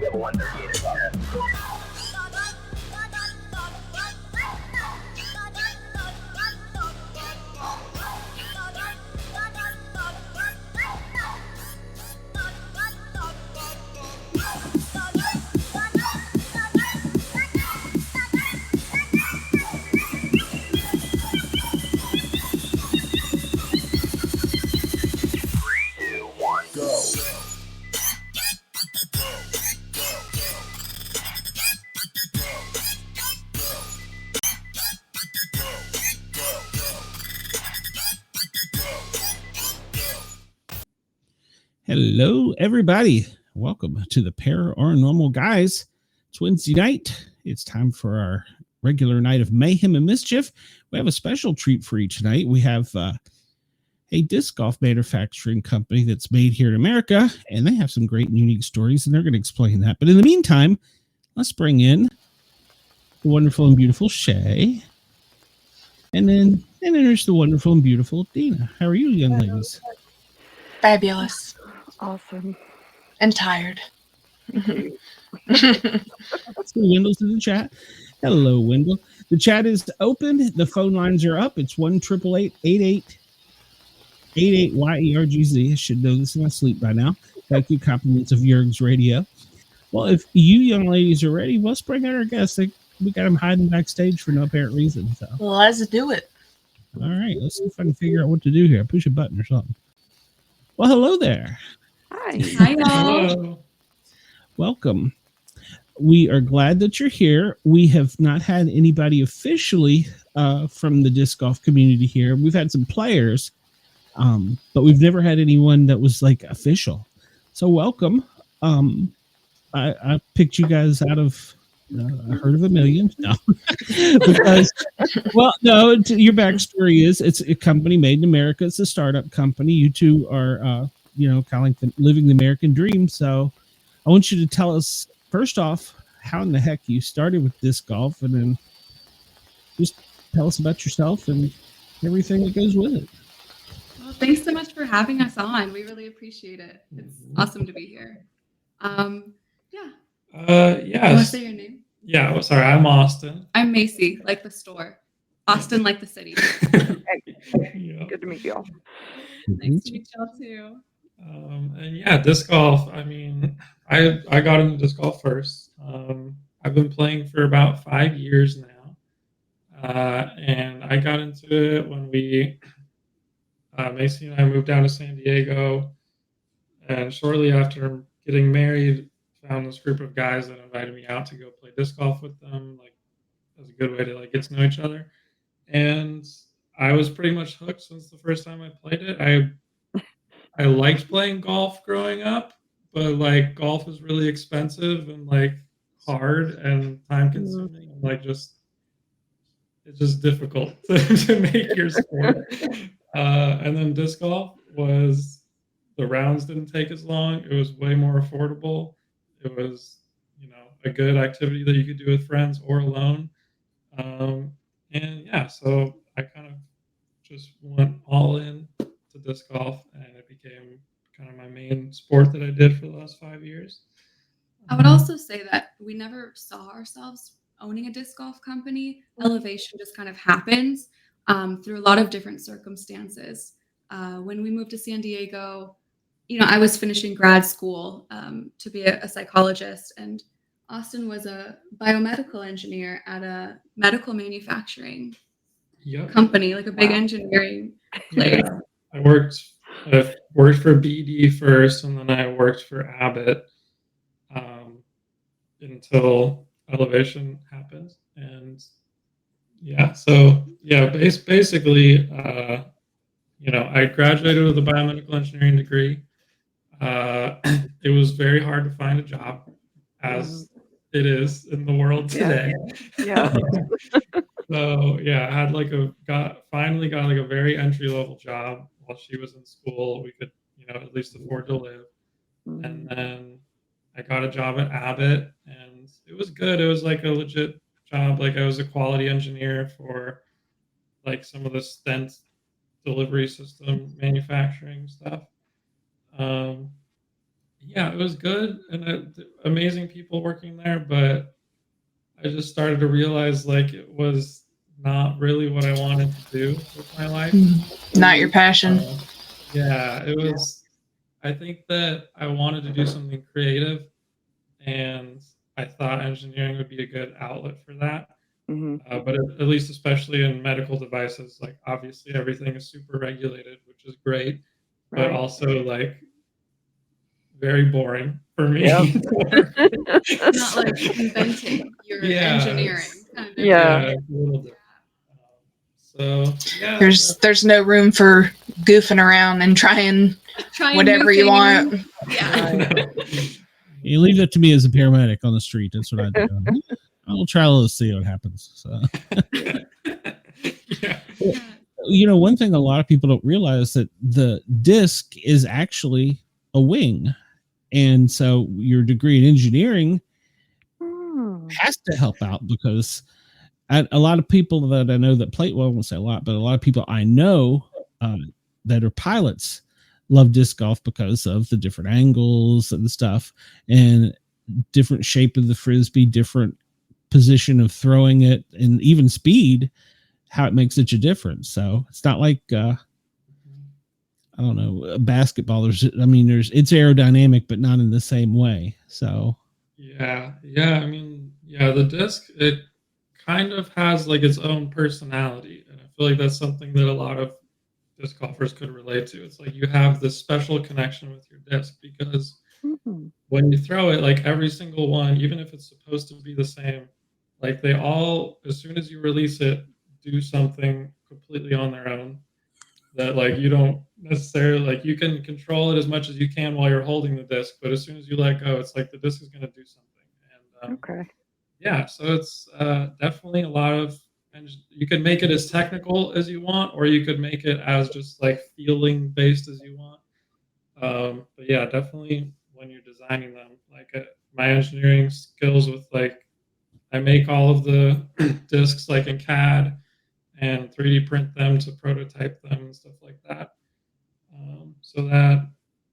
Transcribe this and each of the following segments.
We have a 138 as well. Hello, everybody. Welcome to the Paranormal Guyz. It's Wednesday night. It's time for our regular night of mayhem and mischief. We have a special treat for you tonight. We have a disc golf manufacturing company that's made here in America, and they have some great and unique stories, and they're going to explain that. But in the meantime, let's bring in the wonderful and beautiful Shay, and then introduce the wonderful and beautiful Dina. How are you, young ladies? Fabulous. Awesome. And tired. Let's go Wendell's in the chat. Hello, Wendell. The chat is open. The phone lines are up. It's 1-888-8888 YERGZ. I should know this in my sleep by now. Thank you. Compliments of Jurg's Radio. Well, if you young ladies are ready, let's bring out our guests. We got them hiding backstage for no apparent reason. So. Let's do it. All right. Let's see if I can figure out what to do here. Push a button or something. Well, hello there. Hi. Hi, y'all. Hello. Welcome. We are glad that you're here. We have not had anybody officially from the disc golf community here. We've had some players, but we've never had anyone that was like official. So welcome. I picked you guys out of a herd of a million. No, because your backstory is it's a company made in America. It's a startup company. You two are kind of like living the American dream. So I want you to tell us first off how in the heck you started with disc golf, and then just tell us about yourself and everything that goes with it. Well, thanks so much for having us on. We really appreciate it. It's awesome to be here. Yes. You want to say your name? Yeah. Well, sorry, I'm Austin. I'm Macy, like the store. Austin, like the city. Yeah. Good to meet you all. Nice to meet y'all too. And yeah, disc golf. I mean, I got into disc golf first. I've been playing for about 5 years now, and I got into it when Macy and I moved down to San Diego, and shortly after getting married, found this group of guys that invited me out to go play disc golf with them. Like, as a good way to get to know each other, and I was pretty much hooked since the first time I played it. I liked playing golf growing up, but golf is really expensive and hard and time consuming and it's just difficult to make your sport. And then disc golf the rounds didn't take as long. It was way more affordable. It was, a good activity that you could do with friends or alone. And yeah, so I kind of just went all in to disc golf, and it became kind of my main sport that I did for the last 5 years. I would also say that we never saw ourselves owning a disc golf company. Elevation just kind of happens through a lot of different circumstances. When we moved to San Diego, I was finishing grad school to be a psychologist, and Austin was a biomedical engineer at a medical manufacturing company, like a big engineering place. Yeah. I worked for BD first, and then I worked for Abbott until Elevation happened. And yeah, so yeah, basically, I graduated with a biomedical engineering degree. It was very hard to find a job, as it is in the world today. Yeah. So yeah, I had finally got a very entry level job while she was in school. We could, at least afford to live. And then I got a job at Abbott, and it was good. It was a legit job. I was a quality engineer for some of the stent delivery system manufacturing stuff. Yeah, it was good and amazing people working there, but I just started to realize like it was not really what I wanted to do with my life. Not your passion. Yeah, it was. I think that I wanted to do something creative, and I thought engineering would be a good outlet for that. Hmm. But at least, especially in medical devices, like obviously everything is super regulated, which is great, but Right. also like very boring for me. Yep. Not like inventing, you're Yeah, engineering. Kind of Yeah. it's a little different. So yeah, There's no room for goofing around and trying Trying whatever new you things. want. Yeah. You leave that to me as a paramedic on the street. That's what I do. I'll try to see what happens. So. yeah. You know, one thing a lot of people don't realize that the disc is actually a wing. And so your degree in engineering Hmm. has to help out because a lot of people that I know that play, well, I won't say a lot, but a lot of people I know that are pilots love disc golf because of the different angles and stuff and different shape of the frisbee, different position of throwing it, and even speed, how it makes such a difference. So it's not like I don't know, a basketball. It's aerodynamic, but not in the same way. So Yeah. I mean, yeah, the disc, it kind of has like its own personality, and I feel like that's something that a lot of disc golfers could relate to. It's like you have this special connection with your disc because Mhm. when you throw it, like every single one, even if it's supposed to be the same, like they all, as soon as you release it, do something completely on their own that like you don't necessarily like you can control it as much as you can while you're holding the disc, but as soon as you let go, it's like the disc is going to do something. And Okay. yeah, so it's definitely a lot of, and you can make it as technical as you want, or you could make it as just like feeling based as you want. But yeah, definitely when you're designing them, like my engineering skills with like, I make all of the discs like in CAD and 3D print them to prototype them and stuff like that. So that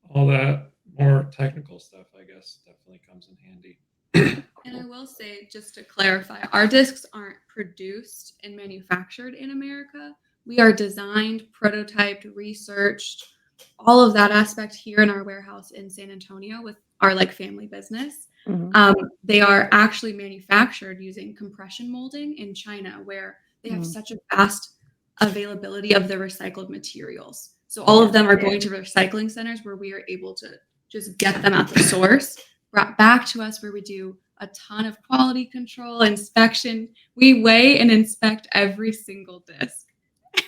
all that more technical stuff, I guess, definitely comes in handy. And I will say, just to clarify, our discs aren't produced and manufactured in America. We are designed, prototyped, researched, all of that aspect here in our warehouse in San Antonio with our like family business. Mhm. They are actually manufactured using compression molding in China, where they have such a vast availability of the recycled materials. So all of them are going to recycling centers where we are able to just get them at the source, brought back to us where we do a ton of quality control, inspection. We weigh and inspect every single disc.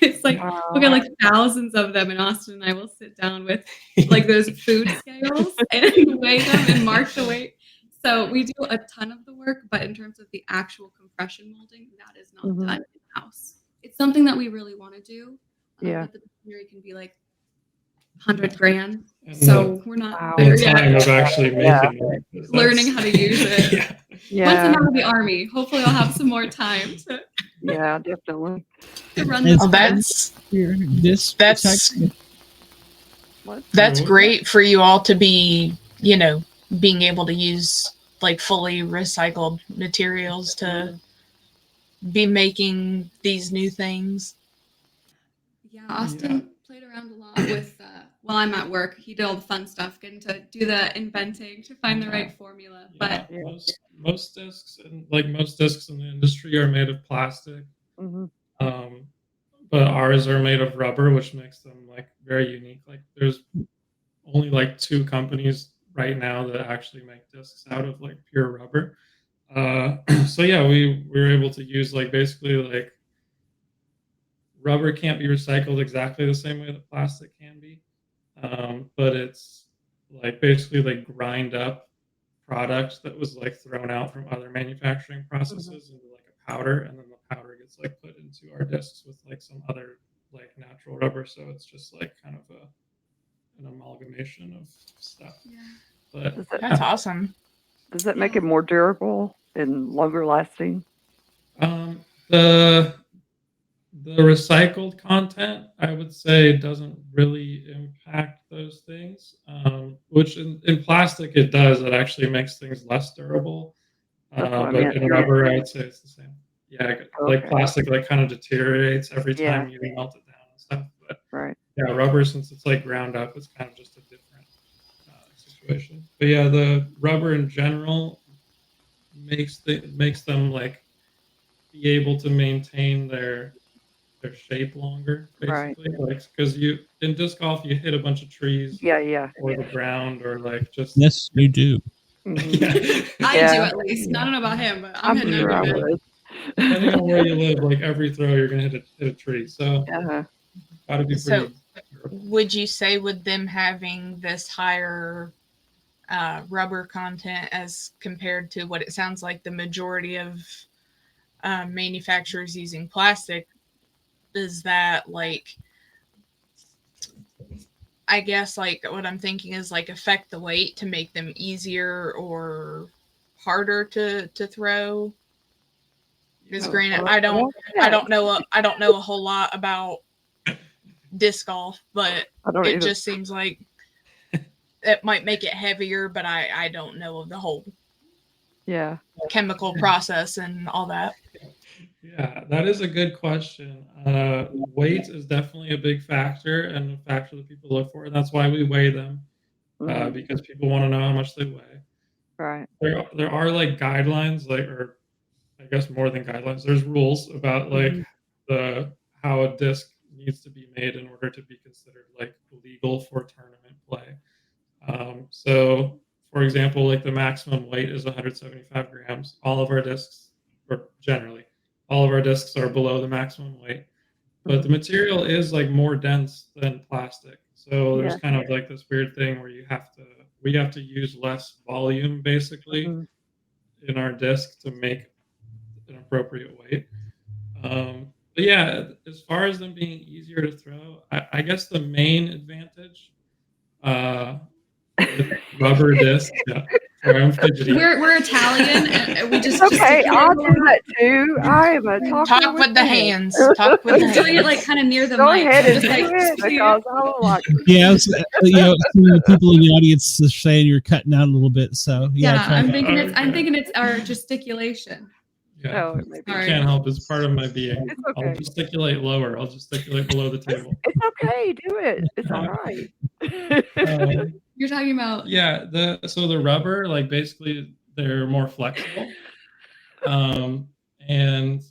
It's like we'll get like thousands of them, and Austin and I will sit down with like those food scales and weigh them and mark the weight. So we do a ton of the work, but in terms of the actual compression molding, that is not done in-house. It's something that we really want to do. Yeah. But the machinery can be like 100 grand. And So we're not Wow. there the yet. time of actually Yeah. making it. Learning how to use it. Yeah. Once I'm Yeah. out of the army, hopefully I'll have some more time Yeah, definitely. to run It's- the Well, What? that's great for you all to be, being able to use like fully recycled materials to be making these new things. Yeah, Austin played around a lot with while I'm at work. He did all the fun stuff, getting to do the inventing to find the right formula. But most discs and like most discs in the industry are made of plastic. Mhm. But ours are made of rubber, which makes them like very unique. Like there's only like 2 companies right now that actually make discs out of like pure rubber. So yeah, we were able to use like basically like rubber can't be recycled exactly the same way that plastic can be, but it's like basically like grind up product that was like thrown out from other manufacturing processes into like a powder, and then the powder gets like put into our discs with like some other like natural rubber. So it's just like kind of an amalgamation of stuff. But That's awesome. Does that make it more durable and longer lasting? The The recycled content, I would say, doesn't really impact those things, which in plastic it does. It actually makes things less durable. That's what I But meant. in rubber, I would say it's the same. Yeah, like Okay. plastic, like kind of deteriorates every Yeah. time you melt it down and stuff. But Right. yeah, rubber, since it's like ground up, it's kind of just a different situation. But yeah, the rubber in general makes them like be able to maintain their shape longer, Right. basically. Like because you in disc golf, you hit a bunch of trees Yeah. or the ground or like just Yes, you do. Mhm. yeah. I do Yeah. at least. I don't know about him, but I'm I'm hitting sure I everything. would. Depending on where you live, like every throw, you're gonna hit a tree. So Uh-huh. gotta be So- pretty durable. Would you say with them having this higher rubber content as compared to what it sounds like the majority of manufacturers using plastic, is that like, I guess like what I'm thinking is like affect the weight to make them easier or harder to throw? Because Oh, granted, well, I don't yeah. know a whole lot about disc golf, but I don't it either. just seems like it might make it heavier, but I don't know of the whole Yeah. chemical process and all that. Yeah, that is a good question. Weight is definitely a big factor and a factor that people look for. And that's why we weigh them Mhm. because people want to know how much they weigh. Right. There are like guidelines, like, or I guess more than guidelines. There's rules about like Mhm. the how a disc needs to be made in order to be considered like legal for tournament play. So, for example, like the maximum weight is 175 grams. All of our discs, or generally, all of our discs are below the maximum weight. But the material is like more dense than plastic. So there's Yeah. kind of like this weird thing where we have to use less volume basically Mhm. in our disc to make an appropriate weight. But yeah, as far as them being easier to throw, I guess the main advantage uh, with rubber discs. Yeah, sorry, I'm fidgety. We're Italian, and we just It's okay. gesticulate I'll a do little. that too. I am a talker Talk with the hands. Talk with I'm the just doing it hands. like kind of near the Go mic. ahead and just do like, it because I don't like it. Yeah, some of the people in the audience are saying you're cutting out a little bit. So yeah, try I'm to- thinking it's our gesticulation. Yeah, Oh, it may be. Sorry. can't help. It's part of my being. It's I'll okay. gesticulate lower. I'll gesticulate below the table. It's okay. Do it. It's all right. You're talking about Yeah, so the rubber, like basically, they're more flexible, and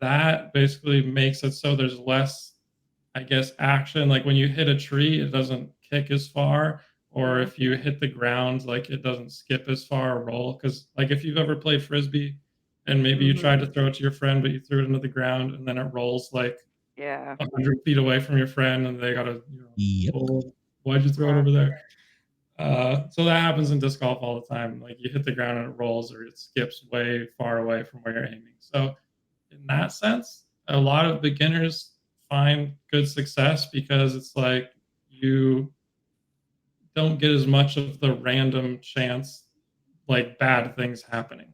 that basically makes it so there's less, I guess, action. Like when you hit a tree, it doesn't kick as far, or if you hit the ground, like it doesn't skip as far or roll. Because like if you've ever played frisbee, and maybe you Mhm. tried to throw it to your friend, but you threw it into the ground, and then it rolls like Yeah. 100 feet away from your friend, and they gotta, Yep. oh, why'd you throw it over there? So that happens in disc golf all the time. Like you hit the ground and it rolls, or it skips way far away from where you're aiming. So in that sense, a lot of beginners find good success because it's like you don't get as much of the random chance, like bad things happening.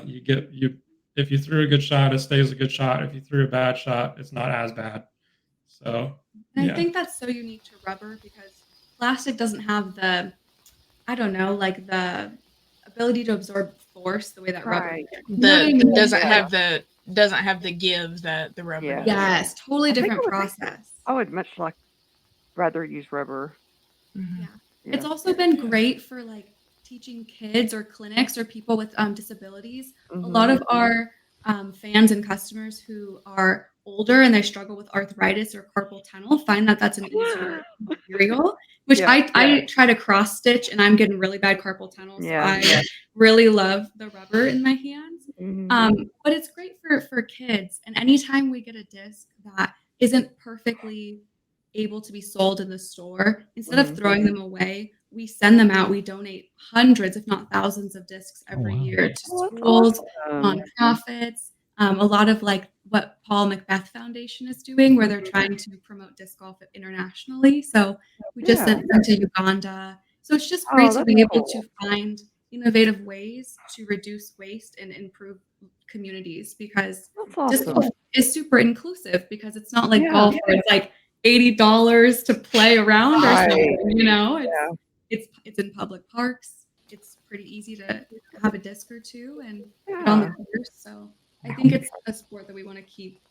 You if you threw a good shot, it stays a good shot. If you threw a bad shot, it's not as bad. So And yeah. I think that's so unique to rubber because plastic doesn't have the, I don't know, like the ability to absorb force the way that rubber Right. can. You know what I The mean? doesn't have the give that the rubber Yeah. does. Yes, totally I think different I would process. I would much rather use rubber. Mhm. Yeah. Yeah. It's also been great for like teaching kids or clinics or people with disabilities. A Mhm. lot of our fans and customers who are older and they struggle with arthritis or carpal tunnel find that that's an easier material, which Yeah. I try to cross stitch and I'm getting really bad carpal tunnel. So Yeah. I really love the rubber in my hands. Mhm. But it's great for kids. And anytime we get a disc that isn't perfectly able to be sold in the store, instead of Mhm. throwing them away, we send them out. We donate hundreds, if not thousands, of discs every wow. year to Oh, that's schools, awesome. nonprofits. A lot of like what Paul Macbeth Foundation is doing, where they're trying to promote disc golf internationally. So we just Yeah. sent them to Uganda. So it's just Oh, great to that's be able cool. to find innovative ways to reduce waste and improve communities, because That's disc awesome. golf is super inclusive, because it's not like Yeah. golf where it's like $80 to play around or Right. something, you know. Yeah. It's in public parks. It's pretty easy to have a disc or two and get on the Yeah. course. So I think it's a sport that we want to keep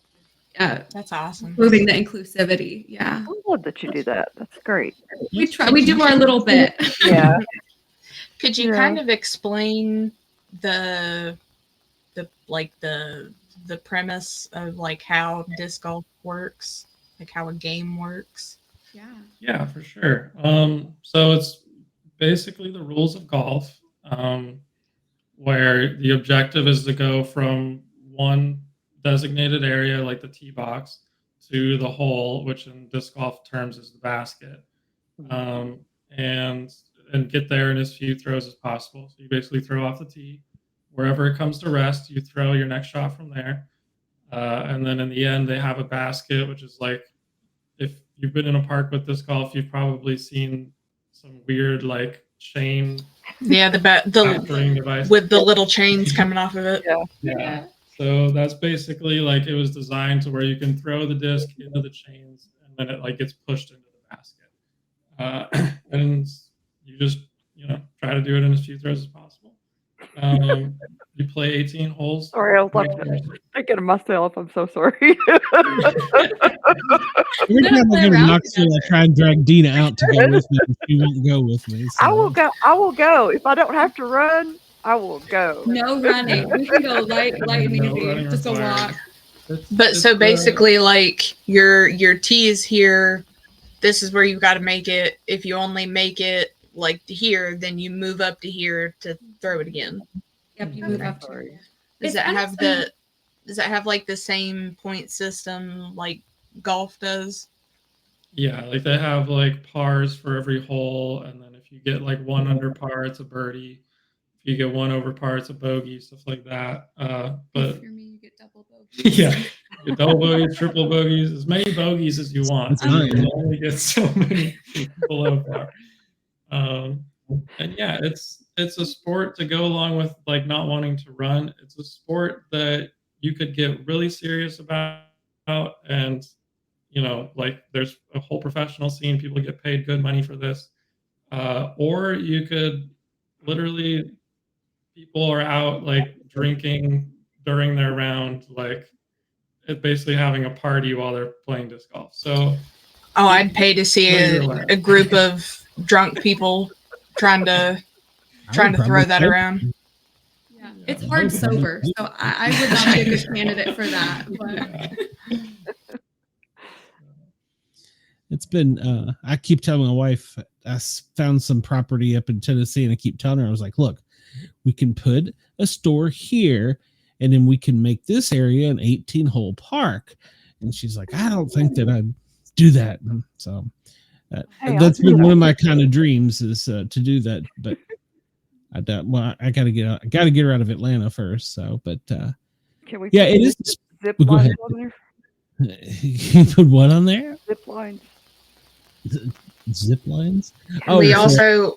That's awesome. improving the inclusivity. Yeah, I love that you do that. That's great. we try. We do our little bit. Yeah. Could you Yeah. kind of explain the premise of like how disc golf works, like how a game works? Yeah. Yeah, for sure. So it's basically the rules of golf, where the objective is to go from one designated area, like the tee box, to the hole, which in disc golf terms is the basket, and get there in as few throws as possible. So you basically throw off the tee. Wherever it comes to rest, you throw your next shot from there. And then in the end, they have a basket, which is like, if you've been in a park with disc golf, you've probably seen some weird like chain Yeah, the capturing device with the little chains coming off of it. Yeah. So that's basically like, it was designed to where you can throw the disc into the chains and then it like gets pushed into the basket. And you just, try to do it in as few throws as possible. You play 18 holes. Sorry, I was like thinking of myself. I'm so sorry. Every time I go to Knoxville, I try and drag Dina out to go with me. She won't go with me. So. I will go. I will go. If I don't have to run, I will go. No running. We can go light and No easy. running Just a required. walk. But so basically, like your tee is here. This is where you've got to make it. If you only make it like to here, then you move up to here to throw it again. Yep, you move up to it. Does that have like the same point system like golf does? Yeah, like they have like pars for every hole, and then if you get like one under par, it's a birdie. If you get one over par, it's a bogey, stuff like that. But If you're me, you get double bogeys. yeah, you get double bogeys, triple bogeys, as many bogeys as you want. You only get so many below par. And yeah, it's a sport to go along with like not wanting to run. It's a sport that you could get really serious about, and like there's a whole professional scene. People get paid good money for this, or you could literally, people are out like drinking during their round, like basically having a party while they're playing disc golf. So I'd pay to see a group of drunk people trying to throw that around. Yeah, it's hard sober, so I would not be a good candidate for that. But. It's been, I keep telling my wife, I found some property up in Tennessee, and I keep telling her, I was like, look, we can put a store here, and then we can make this area an 18-hole park. And she's like, I don't think that I'd do that. And so that's been one of my kind of dreams, is to do that. But I gotta get her out of Atlanta first. So, but Can we? Yeah, it is. Zip Go lines ahead. on there. You put what on there? Zip lines. Zip lines. We also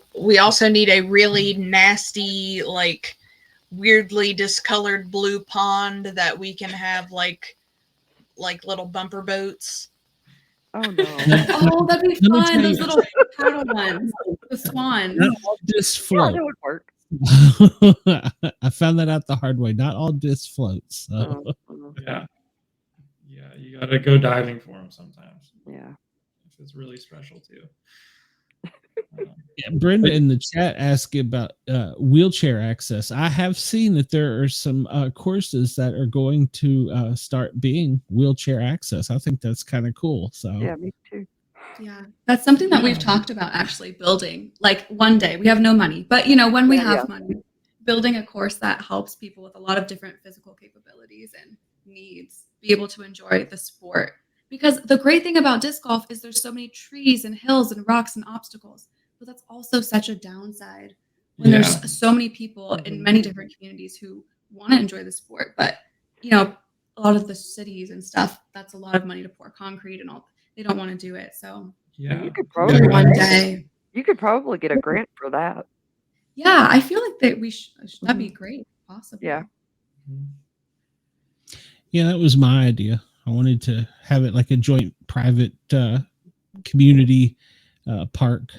need a really nasty, like weirdly discolored blue pond that we can have like little bumper boats. Oh no. Oh, that'd be fun. Those little paddle ones, the swans. Not all disc Yeah, float. that would work. I found that out the hard way. Not all disc floats. So. yeah, you gotta go diving for them sometimes. Yeah. If it's really special too. Yeah, Brenda in the chat asked about wheelchair access. I have seen that there are some courses that are going to start being wheelchair access. I think that's kind of cool. So Yeah, me too. Yeah, that's something that we've talked about actually building. Like one day, we have no money, but when we have money, building a course that helps people with a lot of different physical capabilities and needs be able to enjoy the sport. Because the great thing about disc golf is there's so many trees and hills and rocks and obstacles, but that's also such a downside when there's so many people in many different communities who want to enjoy the sport. But a lot of the cities and stuff, that's a lot of money to pour concrete and all. They don't want to do it. So yeah, you could probably one day. You could probably get a grant for that. Yeah, I feel like that that'd be great. Possibly. Yeah. Yeah, that was my idea. I wanted to have it like a joint private community park,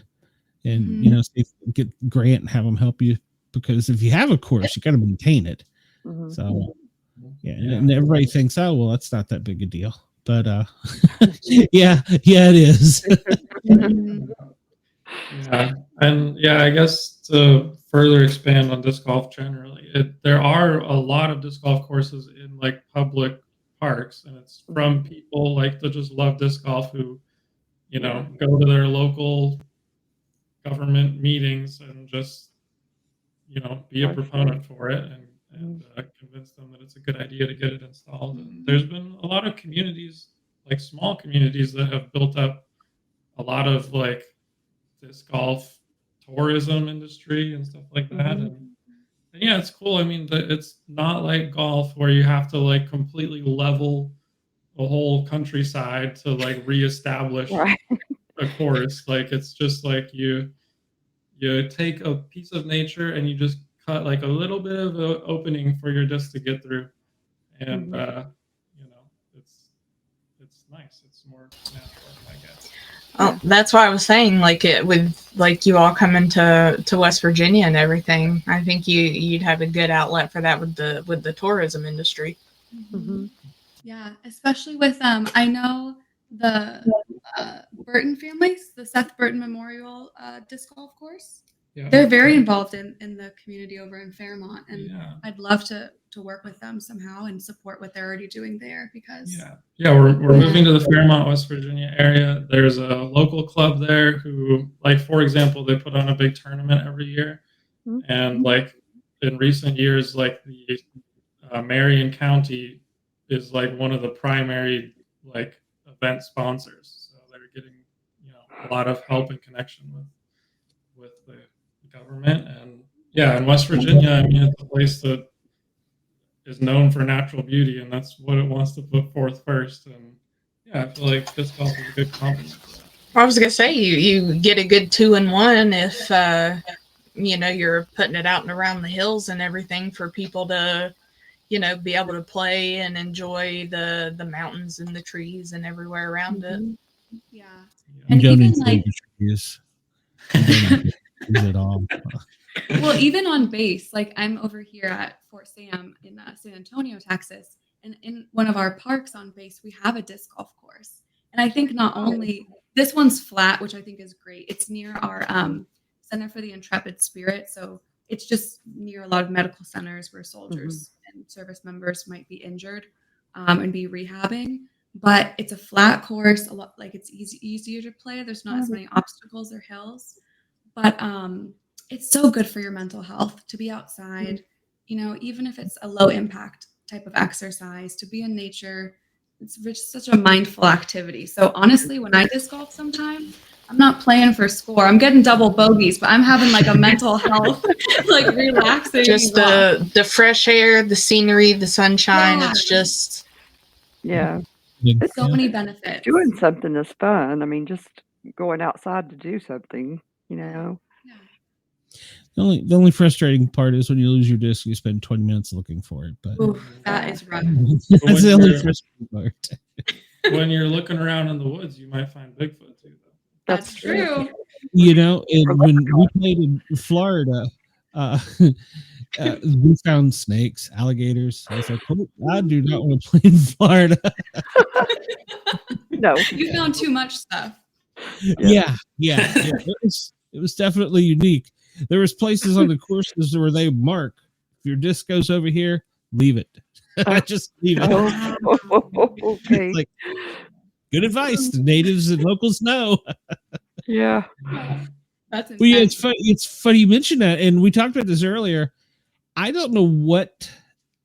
and you know, see if you can get Grant and have them help you, because if you have a course, you got to maintain it. Mhm. So yeah, and everybody thinks, oh well, that's not that big a deal, but yeah, it is. Yeah, and yeah, I guess to further expand on disc golf generally, there are a lot of disc golf courses in like public parks, and it's from people like that just love disc golf who, you know, go to their local government meetings and just, you know, be a proponent for it and convince them that it's a good idea to get it installed. And there's been a lot of communities, like small communities, that have built up a lot of like disc golf tourism industry and stuff like that. And yeah, it's cool. I mean, it's not like golf where you have to like completely level the whole countryside to like reestablish a course. Like it's just like you take a piece of nature and you just cut like a little bit of an opening for your disc to get through, and you know, it's nice. It's more natural, I guess. Oh, that's why I was saying, like, it with like you all coming to West Virginia and everything. I think you'd have a good outlet for that with the tourism industry. Yeah, especially with I know the Burton families, the Seth Burton Memorial Disc Golf Course. Yeah. They're very involved in the community over in Fairmont, and I'd love to work with them somehow and support what they're already doing there, because we're moving to the Fairmont, West Virginia area. There's a local club there who, like, for example, they put on a big tournament every year, and like in recent years, like the Marion County is like one of the primary like event sponsors, so they're getting, you know, a lot of help and connection with the government. And in West Virginia, I mean, it's a place that is known for natural beauty, and that's what it wants to put forth first. And I feel like disc golf is a good complement for that. I was gonna say you get a good 2-in-1 if you know, you're putting it out and around the hills and everything for people to, you know, be able to play and enjoy the mountains and the trees and everywhere around it. Yeah. And you don't enjoy the trees. At all. Well, even on base, like I'm over here at Fort Sam in San Antonio, Texas, and in one of our parks on base, we have a disc golf course. And I think not only this one's flat, which I think is great. It's near our Center for the Intrepid Spirit, so it's just near a lot of medical centers where soldiers and service members might be injured and be rehabbing. But it's a flat course, a lot, like it's easier to play. There's not as many obstacles or hills. But it's so good for your mental health to be outside, you know, even if it's a low impact type of exercise, to be in nature. It's just such a mindful activity. So honestly, when I disc golf sometimes, I'm not playing for score. I'm getting double bogeys, but I'm having like a mental health, like relaxing. Just the fresh air, the scenery, the sunshine. It's just. It's so many benefits. Doing something is fun. I mean, just going outside to do something, you know. The only frustrating part is when you lose your disc, you spend 20 minutes looking for it. But that is rough. That's the only frustrating part. When you're looking around in the woods, you might find Bigfoot too, though. That's true. You know, when we played in Florida, we found snakes, alligators. I was like, I do not want to play in Florida. No, you found too much stuff. Yeah. It was definitely unique. There was places on the courses where they mark, if your disc goes over here, leave it. Just leave it. Okay. Like, good advice. The natives and locals know. Yeah. That's well, it's funny. It's funny you mentioned that, and we talked about this earlier. I don't know what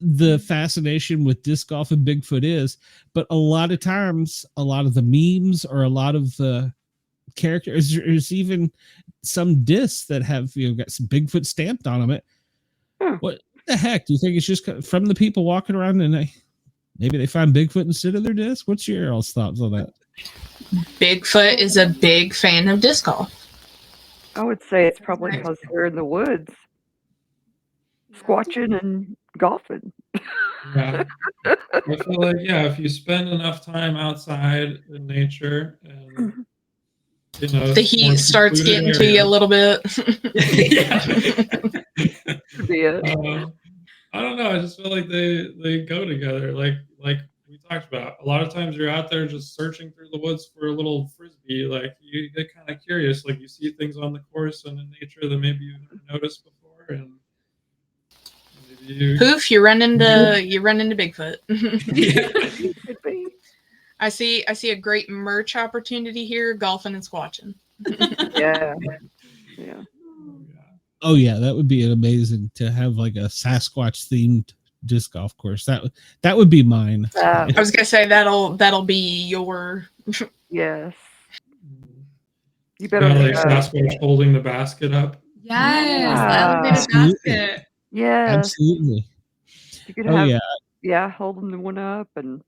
the fascination with disc golf and Bigfoot is, but a lot of times, a lot of the memes or a lot of the characters, there's even some discs that have, you know, got some Bigfoot stamped on them. What the heck? Do you think it's just from the people walking around and maybe they find Bigfoot instead of their disc? What's your all's thoughts on that? Bigfoot is a big fan of disc golf. I would say it's probably because they're in the woods, squatching and golfing. Yeah. I feel like, yeah, if you spend enough time outside in nature and, you know, The more heat starts secluded getting to you a areas. little bit. Yeah. Could be it. I don't know. I just feel like they go together. Like we talked about. A lot of times you're out there just searching through the woods for a little frisbee. Like you get kind of curious. Like you see things on the course and in nature that maybe you've never noticed before, and maybe you. Poof, you run into Bigfoot. Yeah. Could be. I see a great merch opportunity here, golfing and squatching. Yeah. Yeah. Oh yeah, that would be amazing to have like a Sasquatch themed disc golf course. That would be mine. I was gonna say that'll be your. Yes. You Yeah, better like Sasquatch holding the basket up. Yes, the Yeah. elevated Absolutely. basket. Yes. Absolutely. You could Oh have yeah. holding the one up and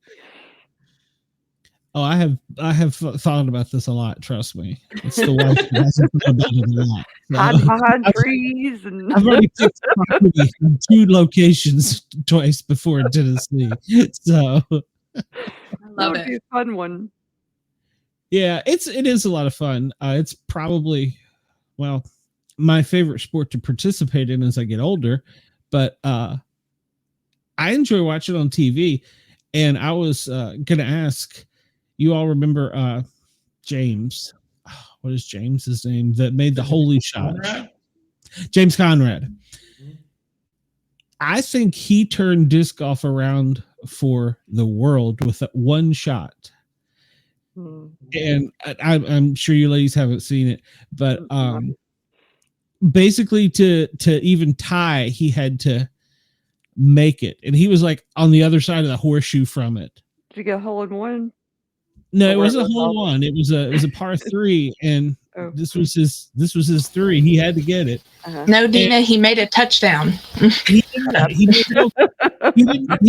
Oh, I have thought about this a lot. Trust me, it's the wife who hasn't thought about it a lot. So, hiding behind trees and I've already picked property in 2 locations twice before in Tennessee. So I that love would be it. a fun one. yeah, it is a lot of fun. It's probably, well, my favorite sport to participate in as I get older, but I enjoy watching on TV. And I was gonna ask, you all remember James? What is James's name that made the holy shot? Conrad? James Conrad. Mhm. I think he turned disc golf around for the world with that one shot. Hmm. And I'm sure you ladies haven't seen it, but basically to even tie, he had to make it, and he was like on the other side of the horseshoe from it. Did you get a hole in one? No, Or it where wasn't a was hole in all- one. It was a par 3, and Oh. this was his 3. He had to get it. Uh-huh. No, Dina, he made a touchdown. He did. He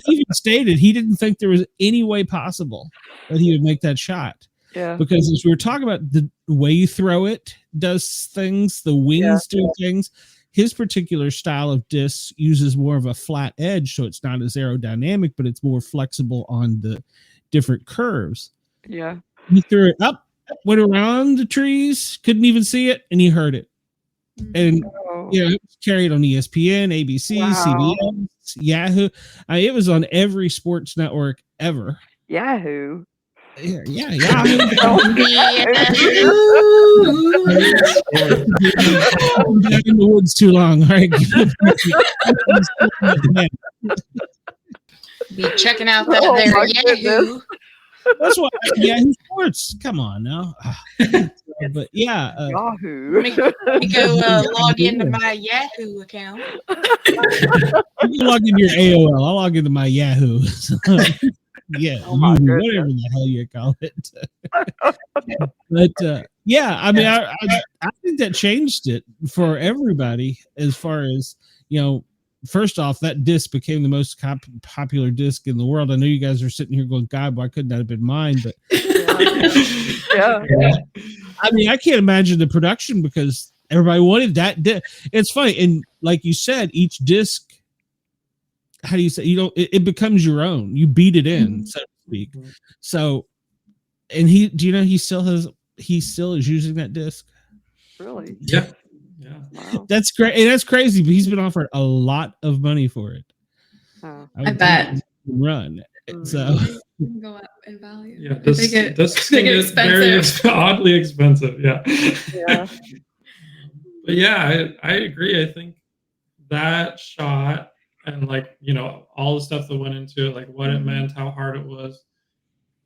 even stated he didn't think there was any way possible that he would make that shot. Yeah. Because as we were talking about, the way you throw it does things, the wings do things. His particular style of disc uses more of a flat edge, so it's not as aerodynamic, but it's more flexible on the different curves. Yeah. He threw it up, went around the trees, couldn't even see it, and he heard it. And Oh. you know, it was carried on ESPN, ABC, Wow. CBS, Yahoo. It was on every sports network ever. Yahoo. Yeah, Yahoo. Back in the woods too long, all right? Be checking out that Oh, there my Yahoo. That's why Yahoo Sports. Come on now. But yeah, Yahoo. Let me go log into my Yahoo account. you log into your AOL. I'll log into my Yahoo. Yeah, Oh my Yahoo, goodness. whatever the hell you call it. But yeah, I mean, I think that changed it for everybody as far as, you know, first off, that disc became the most popular disc in the world. I know you guys are sitting here going, God, why couldn't that have been mine? But Yeah. I mean, I can't imagine the production because everybody wanted that disc. It's funny. And like you said, each disc, how do you say, it becomes your own. You beat it in, so to speak. So, and do you know he still is using that disc? Really? Yeah. Wow. That's great. And that's crazy, but he's been offered a lot of money for it. Oh. I bet. Run. So It can go up in value. Yeah, I think this they thing get is very oddly expensive. Yeah. Yeah. But yeah, I agree. I think that shot and like, you know, all the stuff that went into it, like what it meant, how hard it was.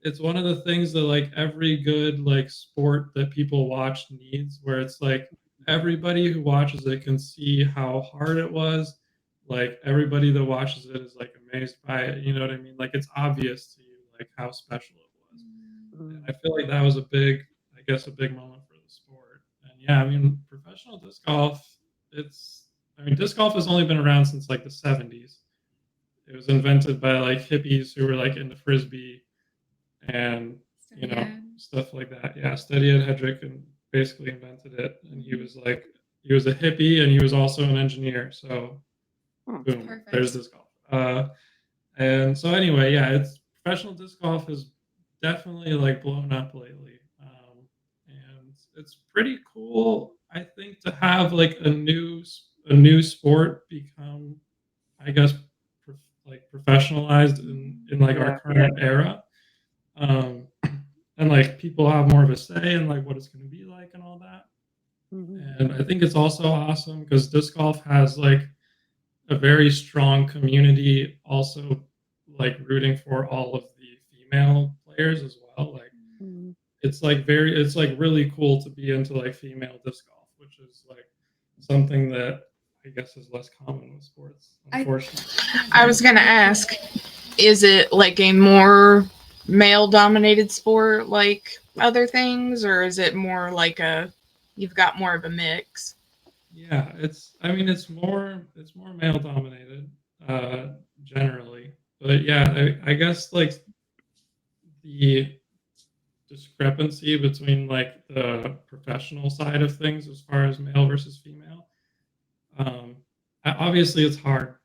It's one of the things that like every good like sport that people watch needs, where it's like everybody who watches it can see how hard it was. Like everybody that watches it is like amazed by it. You know what I mean? Like it's obvious to you like how special it was. And I feel like that was a big moment for the sport. And yeah, I mean, professional disc golf, disc golf has only been around since like the 70s. It was invented by like hippies who were like into frisbee and you know stuff like that. Yeah, Steady Ed Hedrick and basically invented it, and he was a hippie and he was also an engineer. So boom, Perfect. there's disc golf. And so anyway, yeah, it's professional disc golf is definitely like blown up lately, and it's pretty cool. I think to have like a new sport become, I guess, like professionalized in like our current era, um, and like people have more of a say in like what it's going to be like and all that. And I think it's also awesome because disc golf has like a very strong community, also like rooting for all of the female players as well. Like it's like really cool to be into like female disc golf, which is like something that I guess is less common with sports, unfortunately. I was gonna ask, is it like a more male dominated sport like other things, or is it more like you've got more of a mix? Yeah, it's more male dominated, generally. But yeah, I guess like the discrepancy between like the professional side of things as far as male versus female, obviously it's hard,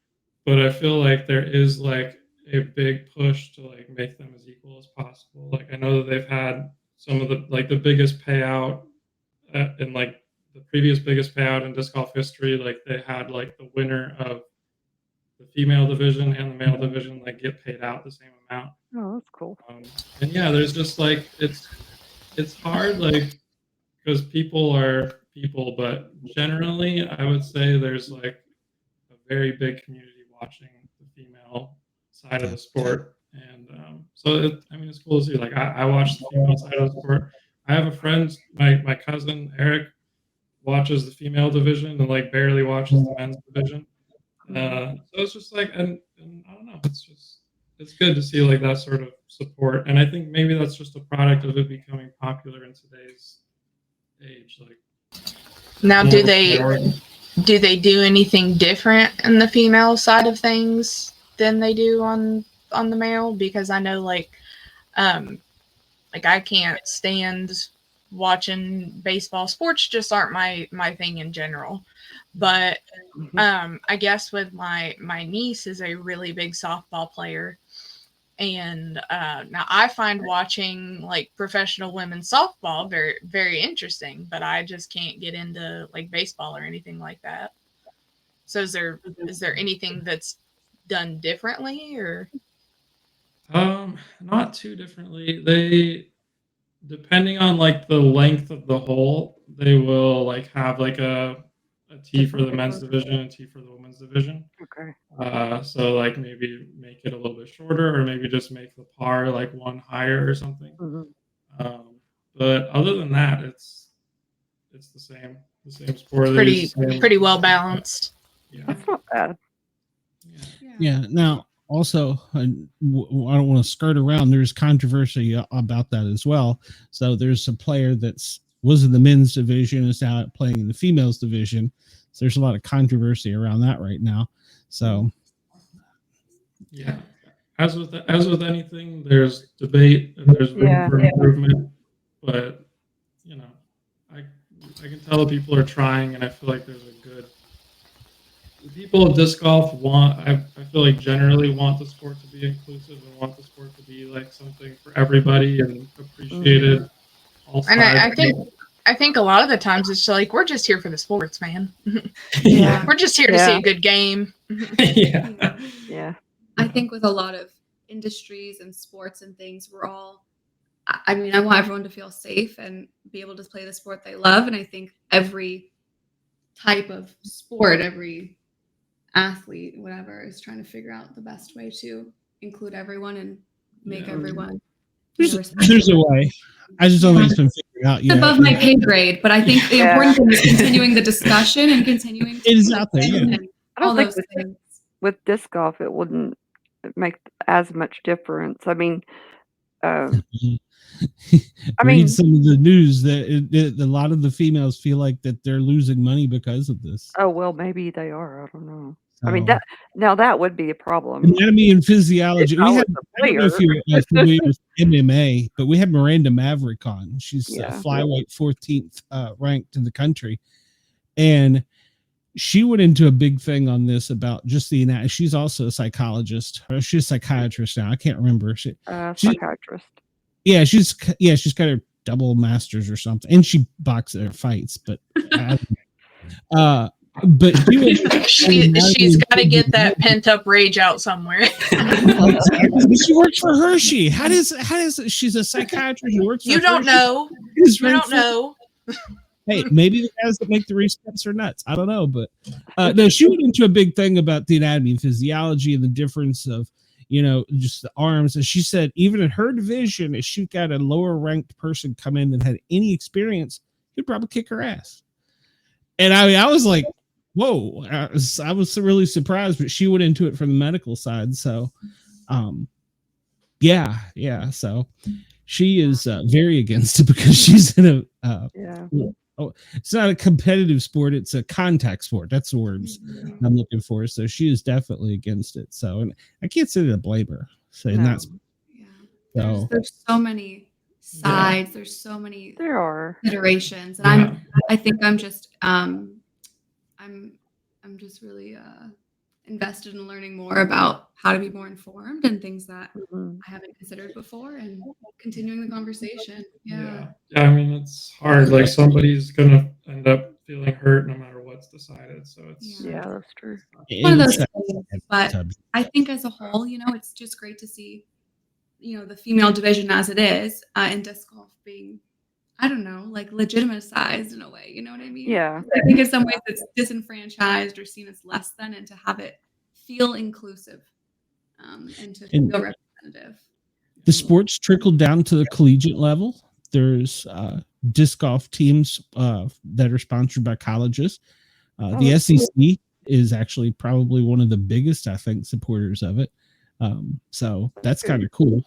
but I feel like there is like a big push to like make them as equal as possible. Like I know that they've had some of the biggest payout in like the previous biggest payout in disc golf history. Like they had like the winner of the female division and the male division like get paid out the same amount. Oh, that's cool. And yeah, there's just like it's hard, like because people are people, but generally I would say there's like a very big community watching the female side of the sport. And so it's cool to see. Like I watch the female side of the sport. I have a friend, my cousin Eric, watches the female division and like barely watches the men's division. So it's just like, and I don't know, it's good to see like that sort of support. And I think maybe that's just a product of it becoming popular in today's age. Like now, do they do anything different in the female side of things than they do on the male? Because I know like I can't stand watching baseball. Sports just aren't my thing in general. But I guess with my niece is a really big softball player. And now I find watching like professional women's softball very, very interesting, but I just can't get into like baseball or anything like that. So is there anything that's done differently or? Not too differently. They, depending on like the length of the hole, they will like have like a tee for the men's division and a tee for the women's division. Okay. So like maybe make it a little bit shorter, or maybe just make the par like one higher or something. But other than that, it's the same sport. Pretty well balanced. Yeah. That's not bad. Yeah. Now, also, I don't want to skirt around. There's controversy about that as well. So there's a player was in the men's division is now playing in the females division. So there's a lot of controversy around that right now. So yeah, as with anything, there's debate and there's room for improvement. But I can tell that people are trying, and I feel like there's a good. The people of disc golf I feel like generally want the sport to be inclusive and want the sport to be like something for everybody and appreciated. And I think a lot of the times it's like we're just here for the sports, man. Yeah, we're just here to see a good game. Yeah. I think with a lot of industries and sports and things, I want everyone to feel safe and be able to play the sport they love. And I think every type of sport, every athlete, whatever, is trying to figure out the best way to include everyone and make everyone. There's a way. I just don't think it's been figured out yet. It's above my pay grade, but I think the important thing is continuing the discussion and continuing. It is out there. Yeah. I don't think with disc golf it wouldn't make as much difference. I mean, read some of the news that a lot of the females feel like that they're losing money because of this. Oh well, maybe they are. I don't know. I mean, that would be a problem. Anatomy and physiology. I don't know if you're familiar with MMA, but we had Miranda Maverick on. She's flyweight 14th ranked in the country, and she went into a big thing on this about just the anatomy. She's also a psychologist, or she's a psychiatrist now. I can't remember. Psychiatrist. Yeah, she's got her double masters or something, and she boxes or fights. But but she's got to get that pent up rage out somewhere. She works for Hershey. How does she's a psychiatrist who works for You don't Hershey? know. You don't know. Hey, maybe the guys that make the resets are nuts. I don't know, but no, she went into a big thing about the anatomy and physiology and the difference of, just the arms. And she said even in her division, if she got a lower ranked person come in that had any experience, he'd probably kick her ass. And I was like, whoa, I was really surprised, but she went into it from the medical side. So, yeah. So she is very against it because she's in a, it's not a competitive sport. It's a contact sport. That's the words I'm looking for. So she is definitely against it. So, and I can't say to blame her. So, there's so many sides. There's so many iterations. And I think I'm just, I'm just really invested in learning more about how to be more informed and things that I haven't considered before, and continuing the conversation. Yeah. I mean, it's hard. Like somebody's gonna end up feeling hurt no matter what's decided. So it's that's true. One of those things. But I think as a whole, it's just great to see, the female division as it is in disc golf being, I don't know, like legitimized in a way. You know what I mean? Yeah. I think in some ways it's disenfranchised or seen as less than, and to have it feel inclusive and to feel representative. The sports trickled down to the collegiate level. There's disc golf teams that are sponsored by colleges. The SEC is actually probably one of the biggest, I think, supporters of it. So that's kind of cool.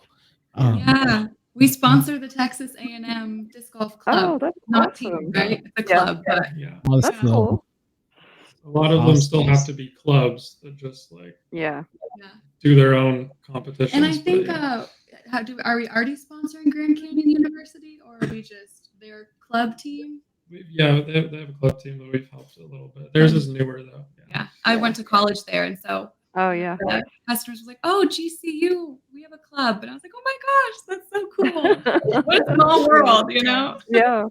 We sponsor the Texas A&M Disc Golf Club. Oh, that's not awesome. team, right? It's a club, but that's cool. A lot of them still have to be clubs that just do their own competitions. And I think are we already sponsoring Grand Canyon University, or are we just their club team? They have a club team that we've helped a little bit. Theirs is newer though. Yeah, I went to college there, and so the customers were like, "Oh, GCU, we have a club," and I was like, "Oh my gosh, that's so cool! What a small world, Yeah.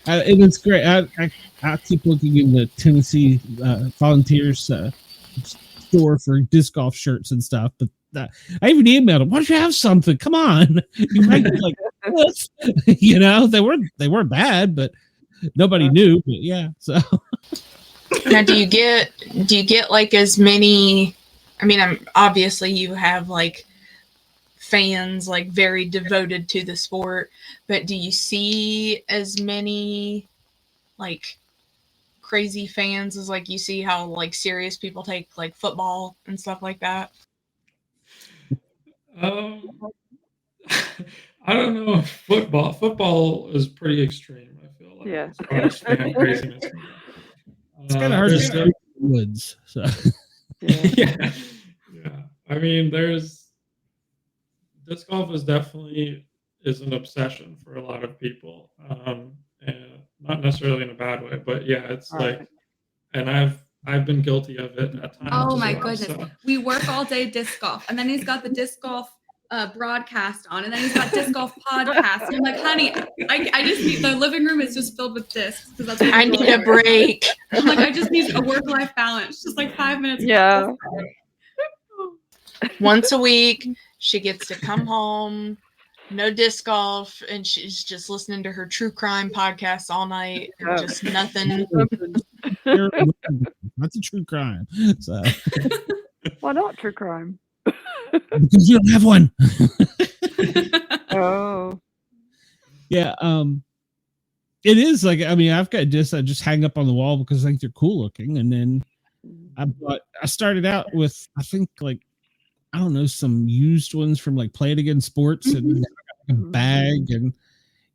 And it's great. I keep looking in the Tennessee Volunteers store for disc golf shirts and stuff, but I even emailed them. Why don't you have something? Come on, you might be like this. They weren't bad, but nobody knew. But yeah, so. Now, do you get like as many? I mean, obviously you have like fans like very devoted to the sport, but do you see as many like crazy fans as like you see how like serious people take like football and stuff like that? I don't know. Football is pretty extreme, I feel like. Yeah. As far as fan craziness. It's kind of hard to stay in the woods. So. Yeah. I mean, disc golf is definitely an obsession for a lot of people, and not necessarily in a bad way, but it's like, and I've been guilty of it at times. Oh my goodness, so. We work all day disc golf, and then he's got the disc golf broadcast on, and then he's got disc golf podcast. And I'm like, honey, I just need, the living room is just filled with discs because that's what I need a break. I'm like, I just need a work-life balance, just like 5 minutes. Yeah. Once a week, she gets to come home, no disc golf, and she's just listening to her true crime podcasts all night. And just nothing. That's a true crime. So. Why not true crime? Because you don't have one. Oh. Yeah. It is like, I mean, I've got discs I just hang up on the wall because I think they're cool looking. And then I started out with, I think like, I don't know, some used ones from like Play It Again Sports, and a bag, and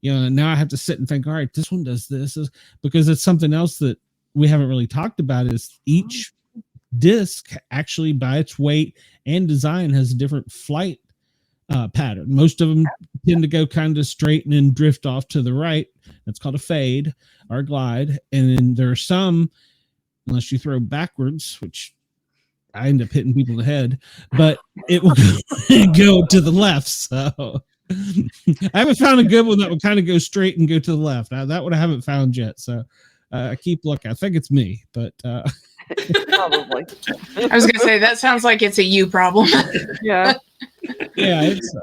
now I have to sit and think, all right, this one does this, because it's something else that we haven't really talked about. Is each disc actually by its weight and design has a different flight pattern. Most of them tend to go kind of straight and then drift off to the right. That's called a fade or a glide. And then there are some unless you throw backwards, which I end up hitting people in the head, but it will go to the left. So I haven't found a good one that would kind of go straight and go to the left. That one I haven't found yet. So I keep looking. I think it's me, but Probably. I was gonna say that sounds like it's a you problem. Yeah. yeah, it's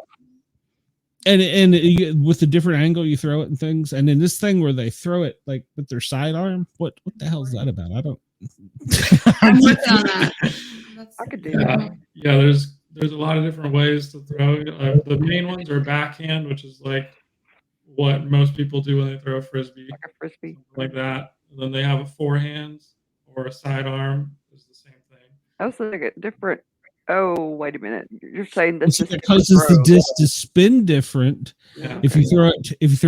and with the different angle you throw it and things, and then this thing where they throw it like with their sidearm. What the hell is that about? I don't. I'm with you on that. I could do that. Yeah, there's a lot of different ways to throw. The main ones are backhand, which is like what most people do when they throw a frisbee, Like a frisbee. something like that. And then they have a forehand or a sidearm is the same thing. I was like a different. Oh, wait a minute. You're saying this is It causes the disc to spin different. Yeah. If you throw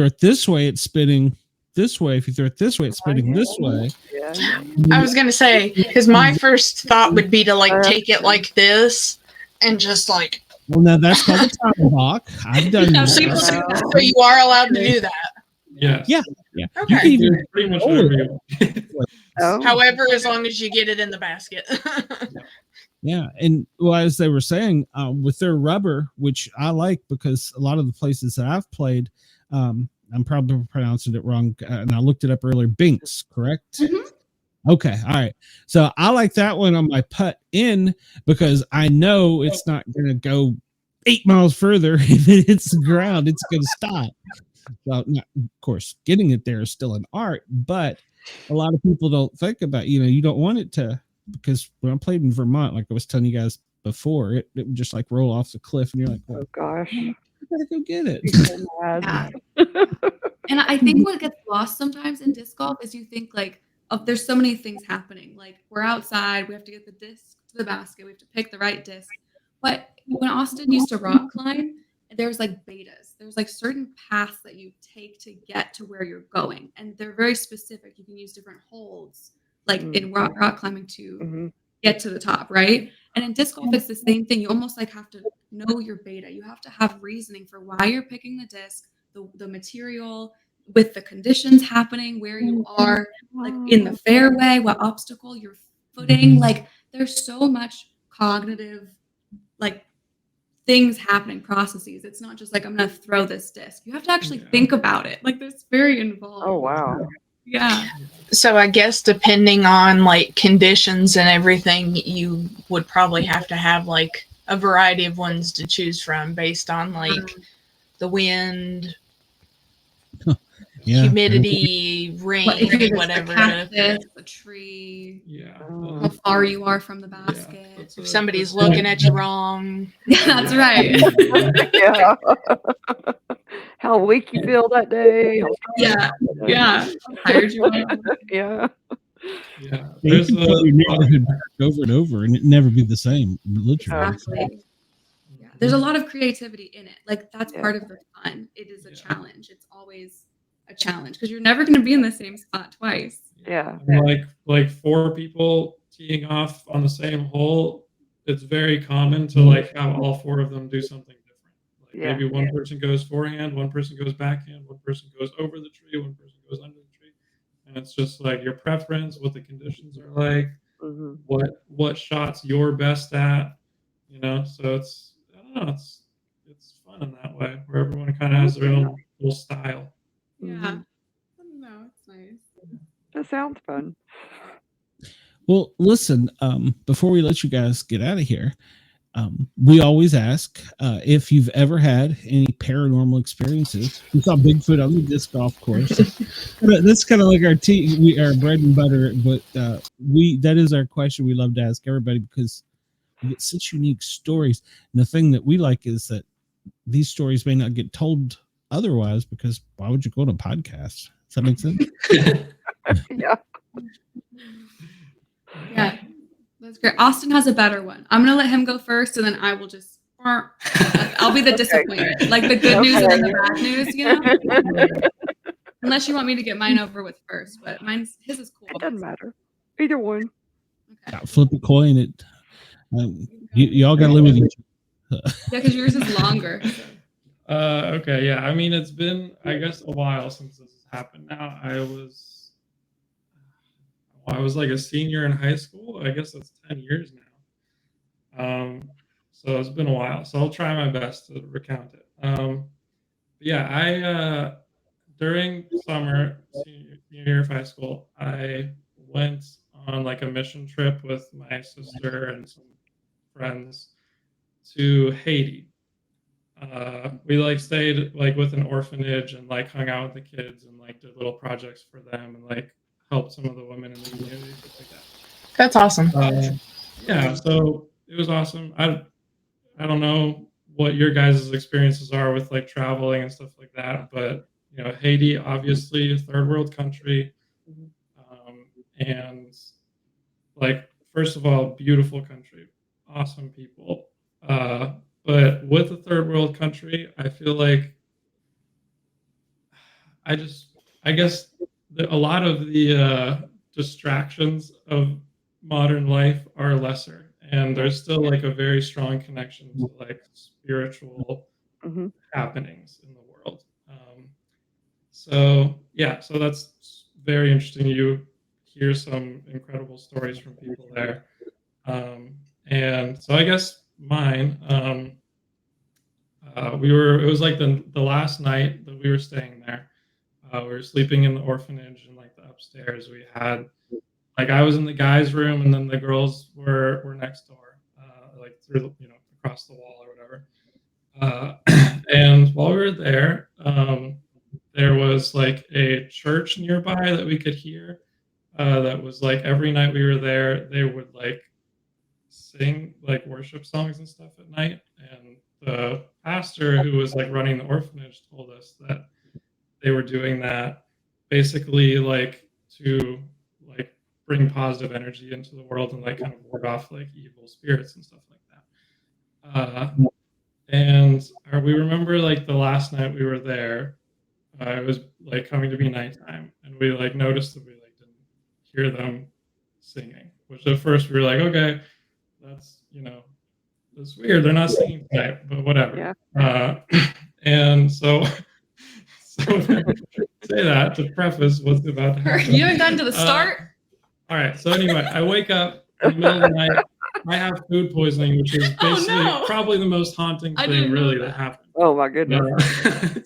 it this way, it's spinning this way. If you throw it this way, it's spinning this way. Yeah. I was gonna say, because my first thought would be to like take it like this and just like. Well, now that's called a tomahawk. I've done Now, that. people do that, so you are allowed to do that. Yes. Yeah. Okay. You can even There's pretty much whatever you want. Oh. However, as long as you get it in the basket. Yeah, and well, as they were saying, with their rubber, which I like because a lot of the places that I've played, I'm probably pronouncing it wrong, and I looked it up earlier. Binks, correct? Mm-hmm. Okay, all right. So I like that one on my putt in because I know it's not going to go 8 miles further. If it hits the ground, it's going to stop. Well, of course, getting it there is still an art, but a lot of people don't think about, you don't want it to. Because when I played in Vermont, like I was telling you guys before, it would just like roll off the cliff, and you're like, Oh gosh. I gotta go get it. You're so mad. Yeah. And I think what gets lost sometimes in disc golf is you think like, there's so many things happening. Like we're outside, we have to get the disc to the basket, we have to pick the right disc. But when Austin used to rock climb, there's like betas. There's like certain paths that you take to get to where you're going, and they're very specific. You can use different holds, like in rock climbing to get to the top, right? And in disc golf, it's the same thing. You almost like have to know your beta. You have to have reasoning for why you're picking the disc, the material, with the conditions happening, where you are, like in the fairway, what obstacle you're footing. Like there's so much cognitive, like things happening, processes. It's not just like I'm gonna throw this disc. You have to actually think about it. Like there's very involved. Oh wow. Yeah. So I guess depending on like conditions and everything, you would probably have to have like a variety of ones to choose from based on like the wind, humidity, rain, whatever. A tree. Yeah. How far you are from the basket. If somebody's looking at you wrong. Yeah, that's right. Yeah. How weak you feel that day. Yeah. Yeah. How tired you are. Yeah. Yeah. You There's can play your neighborhood over and over, and it never be the same. Literally. Exactly. Yeah. There's a lot of creativity in it. Like that's part of the fun. It is a challenge. It's always a challenge because you're never going to be in the same spot twice. Yeah. And like 4 people teeing off on the same hole, it's very common to like have all 4 of them do something different. Like maybe one person goes forehand, one person goes backhand, one person goes over the tree, one person goes under the tree, and it's just like your preference, what the conditions are like, what shots you're best at, So it's I don't know, it's fun in that way where everyone kind of has their own little style. Yeah. I don't know. It's nice. That sounds fun. Well, listen, before we let you guys get out of here, we always ask if you've ever had any paranormal experiences. We saw Bigfoot on the disc golf course. That's kind of like our bread and butter, but that is our question we love to ask everybody because we get such unique stories. And the thing that we like is that these stories may not get told otherwise, because why would you go on a podcast? Does that make sense? Yeah. Yeah. That's great. Austin has a better one. I'm going to let him go first, and then I will just, I'll be the disappointment. Like the good news and then the bad news, Unless you want me to get mine over with first, but his is cool. It doesn't matter. Either one. Okay. Flip a coin. You all got to live with each other. Yeah, because yours is longer. Okay, yeah. I mean, it's been, I guess, a while since this has happened now. I I was like a senior in high school. I guess that's 10 years now. So it's been a while. So I'll try my best to recount it. Yeah, I during summer, senior year of high school, I went on like a mission trip with my sister and some friends to Haiti. We like stayed like with an orphanage and like hung out with the kids and like did little projects for them and like helped some of the women in the community, stuff like that. That's awesome. Yeah, so it was awesome. I don't know what your guys' experiences are with like traveling and stuff like that, but you know, Haiti, obviously a third world country, and like first of all, beautiful country, awesome people. But with a third world country, I feel like I guess a lot of the distractions of modern life are lesser, and there's still like a very strong connection to like spiritual happenings in the world. So yeah, so that's very interesting. You hear some incredible stories from people there, and so I guess mine. It was like the last night that we were staying there. We were sleeping in the orphanage and like the upstairs. We had like I was in the guys' room and then the girls were next door, like through across the wall or whatever. And while we were there, there was like a church nearby that we could hear. That was like every night we were there, they would like sing like worship songs and stuff at night. And the pastor who was like running the orphanage told us that they were doing that basically like to like bring positive energy into the world and like kind of ward off like evil spirits and stuff like that. And we remember like the last night we were there, it was like coming to be nighttime, and we like noticed that we like didn't hear them singing. Which at first we were like, okay, that's it's weird. They're not singing tonight, but whatever. Yeah. And so say that to preface what's about to happen. You haven't gotten to the start? All right. So anyway, I wake up in the middle of the night. I have food poisoning, which is basically probably the most haunting thing really that happened. Oh my goodness.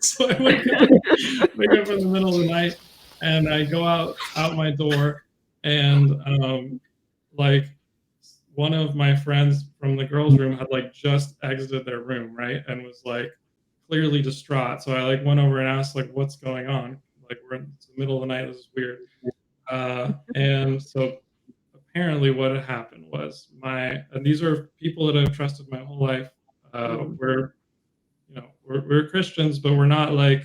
So I wake up in the middle of the night and I go out my door, and like one of my friends from the girls' room had like just exited their room, right? And was like clearly distraught. So I like went over and asked like, what's going on? Like, we're in the middle of the night, this is weird. And so apparently what had happened was and these are people that I've trusted my whole life. We're Christians, but we're not like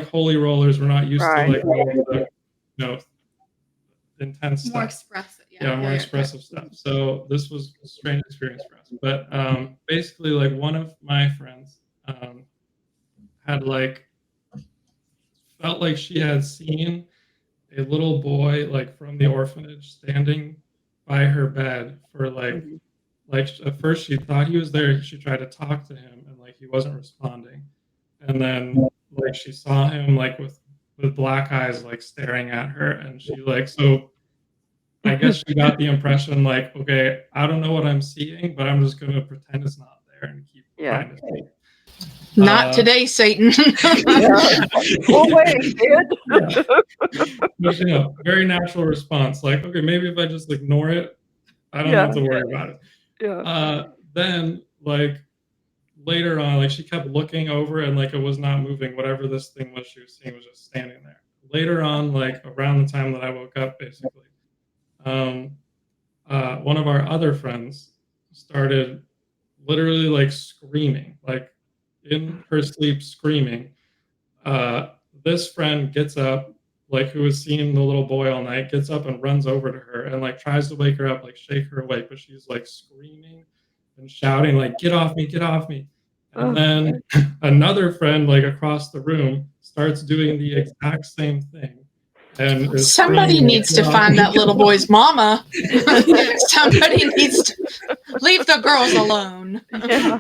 holy rollers. We're not used to like all the, intense stuff. More expressive. More expressive stuff. So this was a strange experience for us. But basically, like one of my friends had like felt like she had seen a little boy like from the orphanage standing by her bed for like at first she thought he was there. She tried to talk to him and like he wasn't responding. And then like she saw him like with black eyes like staring at her, and she like so I guess she got the impression like, okay, I don't know what I'm seeing, but I'm just going to pretend it's not there and keep trying to see. Not today, Satan. Oh, wait, kid. But, very natural response. Like, okay, maybe if I just ignore it, I don't have to worry about it. Yeah. Then, like, later on, like, she kept looking over and, like, it was not moving. Whatever this thing was she was seeing was just standing there. Later on, like, around the time that I woke up, basically, one of our other friends started literally like screaming, like in her sleep screaming. This friend gets up, like who was seeing the little boy all night, gets up and runs over to her and like tries to wake her up, like shake her awake, but she's like screaming and shouting like, get off me, get off me. And then another friend like across the room starts doing the exact same thing. And somebody needs to find that little boy's mama. Somebody needs to leave the girls alone. Yeah.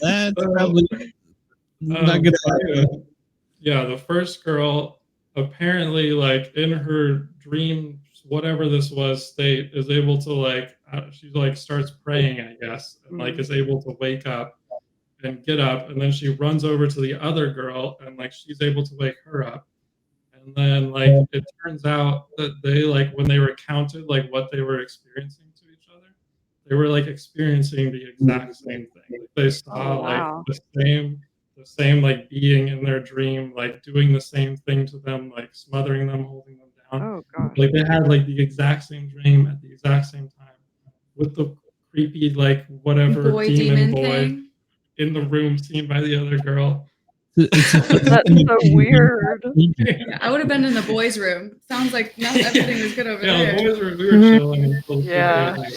That's probably not good idea. Yeah, the first girl apparently, like in her dream whatever this was state is able to like she like starts praying, I guess, and like is able to wake up and get up, and then she runs over to the other girl and like she's able to wake her up. And then like it turns out that they like when they recounted like what they were experiencing to each other, they were like experiencing the exact same thing. Like, they saw wow. like the same like being in their dream, like doing the same thing to them, like smothering them, holding them down. Oh gosh. Like they had like the exact same dream at the exact same time with the creepy like whatever demon boy thing. in the room seen by the other girl. That's so weird. Yeah, I would have been in the boys' room. Sounds like everything was good over Yeah, there. the boys we were chilling and still Yeah. Like,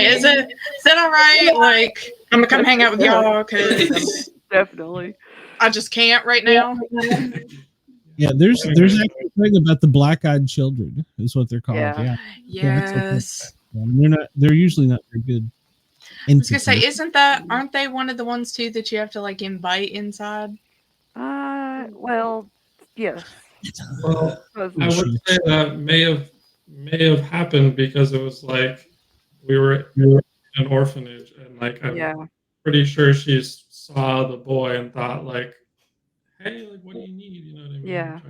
is it all right? Like, I'm gonna come hang out with y'all because Definitely. I just can't right now. Yeah, there's actually a thing about the black-eyed children, is what they're called. Yeah. Yes. They're usually not very good. I was gonna say, aren't they one of the ones too that you have to like invite inside? Well, yes. Well, I would say that may have happened because it was like we were in an orphanage, and like I'm pretty sure she saw the boy and thought like, hey, like what do you need? You know what I mean? Yeah.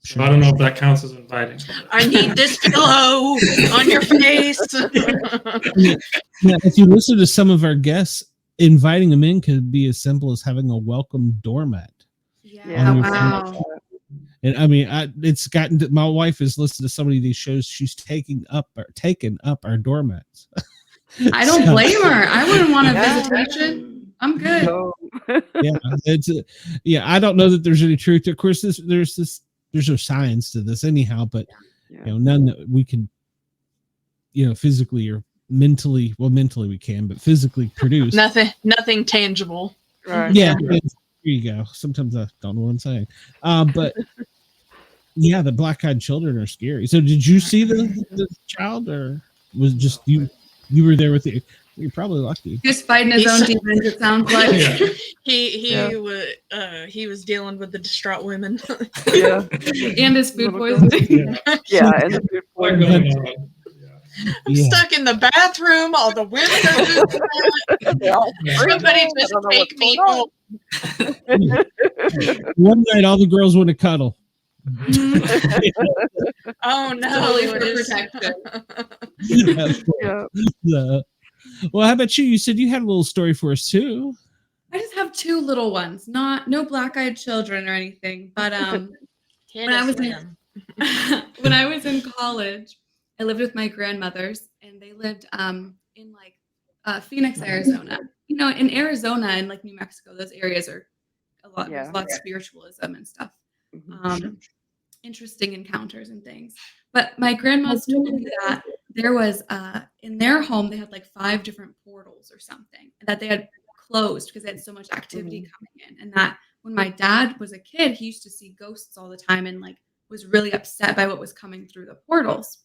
So I don't know if that counts as inviting. I need this pillow on your face. Yeah, if you listen to some of our guests, inviting them in could be as simple as having a welcome doormat. Yeah, wow. And I mean, it's gotten to, my wife has listened to so many of these shows. She's taken up our doormats. I don't blame her. I wouldn't want a visitation. I'm good. No. I don't know that there's any truth to. Of course, there's no science to this anyhow, but none that we can, physically or mentally. Well, mentally we can, but physically produce nothing tangible. Right. Yeah. There you go. Sometimes I don't know what I'm saying. But yeah, the black-eyed children are scary. So did you see the child, or was it just you were there with you? You're probably lucky. Just fighting his own demons, it sounds like. He was dealing with the distraught women. Yeah. And his food poisoning. Yeah, and the food poisoning. Stuck in the bathroom, all the windows. Somebody just take me home. One night, all the girls want to cuddle. Oh no! Totally for protection. Well, how about you? You said you had a little story for us too. I just have two little ones, no black-eyed children or anything. But when I was in college, I lived with my grandmothers, and they lived in like Phoenix, Arizona. In Arizona and like New Mexico, those areas are there's a lot of spiritualism and stuff. Interesting encounters and things. But my grandma's told me that there was in their home they had like 5 different portals or something that they had closed because they had so much activity coming in, and that when my dad was a kid, he used to see ghosts all the time and like was really upset by what was coming through the portals.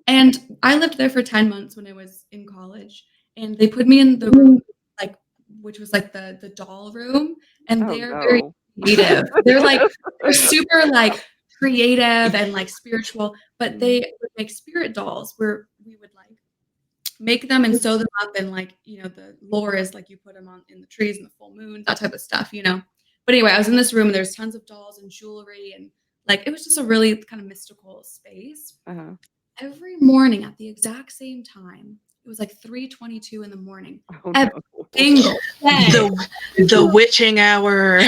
And I lived there for 10 months when I was in college, and they put me in the room, like, which was like the doll room, and they're very creative. They're super like creative and like spiritual, but they would make spirit dolls where we would like make them and sew them up, and like, the lore is like you put them on in the trees and the full moon, that type of stuff, But anyway, I was in this room and there's tons of dolls and jewelry, and like it was just a really kind of mystical space. Every morning at the exact same time, it was like 3:22 in the morning. Every single day. The witching hour.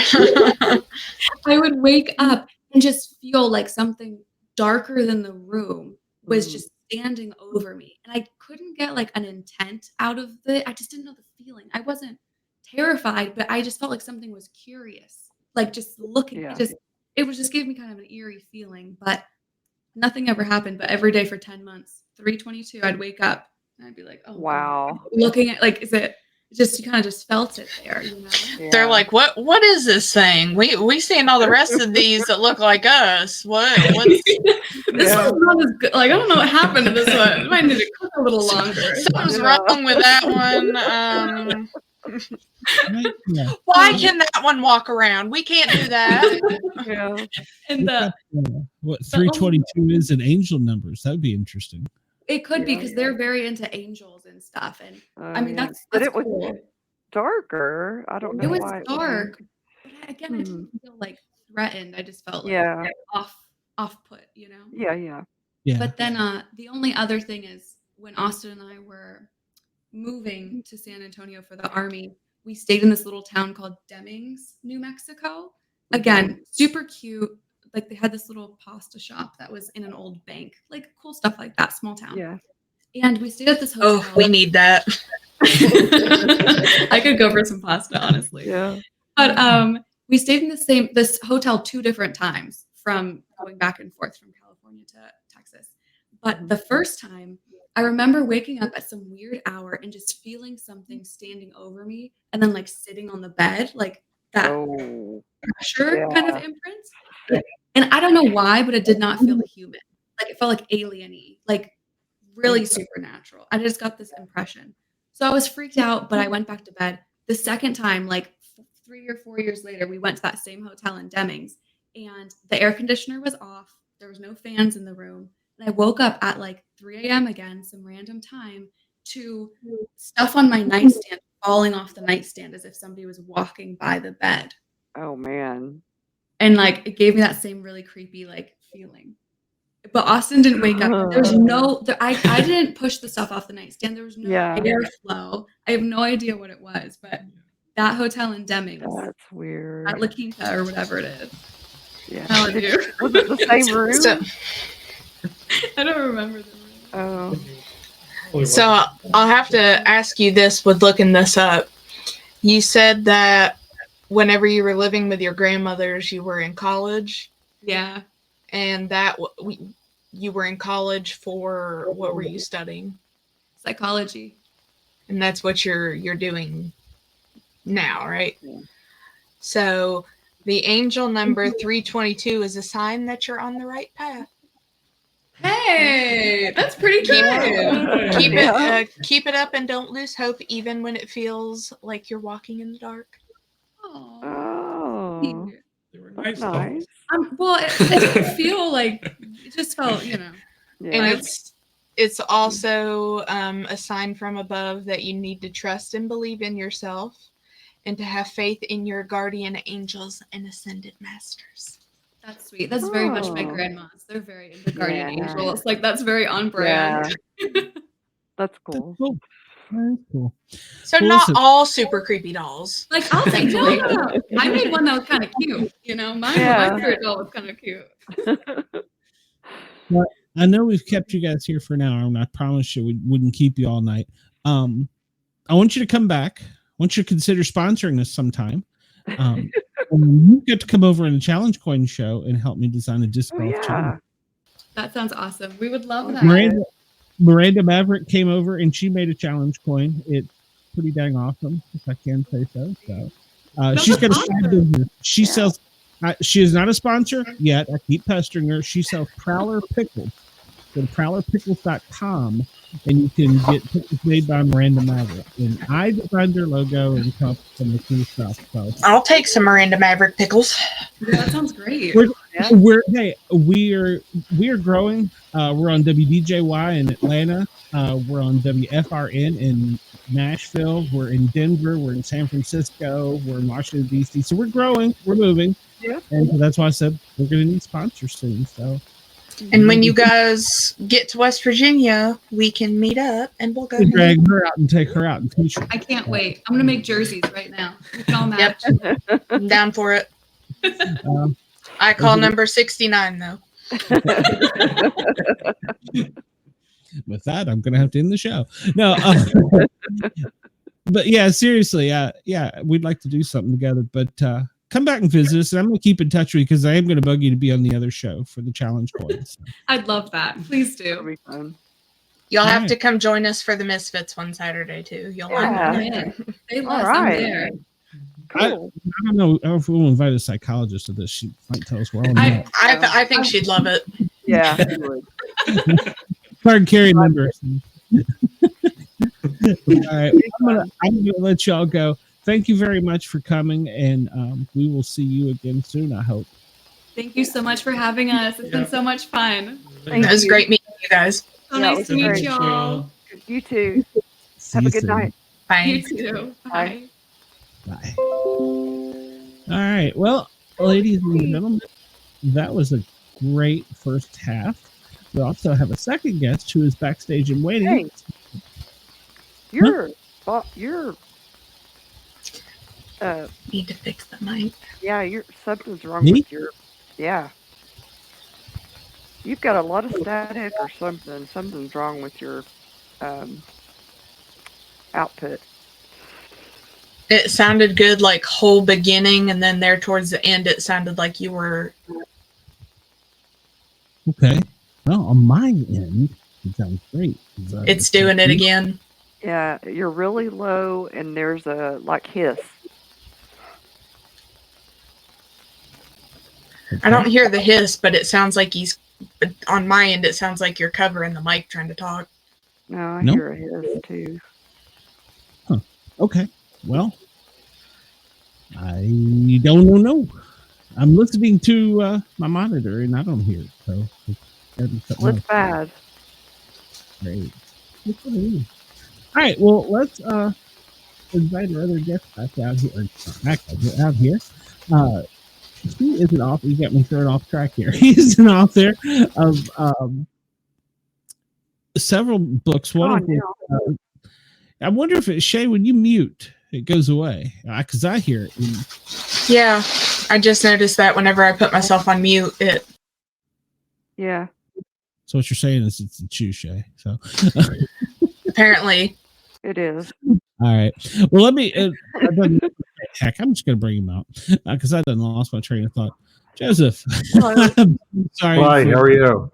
I would wake up and just feel like something darker than the room was just standing over me. And I couldn't get like an intent out of it. I just didn't know the feeling. I wasn't terrified, but I just felt like something was curious. Like just looking, it was just gave me kind of an eerie feeling, but nothing ever happened. But every day for 10 months, 3:22, I'd wake up and I'd be like, oh wow. Looking at like, is it just, you kind of just felt it there, They're like, what is this thing? We seeing all the rest of these that look like us. What's this one's not as good. Like, I don't know what happened to this one. It might need to cook a little longer. Something's wrong with that one. Why can that one walk around? We can't do that. And What 322 is in angel numbers? That'd be interesting. It could be Yeah. because they're very into angels and stuff. And I mean, Yeah. that's But it was cool. darker. I don't know It was why. dark. But again, I Hmm. didn't feel like threatened. I just felt like Yeah. off put, you know? Yeah. Yeah. But then the only other thing is when Austin and I were moving to San Antonio for the Army, we stayed in this little town called Demings, New Mexico. Again, super cute. Like they had this little pasta shop that was in an old bank, like cool stuff like that, small town. Yeah. And we stayed at this hotel. Oh, we need that. I could go for some pasta, honestly. Yeah. But we stayed in this hotel 2 different times from going back and forth from California to Texas. But the first time, I remember waking up at some weird hour and just feeling something standing over me and then like sitting on the bed, like that Oh. pressure kind of imprints. And I don't know why, but it did not feel human. Like it felt like alien-y, like really supernatural. I just got this impression. So I was freaked out, but I went back to bed. The second time, like 3 or 4 years later, we went to that same hotel in Demings and the air conditioner was off. There was no fans in the room. And I woke up at like 3 a.m. again, some random time, to stuff on my nightstand falling off the nightstand as if somebody was walking by the bed. Oh man. And like it gave me that same really creepy like feeling. But Austin didn't wake up. There's no, I didn't push the stuff off the nightstand. There was no airflow. I have no idea what it was, but that hotel in Demings, That's weird. at La Quinta or whatever it is. Yeah. How are you? Was it the same room? So, I don't remember the room. Oh. so I'll have to ask you this with looking this up. You said that whenever you were living with your grandmothers, you were in college, Yeah. and that you were in college for what were you studying? Psychology. And that's what you're doing now, right? Yeah. So the angel number 322 is a sign that you're on the right path. Hey, that's pretty Keep it up and don't lose hope, even when it feels like you're walking in the dark. Oh. They were That's nice. nice. Well, it didn't feel like it just felt, you know. Yeah. And it's also a sign from above that you need to trust and believe in yourself and to have faith in your guardian angels and ascended masters. That's sweet. That's very much my Oh. grandmas. They're very into guardian Yeah. angels. Like that's very on brand. That's cool. Cool. That's cool. So Well, not listen. all super creepy dolls. Like I'll take no. I made one that was kind of cute. You know, my spirit doll was kind of cute. Well, I know we've kept you guys here for an hour, and I promise you we wouldn't keep you all night. I want you to come back. I want you to consider sponsoring us sometime. You get to come over in the Challenge Coin show and help me design a disc golf challenge. That sounds awesome. We would love that. Miranda Maverick came over and she made a challenge coin. It's pretty dang awesome, if I can say so. She's got a side business. She sells. She is not a sponsor yet. I keep pestering her. She sells Prowler pickles. Go to prowlerpickles.com and you can get pickles made by Miranda Maverick. And I designed her logo and come up with some of the cool stuff. So I'll take some Miranda Maverick pickles. Yeah, that sounds great. We are growing. We're on WDJY in Atlanta. We're on WFRN in Nashville. We're in Denver. We're in San Francisco. We're in Washington D.C. So we're growing. We're moving. Yeah. And so that's why I said we're going to need sponsors soon. So. And when you guys get to West Virginia, we can meet up and we'll go drag her out and take her out in t-shirt. I can't wait. I'm gonna make jerseys right now. We can all match. I'm down for it. I call number 69 though. With that, I'm gonna have to end the show. No, but yeah, seriously, we'd like to do something together. But come back and visit us, and I'm gonna keep in touch with you because I am gonna bug you to be on the other show for the challenge coins. I'd love that. Please do. That'll be fun. You'll have to come join us for the Misfits one Saturday too. You'll Yeah. They All lost right. there. Cool. I don't know if we'll invite a psychologist to this. She might tell us we're all nuts. I think she'd love it. Yeah, you would. Hard carry members. All right, I'm gonna let y'all go. Thank you very much for coming, and we will see you again soon, I hope. Thank you so much for having us. It's been so much fun. Thank It was you. great meeting you guys. So Yeah, it nice was to meet great. you all. You too. See Have you a good soon. night. Bye. You too. Bye. Bye. Bye. All right. Well, ladies and gentlemen, that was a great first half. We also have a second guest who is backstage and waiting. Hey, you're Need to fix the mic. yeah, something's wrong Me? with your you've got a lot of static or something. Something's wrong with your output. It sounded good like whole beginning, and then there towards the end it sounded like you were Okay. Well, on my end, it sounds great. it's doing it again. Yeah, you're really low and there's a like hiss. I don't hear the hiss, but it sounds like on my end it sounds like you're covering the mic trying to talk. No, I Nope. hear a hiss too. Okay. Well, I don't know. I'm listening to my monitor and I don't hear it. So Well, it's bad. Great. All right. Well, let's invite our other guest back out here. Out here. He is an author. You got me thrown off track here. He's an author of several books. One of them. I wonder if Shay, when you mute, it goes away because I hear it. Yeah, I just noticed that whenever I put myself on mute, it. Yeah. So what you're saying is it's a chew, Shay. So apparently it is. All right. Well, let me. Heck, I'm just going to bring him out because I done lost my train of thought. Joseph, I'm sorry. Hi, how are you?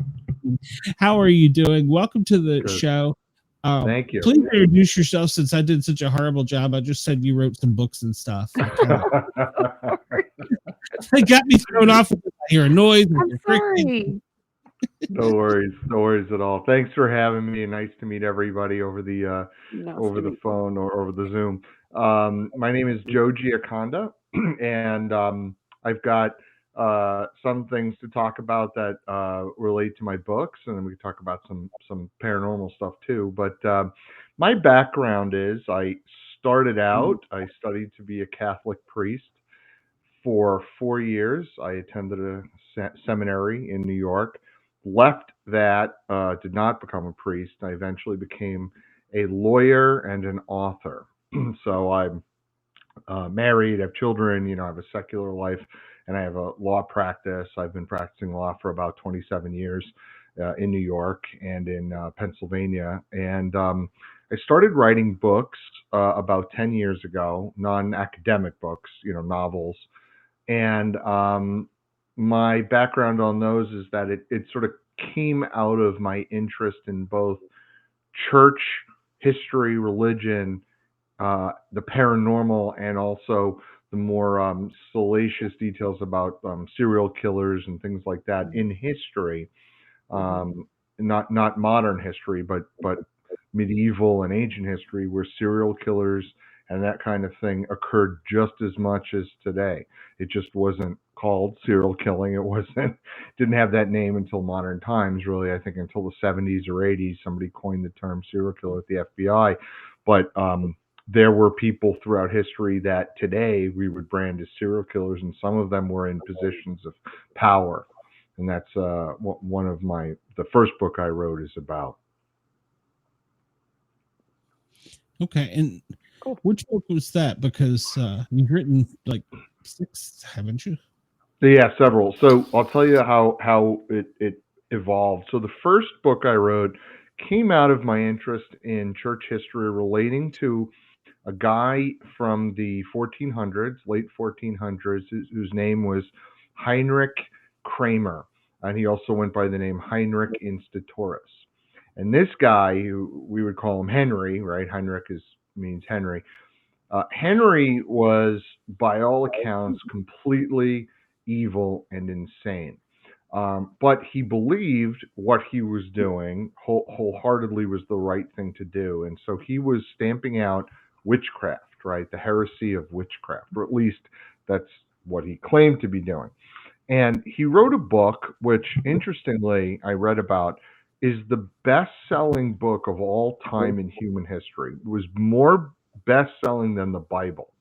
How are you doing? Welcome to the show. Thank you. Please introduce yourself since I did such a horrible job. I just said you wrote some books and stuff. They got me thrown off because I hear a noise. I'm sorry. No worries at all. Thanks for having me. Nice to meet everybody over the phone or over the Zoom. My name is Joe Gioconda, and I've got some things to talk about that relate to my books, and then we can talk about some paranormal stuff too. But my background is I started out, I studied to be a Catholic priest for 4 years. I attended a seminary in New York, left that, did not become a priest. I eventually became a lawyer and an author. So I'm married, I have children, I have a secular life, and I have a law practice. I've been practicing law for about 27 years in New York and in Pennsylvania. And I started writing books about 10 years ago, non-academic books, novels. And my background on those is that it sort of came out of my interest in both church history, religion, the paranormal, and also the more salacious details about serial killers and things like that in history, not modern history, but medieval and ancient history, where serial killers and that kind of thing occurred just as much as today. It just wasn't called serial killing. It didn't have that name until modern times, really. I think until the 70s or 80s, somebody coined the term serial killer at the FBI. But there were people throughout history that today we would brand as serial killers, and some of them were in positions of power. And that's one of the first book I wrote is about. Okay, and which book was that? Because you've written like 6, haven't you? Yeah, several. So I'll tell you how it evolved. So the first book I wrote came out of my interest in church history relating to a guy from the 1400s, late 1400s, whose name was Heinrich Kramer, and he also went by the name Heinrich Instatoris. And this guy, who we would call him Henry, right? Heinrich means Henry. Henry was, by all accounts, completely evil and insane. But he believed what he was doing wholeheartedly was the right thing to do. And so he was stamping out witchcraft, right? The heresy of witchcraft, or at least that's what he claimed to be doing. And he wrote a book, which interestingly I read about, is the best-selling book of all time in human history. It was more best-selling than the Bible.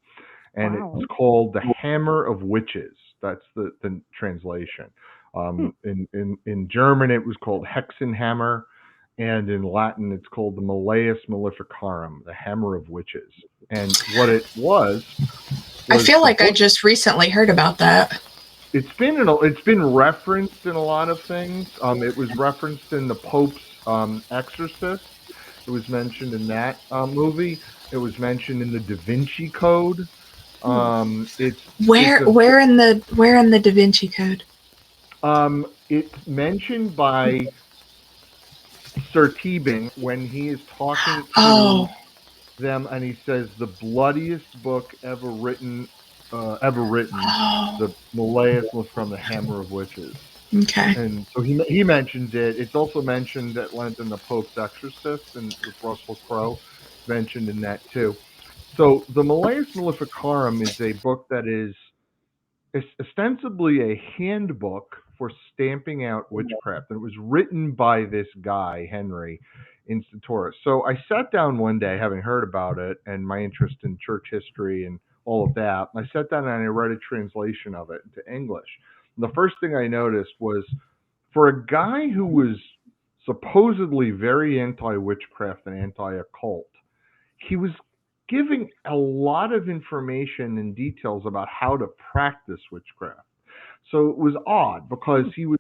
And Wow. it's called The Hammer of Witches. That's the translation. In German, it was called Hexenhammer. And in Latin, it's called the Malleus Maleficarum, the Hammer of Witches. And what it was I feel like I just recently heard about that. It's been referenced in a lot of things. It was referenced in the Pope's Exorcist. It was mentioned in that movie. It was mentioned in the Da Vinci Code. Where in the Da Vinci Code? It's mentioned by Sir Teabing when he is talking to them, and he says the bloodiest book ever written, the Malleus was from the Hammer of Witches. Okay. And so he mentions it. It's also mentioned at length in the Pope's Exorcist, and with Russell Crowe mentioned in that too. So the Malleus Maleficarum is a book that is ostensibly a handbook for stamping out witchcraft. And it was written by this guy, Henry Instantoris. So I sat down one day, having heard about it and my interest in church history and all of that. I sat down and I read a translation of it into English. And the first thing I noticed was, for a guy who was supposedly very anti-witchcraft and anti-occult, he was giving a lot of information and details about how to practice witchcraft. So it was odd because he was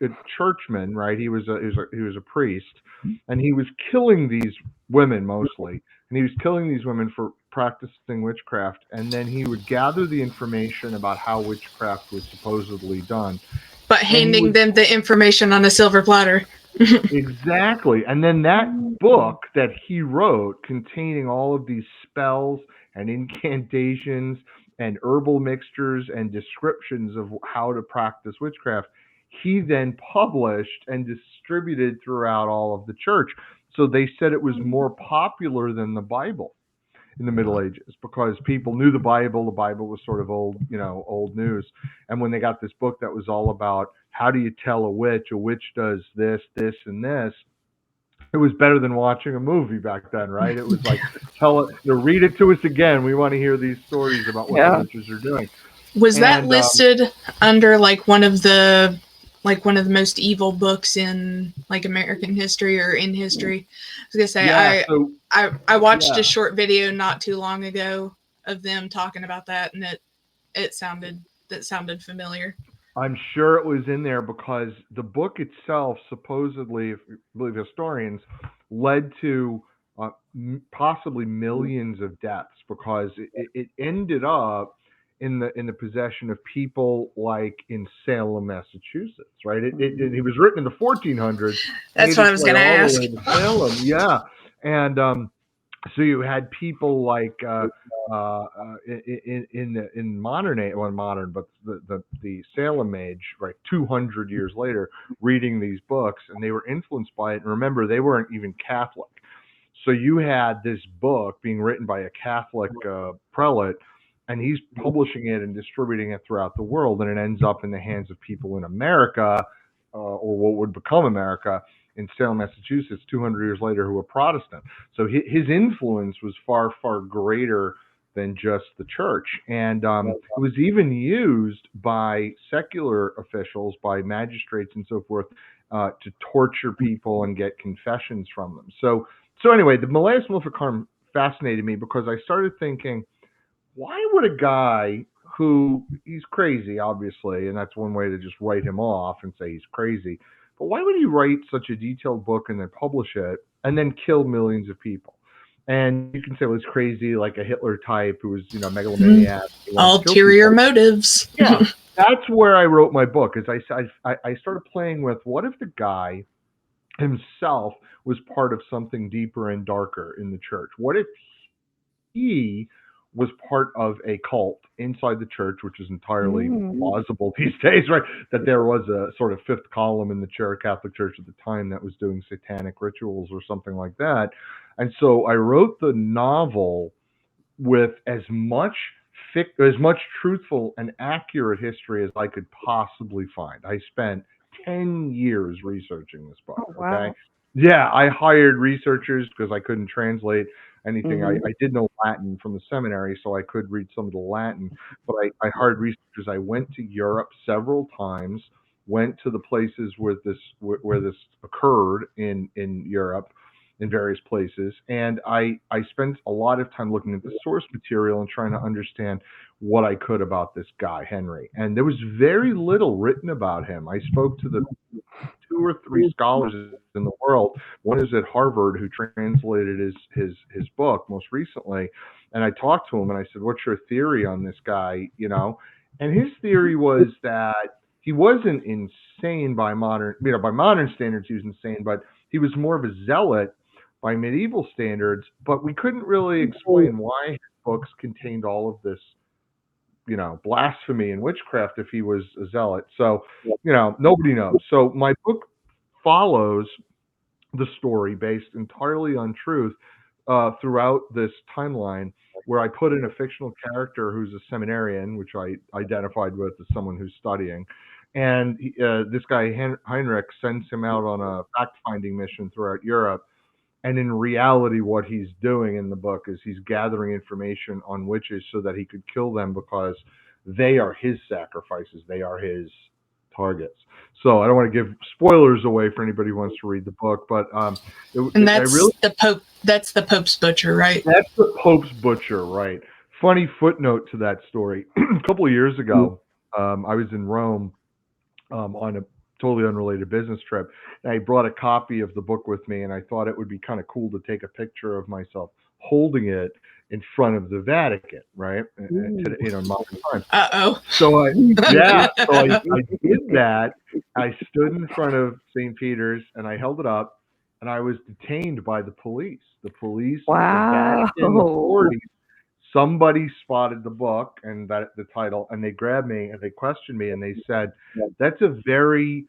a churchman, right? He was a priest, and he was killing these women mostly, and he was killing these women for practicing witchcraft. And then he would gather the information about how witchcraft was supposedly done, but handing them the information on a silver platter. Exactly. And then that book that he wrote, containing all of these spells and incantations and herbal mixtures and descriptions of how to practice witchcraft, he then published and distributed throughout all of the church. So they said it was more popular than the Bible in the Middle Ages, because people knew the Bible. The Bible was sort of old news. And when they got this book that was all about how do you tell a witch does this, this, and this, it was better than watching a movie back then, right? It was like, read it to us again. We want to hear these stories about what the witches are doing. Was that listed under like one of the most evil books in like American history or in history? I was gonna say, I watched a short video not too long ago of them talking about that, and it sounded familiar. I'm sure it was in there, because the book itself, supposedly, if you believe historians, led to possibly millions of deaths, because it ended up in the possession of people like in Salem, Massachusetts, right? It was written in the 1400s. That's what I was going to ask. Salem, yeah. And so you had people like in modern age, well, modern, but the Salem age, right, 200 years later, reading these books, and they were influenced by it. And remember, they weren't even Catholic. So you had this book being written by a Catholic prelate, and he's publishing it and distributing it throughout the world, and it ends up in the hands of people in America, or what would become America, in Salem, Massachusetts, 200 years later, who were Protestant. So his influence was far, far greater than just the church. And it was even used by secular officials, by magistrates and so forth, to torture people and get confessions from them. So anyway, the Malleus Maleficarum fascinated me, because I started thinking, why would a guy who, he's crazy, obviously, and that's one way to just write him off and say he's crazy, but why would he write such a detailed book and then publish it and then kill millions of people? And you can say, well, it's crazy, like a Hitler type who was, megalomaniac. Ulterior motives. Yeah, that's where I wrote my book. Is I started playing with, what if the guy himself was part of something deeper and darker in the church? What if he was part of a cult inside the church, which is entirely plausible these days, right? That there was a sort of fifth column in the Catholic Church at the time that was doing satanic rituals or something like that. And so I wrote the novel with as much as much truthful and accurate history as I could possibly find. I spent 10 years researching this book. Oh, wow. Okay. Yeah, I hired researchers because I couldn't translate anything. I did know Latin from the seminary, so I could read some of the Latin, but I hired researchers. I went to Europe several times, went to the places where this occurred in Europe, in various places, and I spent a lot of time looking at the source material and trying to understand what I could about this guy Henry. And there was very little written about him. I spoke to the 2 or 3 scholars in the world. One is at Harvard who translated his book most recently, and I talked to him and I said, "What's your theory on this guy?" You know, and his theory was that he wasn't insane by modern standards. He was insane, but he was more of a zealot by medieval standards. But we couldn't really explain why his books contained all of this, blasphemy and witchcraft if he was a zealot. So, nobody knows. So my book follows the story based entirely on truth throughout this timeline, where I put in a fictional character who's a seminarian, which I identified with as someone who's studying. And this guy, Heinrich, sends him out on a fact-finding mission throughout Europe. And in reality, what he's doing in the book is he's gathering information on witches so that he could kill them, because they are his sacrifices. They are his targets. So I don't want to give spoilers away for anybody who wants to read the book, but the Pope. That's the Pope's butcher, right? That's the Pope's butcher, right? Funny footnote to that story. A couple of years ago, I was in Rome on a totally unrelated business trip. And I brought a copy of the book with me, and I thought it would be kind of cool to take a picture of myself holding it in front of the Vatican, right? In modern times. So I did that. I stood in front of St. Peter's and I held it up, and I was detained by the police. The police, wow. the Vatican authorities. Somebody spotted the book and the title, and they grabbed me and they questioned me, and they said, "That's a very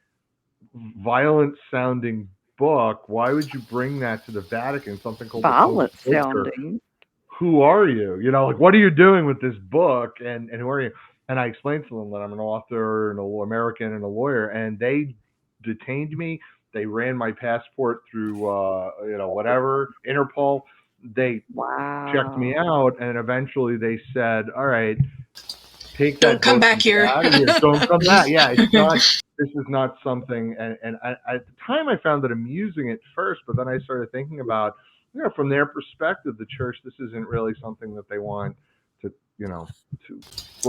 violent sounding book. Why would you bring that to the Vatican? Something called violent sounding. Who are you? What are you doing with this book? And who are you?" And I explained to them that I'm an author and an American and a lawyer, and they detained me. They ran my passport through whatever, Interpol. They checked me out, and eventually they said, "All right, take that. Don't come back here. Out of here. Don't come back." Yeah, it's not. This is not something. And at the time, I found it amusing at first, but then I started thinking about, from their perspective, the church, this isn't really something that they want to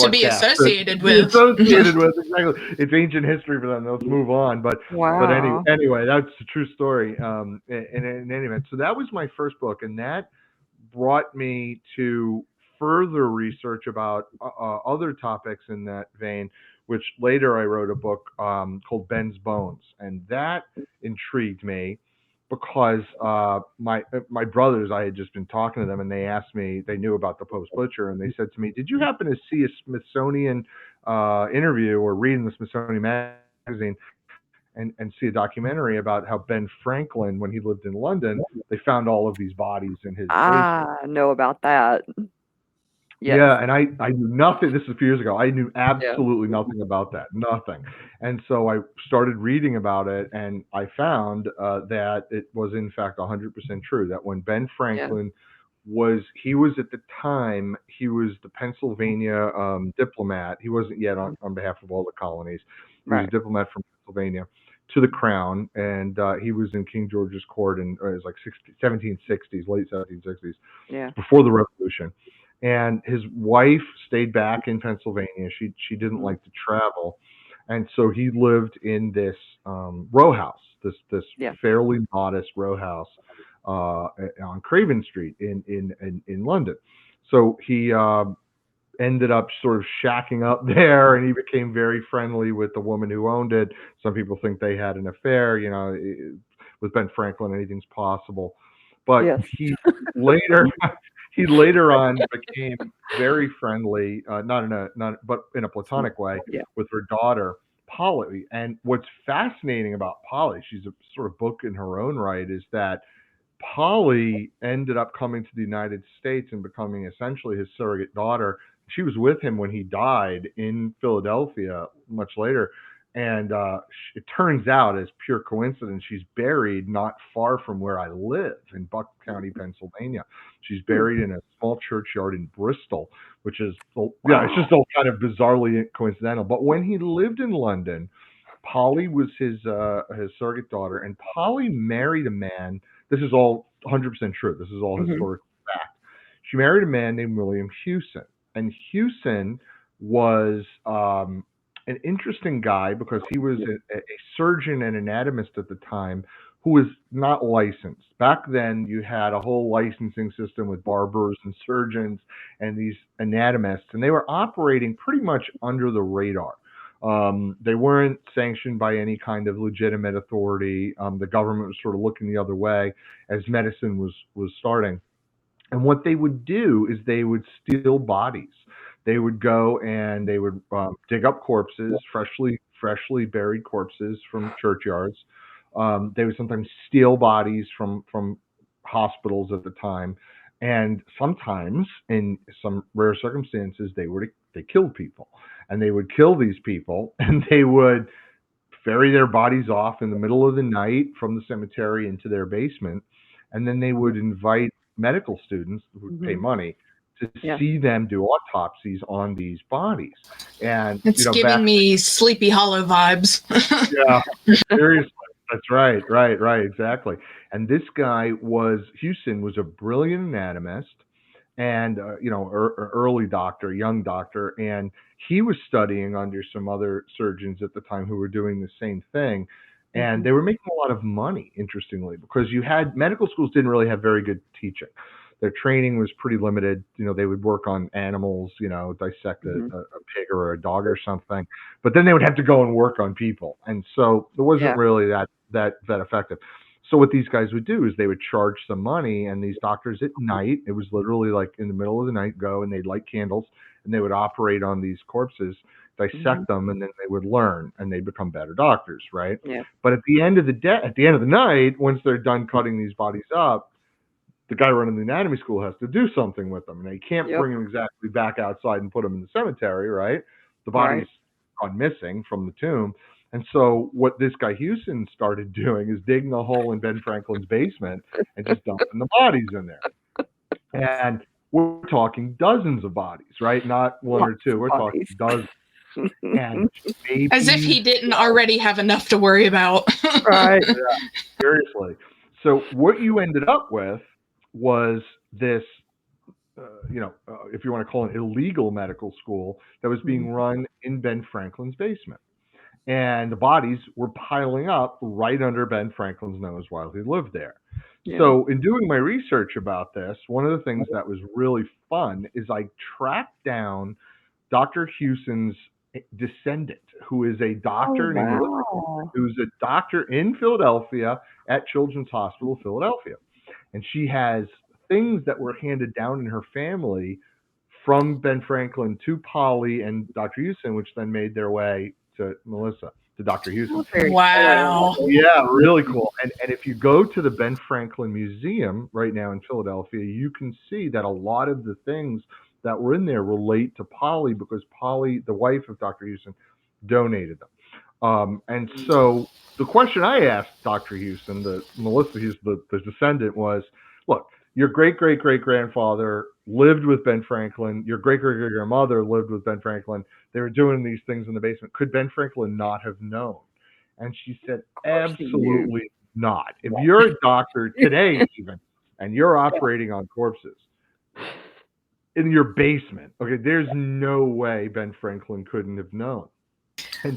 be associated with. Exactly. It's ancient history for them. Let's move on. But anyway, that's a true story. In any event, so that was my first book, and that brought me to further research about other topics in that vein, which later I wrote a book called Ben's Bones, and that intrigued me because my brothers, I had just been talking to them, and they asked me, they knew about the Pope's butcher, and they said to me, "Did you happen to see a Smithsonian interview or read in the Smithsonian magazine and see a documentary about how Ben Franklin, when he lived in London, they found all of these bodies in his basement?" I know about that. Yes. Yeah, and I knew nothing. This is a few years ago. I knew absolutely nothing about that. Nothing. And so I started reading about it, and I found that it was, in fact, 100% true. That when Ben Franklin was at the time, he was the Pennsylvania diplomat. He wasn't yet on behalf of all the colonies. He was a diplomat from Pennsylvania to the crown, and he was in King George's court in it was like 1760s, late 1760s, before the Revolution. And his wife stayed back in Pennsylvania. She didn't like to travel, and so he lived in this row house, this fairly modest row house on Craven Street in London. So he ended up sort of shacking up there, and he became very friendly with the woman who owned it. Some people think they had an affair. With Ben Franklin, anything's possible. But he later on became very friendly, but in a platonic way, with her daughter Polly. And what's fascinating about Polly, she's a sort of book in her own right, is that Polly ended up coming to the United States and becoming essentially his surrogate daughter she was with him when he died in Philadelphia much later. And it turns out, as pure coincidence, she's buried not far from where I live in Buck County, Pennsylvania. She's buried in a small churchyard in Bristol, which is, it's just all kind of bizarrely coincidental. But when he lived in London, Polly was his surrogate daughter, and Polly married a man. This is all 100% true. This is all historical fact. She married a man named William Hewson, and Hewson was an interesting guy because he was a surgeon and anatomist at the time who was not licensed. Back then, you had a whole licensing system with barbers and surgeons and these anatomists, and they were operating pretty much under the radar. They weren't sanctioned by any kind of legitimate authority. The government was sort of looking the other way as medicine was starting. And what they would do is they would steal bodies. They would go and they would dig up corpses, freshly buried corpses from churchyards. They would sometimes steal bodies from hospitals at the time, and sometimes, in some rare circumstances, they killed people, and they would kill these people, and they would ferry their bodies off in the middle of the night from the cemetery into their basement, and then they would invite medical students who would pay money to see them do autopsies on these bodies. And it's giving me Sleepy Hollow vibes. Yeah, seriously. That's right, exactly. And this guy Hewson was a brilliant anatomist and, early doctor, young doctor. And he was studying under some other surgeons at the time who were doing the same thing. And they were making a lot of money, interestingly, because medical schools didn't really have very good teaching. Their training was pretty limited. They would work on animals, dissect a pig or a dog or something, but then they would have to go and work on people. And so it wasn't really that effective. So what these guys would do is they would charge some money, and these doctors at night, it was literally like in the middle of the night, go and they'd light candles and they would operate on these corpses, dissect them, and then they would learn and they'd become better doctors, right? Yeah. But at the end of the night, once they're done cutting these bodies up, the guy running the anatomy school has to do something with them, and they can't bring them exactly back outside and put them in the cemetery, right? The body's gone missing from the tomb. And so what this guy Hewson started doing is digging a hole in Ben Franklin's basement and just dumping the bodies in there. And we're talking dozens of bodies, right? Not one or two. We're talking dozens. And as if he didn't already have enough to worry about. Right. Yeah, seriously. So what you ended up with was this, if you want to call it illegal medical school that was being run in Ben Franklin's basement. And the bodies were piling up right under Ben Franklin's nose while he lived there. Yeah. So in doing my research about this, one of the things that was really fun is I tracked down Dr. Hewson's descendant, who is a doctor who's a doctor in Philadelphia at Children's Hospital of Philadelphia. And she has things that were handed down in her family from Ben Franklin to Polly and Dr. Hewson, which then made their way to Melissa, to Dr. Hewson. Wow. Yeah, really cool. And if you go to the Ben Franklin Museum right now in Philadelphia, you can see that a lot of the things that were in there relate to Polly because Polly, the wife of Dr. Hewson, donated them. And so the question I asked Dr. Hewson, Melissa Hewson, the descendant, was, look, your great-great-great-grandfather lived with Ben Franklin. Your great-great-great-grandmother lived with Ben Franklin. They were doing these things in the basement. Could Ben Franklin not have known? And she said, absolutely not. If you're a doctor today even, and you're operating on corpses in your basement, okay, there's no way Ben Franklin couldn't have known.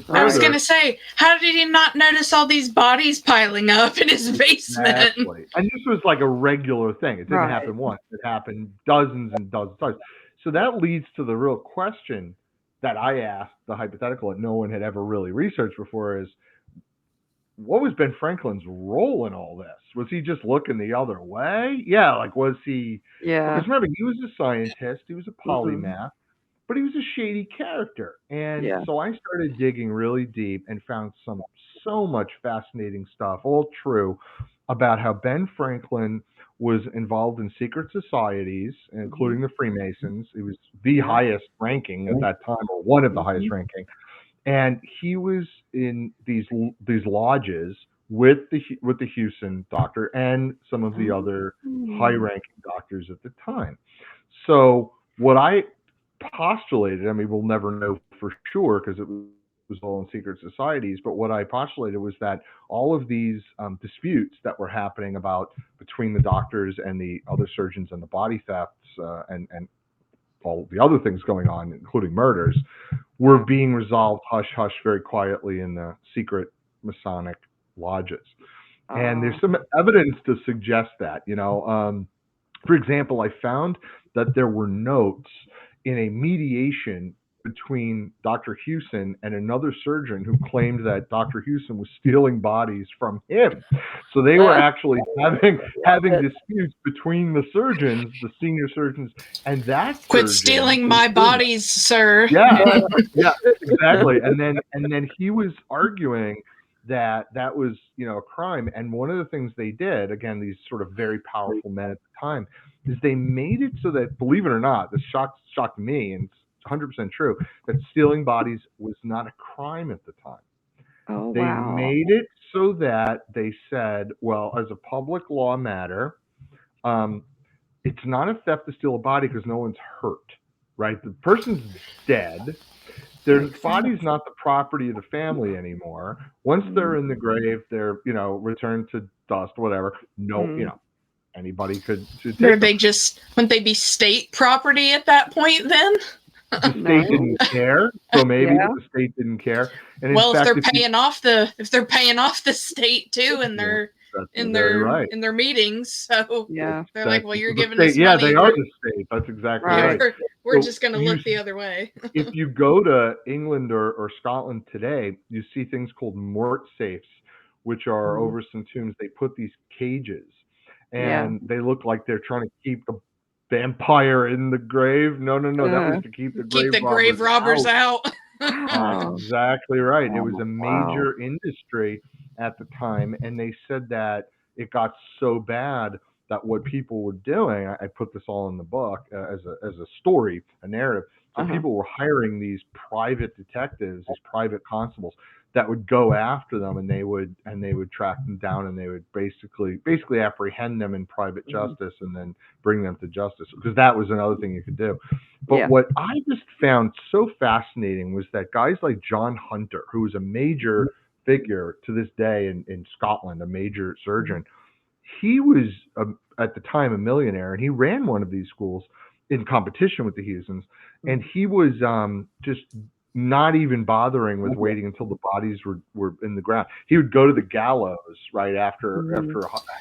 I was going to say, how did he not notice all these bodies piling up in his basement? Exactly. And this was like a regular thing. It didn't happen once. It happened dozens and dozens of times. So that leads to the real question that I asked, the hypothetical that no one had ever really researched before, is what was Ben Franklin's role in all this? Was he just looking the other way? Yeah, like was he? Yeah. Because remember, he was a scientist. He was a polymath. But he was a shady character. And so I started digging really deep and found so much fascinating stuff, all true, about how Ben Franklin was involved in secret societies, including the Freemasons. He was the highest ranking at that time, or one of the highest ranking. And he was in these lodges with the Houston doctor and some of the other high-ranking doctors at the time. So what I postulated, I mean, we'll never know for sure because it was all in secret societies, but what I postulated was that all of these disputes that were happening between the doctors and the other surgeons and the body thefts and all the other things going on, including murders, were being resolved hush-hush very quietly in the secret Masonic lodges. And there's some evidence to suggest that, for example, I found that there were notes in a mediation between Dr. Houston and another surgeon who claimed that Dr. Houston was stealing bodies from him. So they were actually having disputes between the surgeons, the senior surgeons, and that Quit stealing my bodies, sir. Yeah, yeah, exactly. And then he was arguing that was, a crime. And one of the things they did, again, these sort of very powerful men at the time, is they made it so that, believe it or not, this shocked me, and it's 100% true, that stealing bodies was not a crime at the time. Oh, they wow. made it so that they said, well, as a public law matter, it's not a theft to steal a body because no one's hurt, right? The person's dead. Their body's not the property of the family anymore. Once they're in the grave, they're, returned to dust, whatever. No, anybody could take them. Wouldn't they be state property at that point then? The state didn't care, so maybe the state didn't care. And in fact, if they're paying off the state too, and they're in their meetings, so they're like, well, you're giving us money. Yeah, they are the state. That's exactly right. We're just going to look the other way. If you go to England or Scotland today, you see things called mort safes, which are over some tombs. They put these cages, and they look like they're trying to keep the vampire in the grave. No, that was to keep the grave robbers out. Exactly right. It was a major industry at the time, and they said that it got so bad that what people were doing, I put this all in the book as a story, a narrative. So people were hiring these private detectives, these private constables that would go after them, and they would track them down, and they would basically apprehend them in private justice and then bring them to justice, because that was another thing you could do. But what I just found so fascinating was that guys like John Hunter, who was a major figure to this day in Scotland, a major surgeon, he was at the time a millionaire, and he ran one of these schools in competition with the Houstons, and he was just not even bothering with waiting until the bodies were in the ground. He would go to the gallows right after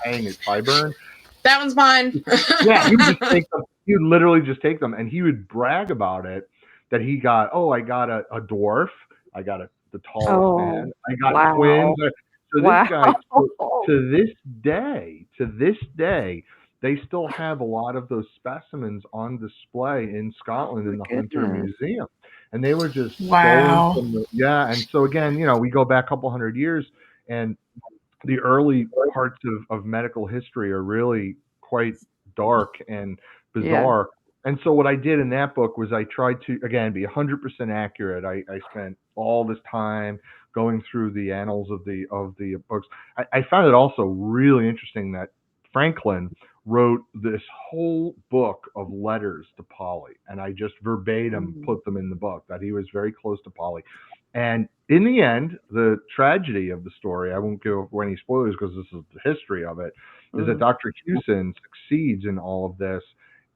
hanging at Tyburn. That one's mine. Yeah, he would just take them. He would literally just take them, and he would brag about it that he got. Oh, I got a dwarf. I got the tallest man. I got twins. So this guy, to this day, they still have a lot of those specimens on display in Scotland in the Hunter Museum. And they were just stolen from and so again, we go back a couple hundred years, and the early parts of medical history are really quite dark and bizarre. And so what I did in that book was I tried to, again, be 100% accurate. I spent all this time going through the annals of the books. I found it also really interesting that Franklin wrote this whole book of letters to Polly, and I just verbatim put them in the book, that he was very close to Polly. And in the end, the tragedy of the story, I won't give any spoilers because this is the history of it, is that Dr. Houston succeeds in all of this.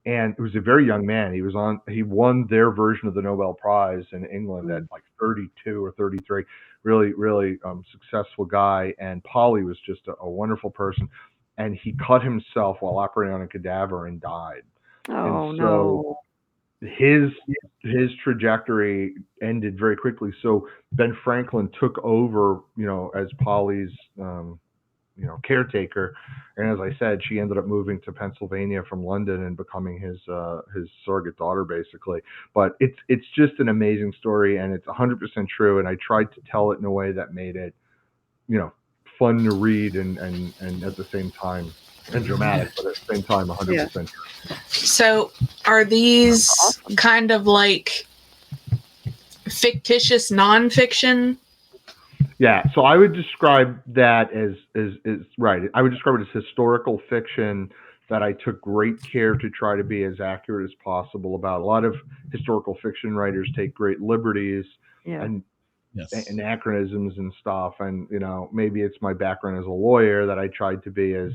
And he was a very young man. He won their version of the Nobel Prize in England at like 32 or 33. Really, really successful guy. And Polly was just a wonderful person. And he cut himself while operating on a cadaver and died. Oh, and so his trajectory ended very quickly. So Ben Franklin took over, as Polly's, caretaker. And as I said, she ended up moving to Pennsylvania from London and becoming his surrogate daughter, basically. But it's just an amazing story, and it's 100% true. And I tried to tell it in a way that made it, fun to read and at the same time and dramatic, but at the same time, 100% true. So, are these kind of like fictitious nonfiction? Yeah, so I would describe that as right. I would describe it as historical fiction that I took great care to try to be as accurate as possible about. A lot of historical fiction writers take great liberties and anachronisms and stuff, and maybe it's my background as a lawyer that I tried to be as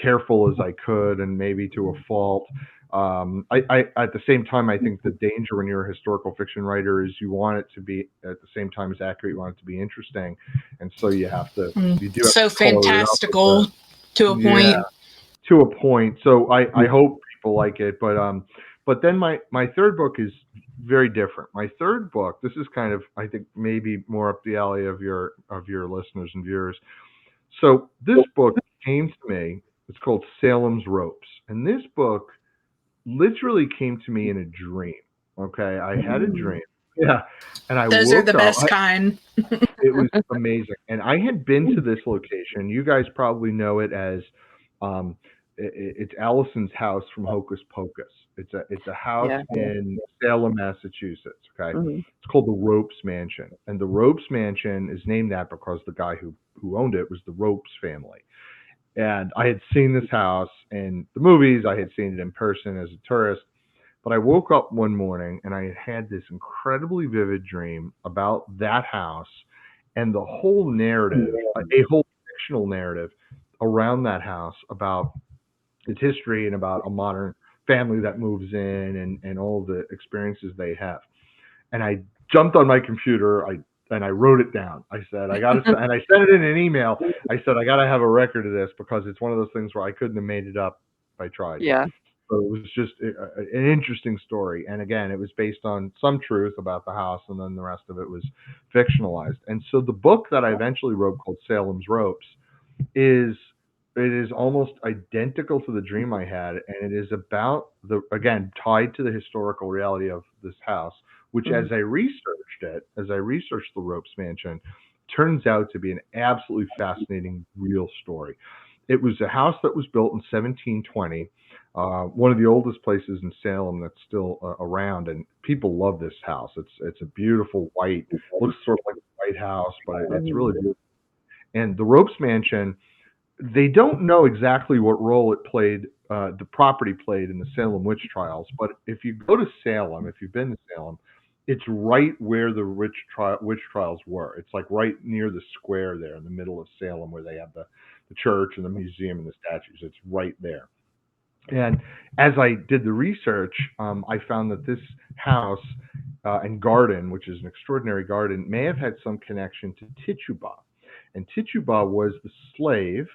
careful as I could, and maybe to a fault. I at the same time, I think the danger when you're a historical fiction writer is you want it to be at the same time as accurate. You want it to be interesting, and so you have to. You do so have to color it up fantastical to a point. Yeah, to a point. So I hope people like it, but then my third book is very different. My third book, this is kind of, I think, maybe more up the alley of your listeners and viewers. So this book came to me. It's called Salem's Ropes, and this book literally came to me in a dream. Okay, I had a dream. Yeah, and I Those woke are the best up. kind. It was amazing, and I had been to this location. You guys probably know it as it's Allison's house from Hocus Pocus. It's a house in Salem, Massachusetts. Okay, it's called the Ropes Mansion, and the Ropes Mansion is named that because the guy who owned it was the Ropes family. And I had seen this house in the movies. I had seen it in person as a tourist. But I woke up one morning and I had this incredibly vivid dream about that house and the whole narrative, a whole fictional narrative around that house about its history and about a modern family that moves in and all the experiences they have. And I jumped on my computer. I wrote it down. I said, I got to, and I sent it in an email. I said, I got to have a record of this because it's one of those things where I couldn't have made it up if I tried. Yeah. So it was just an interesting story. And again, it was based on some truth about the house, and then the rest of it was fictionalized. And so the book that I eventually wrote, called Salem's Ropes, is almost identical to the dream I had, and it is about tied to the historical reality of this house, which as I researched the Ropes Mansion, turns out to be an absolutely fascinating real story. It was a house that was built in 1720, one of the oldest places in Salem that's still around, and people love this house. It's a beautiful white, looks sort of like a White House, but it's really beautiful. And the Ropes Mansion, they don't know exactly what role it played, the property played in the Salem witch trials. But if you go to Salem, if you've been to Salem, it's right where the witch trials were. It's like right near the square there in the middle of Salem where they have the church and the museum and the statues. It's right there. And as I did the research, I found that this house and garden, which is an extraordinary garden, may have had some connection to Tituba. And Tituba was the slave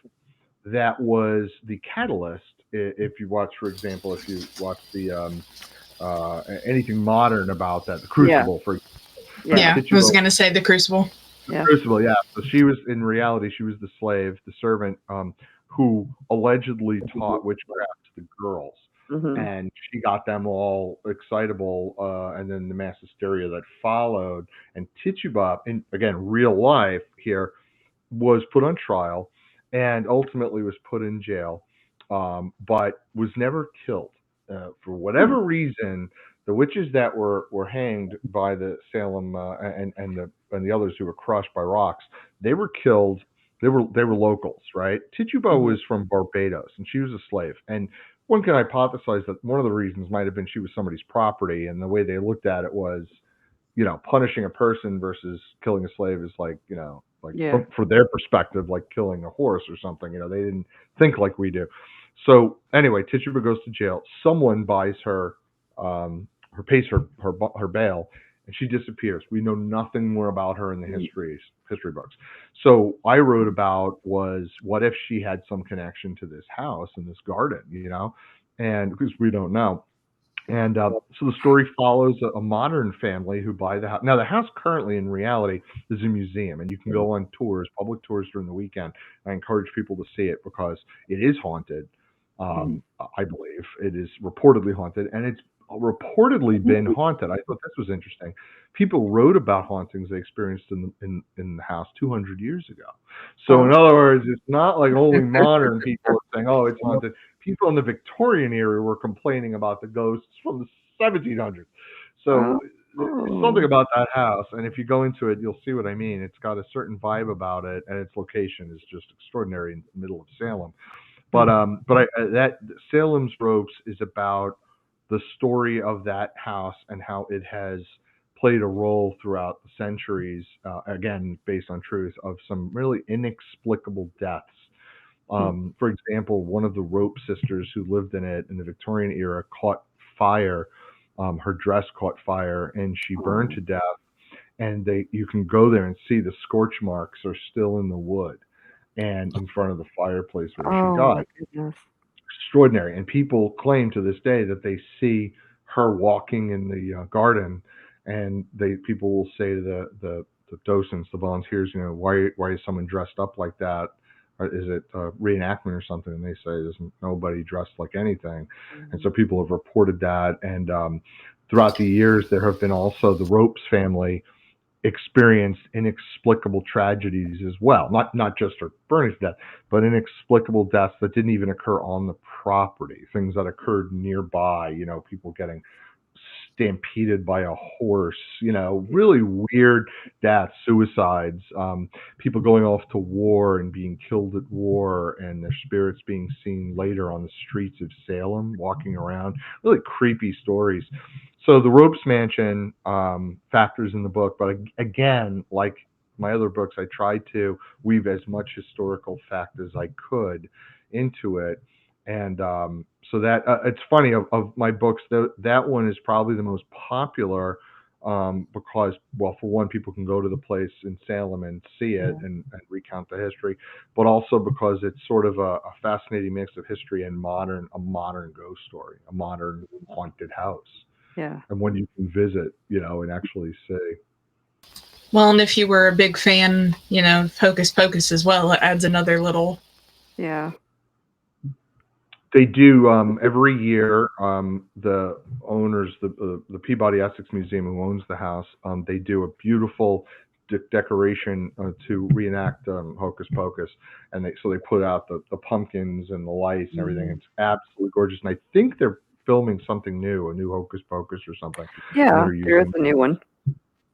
that was the catalyst. If you watch, for example, the anything modern about that, the Crucible, for example. Yeah, I was going to say the Crucible. Crucible, yeah. So she was, in reality, she was the slave, the servant, who allegedly taught witchcraft to the girls. And she got them all excitable, and then the mass hysteria that followed. And Tituba, in, again, real life here, was put on trial and ultimately was put in jail, but was never killed. For whatever reason, the witches that were hanged by the Salem and the others who were crushed by rocks, they were killed. They were locals, right? Tituba was from Barbados, and she was a slave. And one can hypothesize that one of the reasons might have been she was somebody's property, and the way they looked at it was, punishing a person versus killing a slave is like, for their perspective, like killing a horse or something. They didn't think like we do. So anyway, Tituba goes to jail. Someone buys her, pays her bail, and she disappears. We know nothing more about her in the history books. So I wrote about was, what if she had some connection to this house and this garden, and because we don't know. And so the story follows a modern family who buy the house. Now, the house currently, in reality, is a museum, and you can go on tours, public tours during the weekend. I encourage people to see it because it is haunted. I believe it is reportedly haunted, and it's reportedly been haunted. I thought this was interesting. People wrote about hauntings they experienced in the house 200 years ago. So in other words, it's not like only modern people are saying, "Oh, it's haunted." People in the Victorian era were complaining about the ghosts from the 1700s. So there's something about that house, and if you go into it, you'll see what I mean. It's got a certain vibe about it, and its location is just extraordinary in the middle of Salem. But that Salem's Ropes is about the story of that house and how it has played a role throughout the centuries, again, based on truth, of some really inexplicable deaths. For example, one of the Rope sisters who lived in it in the Victorian era caught fire. Her dress caught fire and she burned to death. And you can go there and see the scorch marks are still in the wood and in front of the fireplace where she died. Goodness. Extraordinary. And people claim to this day that they see her walking in the garden, and people will say to the docents, the volunteers, why is someone dressed up like that? Or is it a reenactment or something? And they say there's nobody dressed like anything. And so people have reported that. And throughout the years, there have been also the Ropes family experienced inexplicable tragedies as well. Not just her burning to death, but inexplicable deaths that didn't even occur on the property. Things that occurred nearby. People getting stampeded by a horse. Really weird deaths, suicides. People going off to war and being killed at war, and their spirits being seen later on the streets of Salem, walking around. Really creepy stories. So the Ropes Mansion factors in the book, but again, like my other books, I tried to weave as much historical fact as I could into it. And so that it's funny, of my books, that one is probably the most popular because, well, for one, people can go to the place in Salem and see it and recount the history, but also because it's sort of a fascinating mix of history and a modern ghost story, a modern haunted house. Yeah. And one you can visit, and actually see. Well, and if you were a big fan, of Hocus Pocus as well, it adds another little. Yeah. They do every year. The owners, the Peabody Essex Museum, who owns the house, they do a beautiful decoration to reenact Hocus Pocus, and they put out the pumpkins and the lights and everything. It's absolutely gorgeous, and I think they're filming something new, a new Hocus Pocus or something. Yeah, there is a new one.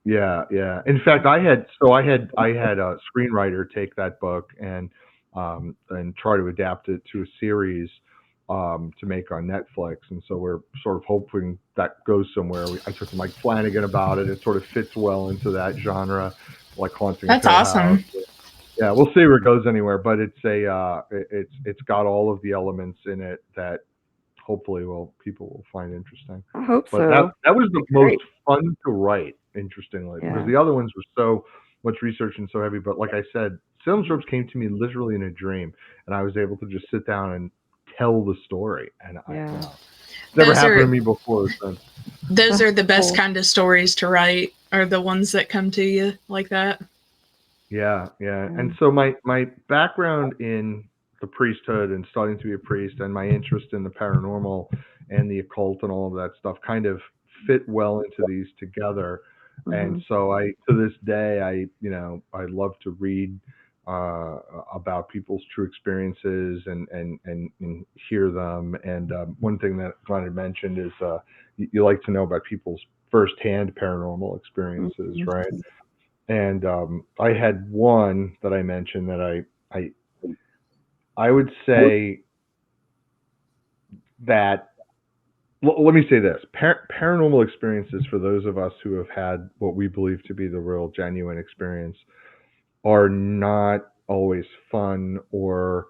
Yeah. In fact, I had a screenwriter take that book and try to adapt it to a series to make on Netflix, and so we're sort of hoping that goes somewhere. I talked to Mike Flanagan about it. It sort of fits well into that genre, like Haunting. That's awesome. House. Yeah, we'll see where it goes anywhere, but it's got all of the elements in it that hopefully people will find interesting. I hope but so. That was the most fun to write, interestingly, because the other ones were so much research and so heavy. But like I said, Salem's Ropes came to me literally in a dream, and I was able to just sit down and tell the story. And it's never happened to me before. So. Those are the best kind of stories to write, are the ones that come to you like that. Yeah. And so my background in the priesthood and starting to be a priest, and my interest in the paranormal and the occult and all of that stuff kind of fit well into these together. And so to this day, I love to read about people's true experiences and hear them. And one thing that Glenn had mentioned is you like to know about people's firsthand paranormal experiences, right? And I had one that I mentioned that I would say that, let me say this, paranormal experiences, for those of us who have had what we believe to be the real genuine experience, are not always fun, or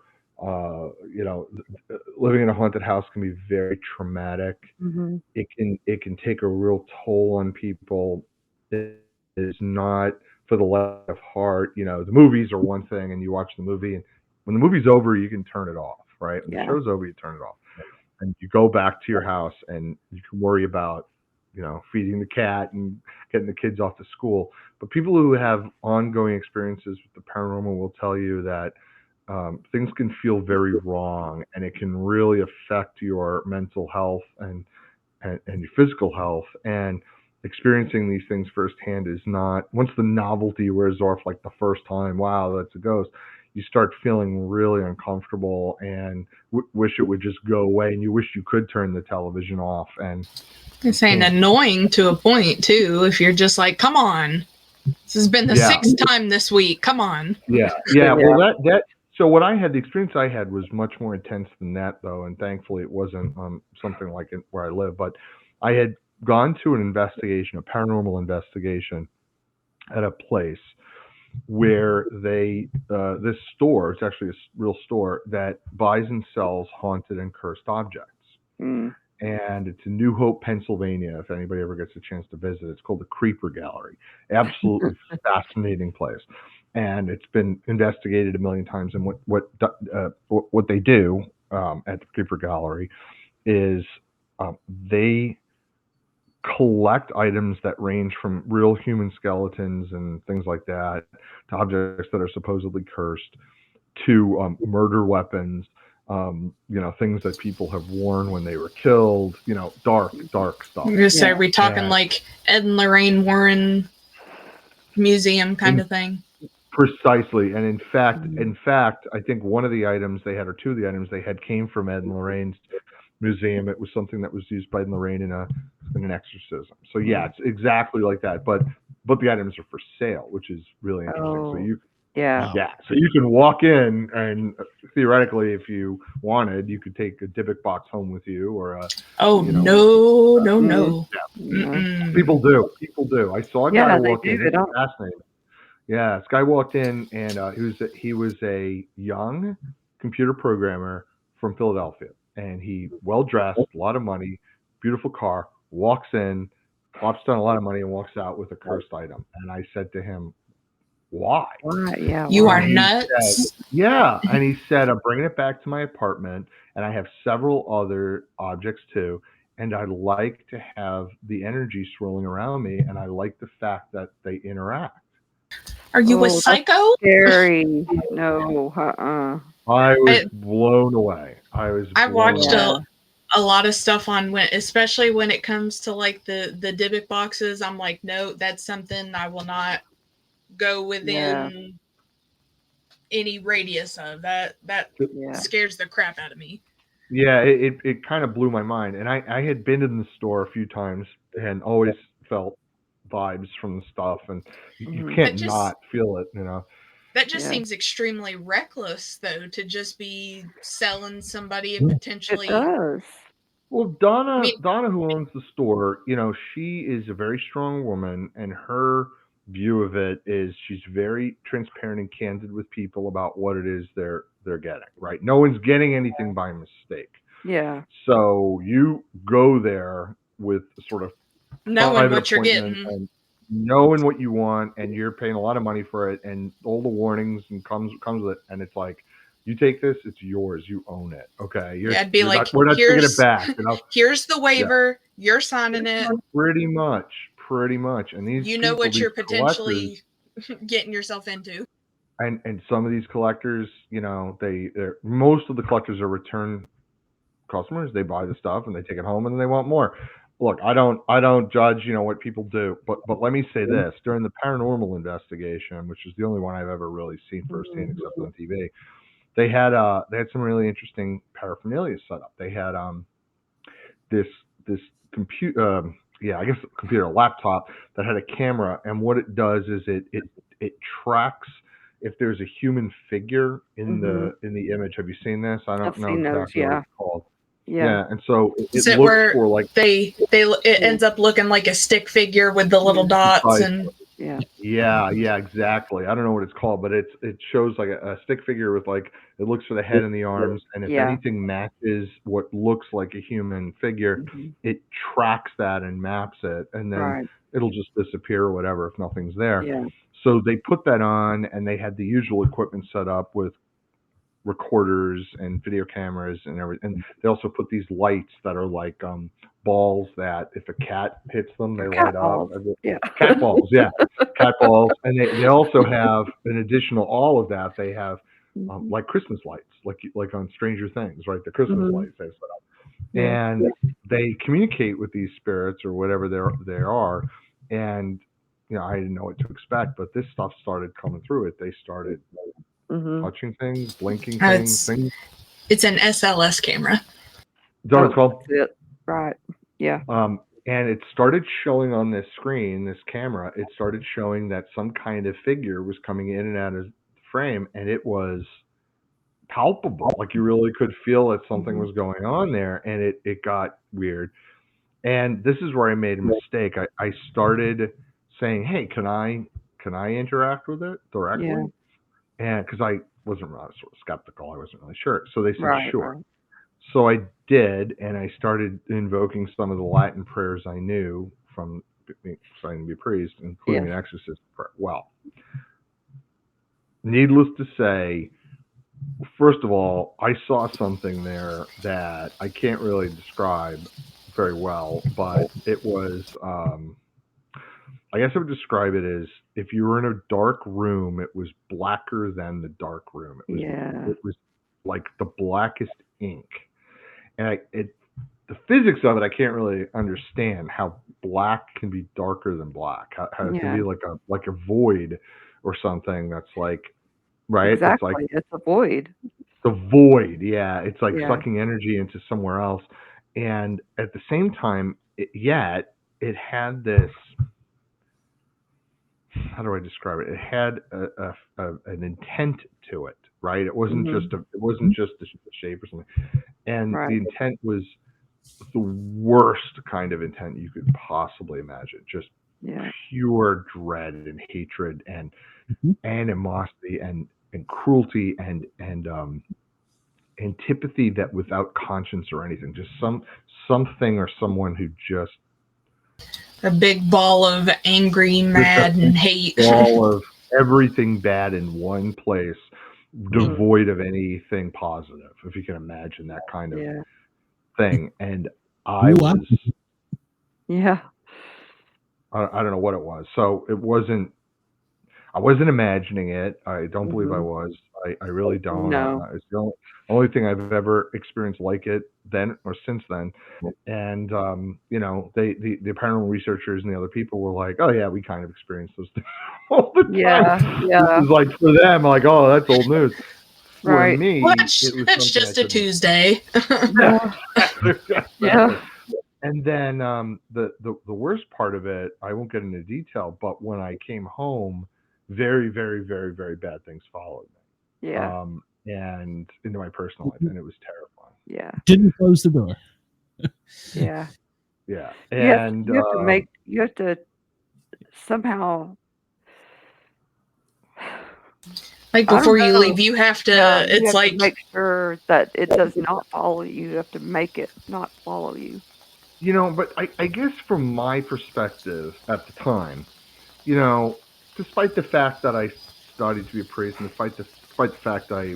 living in a haunted house can be very traumatic. It can take a real toll on people. It is not for the light of heart. The movies are one thing, and you watch the movie, and when the movie's over, you can turn it off, right? When the show's over, you turn it off, and you go back to your house, and you can worry about feeding the cat and getting the kids off to school. But people who have ongoing experiences with the paranormal will tell you that things can feel very wrong, and it can really affect your mental health and your physical health. And experiencing these things firsthand is not, once the novelty wears off, like the first time, wow, that's a ghost, you start feeling really uncomfortable and wish it would just go away, and you wish you could turn the television off. And it's saying annoying to a point too. If you're just like, come on, this has been the sixth time this week. Come on. Yeah. Well, so what I had, the experience I had was much more intense than that, though, and thankfully it wasn't something like where I live. But I had gone to an investigation, a paranormal investigation, at a place where they this store, it's actually a real store that buys and sells haunted and cursed objects. And it's in New Hope, Pennsylvania, if anybody ever gets a chance to visit. It's called the Creeper Gallery. Absolutely fascinating place. And it's been investigated a million times. And what they do at the Creeper Gallery is they collect items that range from real human skeletons and things like that to objects that are supposedly cursed to murder weapons, things that people have worn when they were killed, dark stuff. I'm gonna say, are we talking like Ed and Lorraine Warren museum kind of thing? Precisely. And in fact, I think one of the items they had, or two of the items they had, came from Ed and Lorraine's museum. It was something that was used by Ed and Lorraine in an exorcism. So yeah, it's exactly like that. But the items are for sale, which is really interesting. So you can walk in, and theoretically, if you wanted, you could take a Dybbuk box home with you, or no. Yeah. People do. I saw a guy walk in. It's fascinating. Yeah, this guy walked in, and he was a young computer programmer from Philadelphia, and he well dressed, a lot of money, beautiful car, walks in, plops down a lot of money, and walks out with a cursed item. And I said to him, "Why? You are nuts." And he said, "I'm bringing it back to my apartment, and I have several other objects too, and I like to have the energy swirling around me, and I like the fact that they interact." Are you a psycho? Scary. No. I was blown away. I watched a lot of stuff on especially when it comes to like the Dybbuk boxes. I'm like, no, that's something I will not go within any radius of. That scares the crap out of me. Yeah, it kind of blew my mind. And I had been in the store a few times and always felt vibes from the stuff, and you can't not feel it, That just seems extremely reckless, though, to just be selling somebody and potentially. It does. Well, Donna, who owns the store, she is a very strong woman, and her view of it is she's very transparent and candid with people about what it is they're getting. Right? No one's getting anything by mistake. Yeah. So you go there with sort of knowing what you're getting, and knowing what you want, and you're paying a lot of money for it, and all the warnings and comes with it, and it's like, you take this, it's yours, you own it. Okay, I'd be like, we're not taking it back. Here's the waiver, you're signing it. Pretty much. And these, what you're potentially getting yourself into. And some of these collectors, they're most of the collectors are return customers. They buy the stuff and they take it home and they want more. Look, I don't judge, what people do, but let me say this: during the paranormal investigation, which is the only one I've ever really seen firsthand, except on TV, they had some really interesting paraphernalia set up. They had this computer, a laptop that had a camera, and what it does is it tracks if there's a human figure in the image. Have you seen this? I don't know exactly what it's called. Yeah, and so it looks for like it ends up looking like a stick figure with the little dots and yeah, exactly. I don't know what it's called, but it shows like a stick figure with like, it looks for the head and the arms, and if anything matches what looks like a human figure, it tracks that and maps it, and then it'll just disappear or whatever if nothing's there. Yeah. So they put that on, and they had the usual equipment set up with recorders and video cameras and everything. And they also put these lights that are like balls that if a cat hits them, they light up. Cat balls, cat balls. And they also have, in addition to all of that, they have like Christmas lights, like on Stranger Things, right? The Christmas lights they set up. And they communicate with these spirits or whatever they are. And I didn't know what to expect, but this stuff started coming through it. They started touching things, blinking things. It's an SLS camera. Is that what it's called? That's it. Right. Yeah. And it started showing on this screen, this camera, it started showing that some kind of figure was coming in and out of the frame, and it was palpable. Like you really could feel that something was going on there, and it got weird. And this is where I made a mistake. I started saying, hey, can I interact with it directly? Yeah. And because I wasn't sort of skeptical, I wasn't really sure. So they said, Right. sure. Right. So I did, and I started invoking some of the Latin prayers I knew from studying to be a priest, including an exorcist prayer. Well, needless to say, first of all, I saw something there that I can't really describe very well, but it was, I guess I would describe it as if you were in a dark room, it was blacker than the dark room. It was like the blackest ink. And the physics of it, I can't really understand how black can be darker than black. How it can be like a void or something that's like, right? Exactly. It's a void. The void, yeah. It's like sucking energy into somewhere else. And at the same time, it had this, how do I describe it? It had an intent to it, right? It wasn't just a shape or something. And the intent was the worst kind of intent you could possibly imagine. Just pure dread and hatred and animosity and cruelty and antipathy that without conscience or anything. Just something or someone who just a big ball of angry, mad, and hate. Ball of everything bad in one place, devoid of anything positive, if you can imagine that kind of thing. And I was, I don't know what it was. So it wasn't, I wasn't imagining it. I don't believe I was. I really don't. No. It's the only thing I've ever experienced like it then or since then. And, you know, the paranormal researchers and the other people were like, oh, yeah, we kind of experienced those things all the time. Yeah. It was like for them, like, oh, that's old news. For Right. me, that's just a Tuesday. Yeah. And then the worst part of it, I won't get into detail, but when I came home, very, very, very, very bad things followed me. Yeah. And into my personal life, and it was terrifying. Yeah. Didn't close the door. Yeah. Yeah. And you have to somehow, like before you leave, you have to. It's like to make sure that it does not follow you. You have to make it not follow you. You know, but I guess from my perspective at the time, you know, despite the fact that I studied to be a priest, and despite the fact I,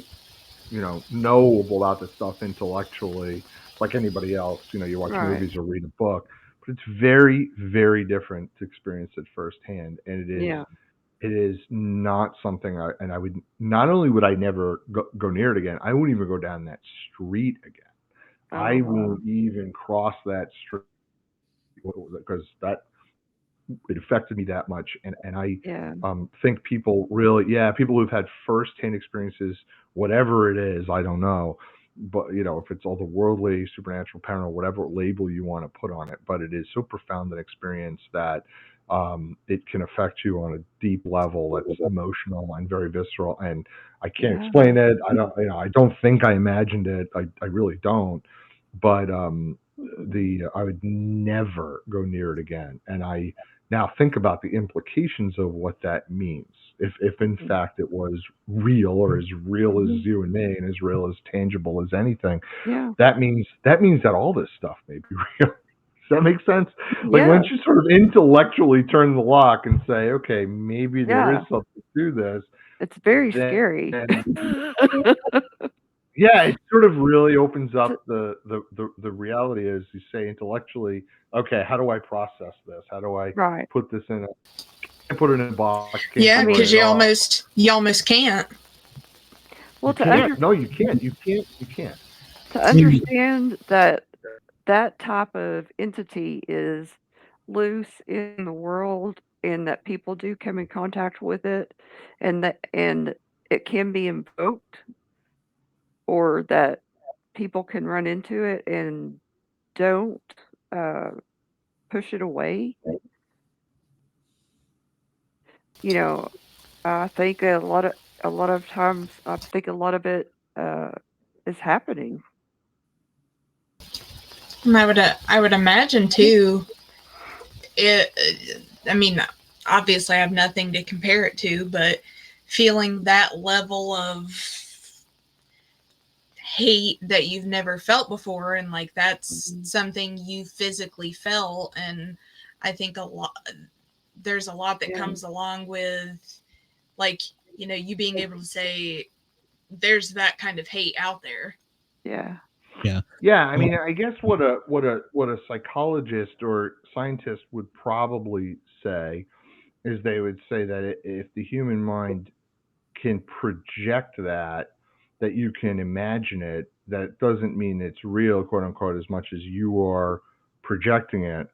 you know about this stuff intellectually, like anybody else, you know, you watch movies or read a book, but it's very, very different to experience it firsthand, and it is not something I would, not only would I never go near it again, I wouldn't even go down that street again. I won't even cross that street because it affected me that much. And I think people really, people who've had firsthand experiences, whatever it is, I don't know, but you know, if it's otherworldly, supernatural, paranormal, whatever label you want to put on it, but it is so profound an experience that it can affect you on a deep level that's emotional and very visceral, and I can't explain it. I don't think I imagined it. I really don't. But I would never go near it again. And I now think about the implications of what that means. If in fact it was real, or as real as you and me, and as real as tangible as anything, that means that all this stuff may be real. Does that make sense? Like once you sort of intellectually turn the lock and say, okay, maybe there is something to this. It's very scary. Yeah, it sort of really opens up the reality, as you say, intellectually. Okay, how do I process this? How do I put this in put it in a box? Because you almost can't. Well, you can't. You can't. To understand that type of entity is loose in the world, and that people do come in contact with it, and it can be invoked, or that people can run into it and don't push it away. You know, I think a lot of times, I think a lot of it is happening. And I would imagine too. I mean, obviously, I have nothing to compare it to, but feeling that level of hate that you've never felt before, and like that's something you physically felt, and I think there's a lot that comes along with, like, you know, you being able to say there's that kind of hate out there. Yeah. I mean, I guess what a psychologist or scientist would probably say is they would say that if the human mind can project that you can imagine it, that doesn't mean it's real, quote unquote, as much as you are projecting it.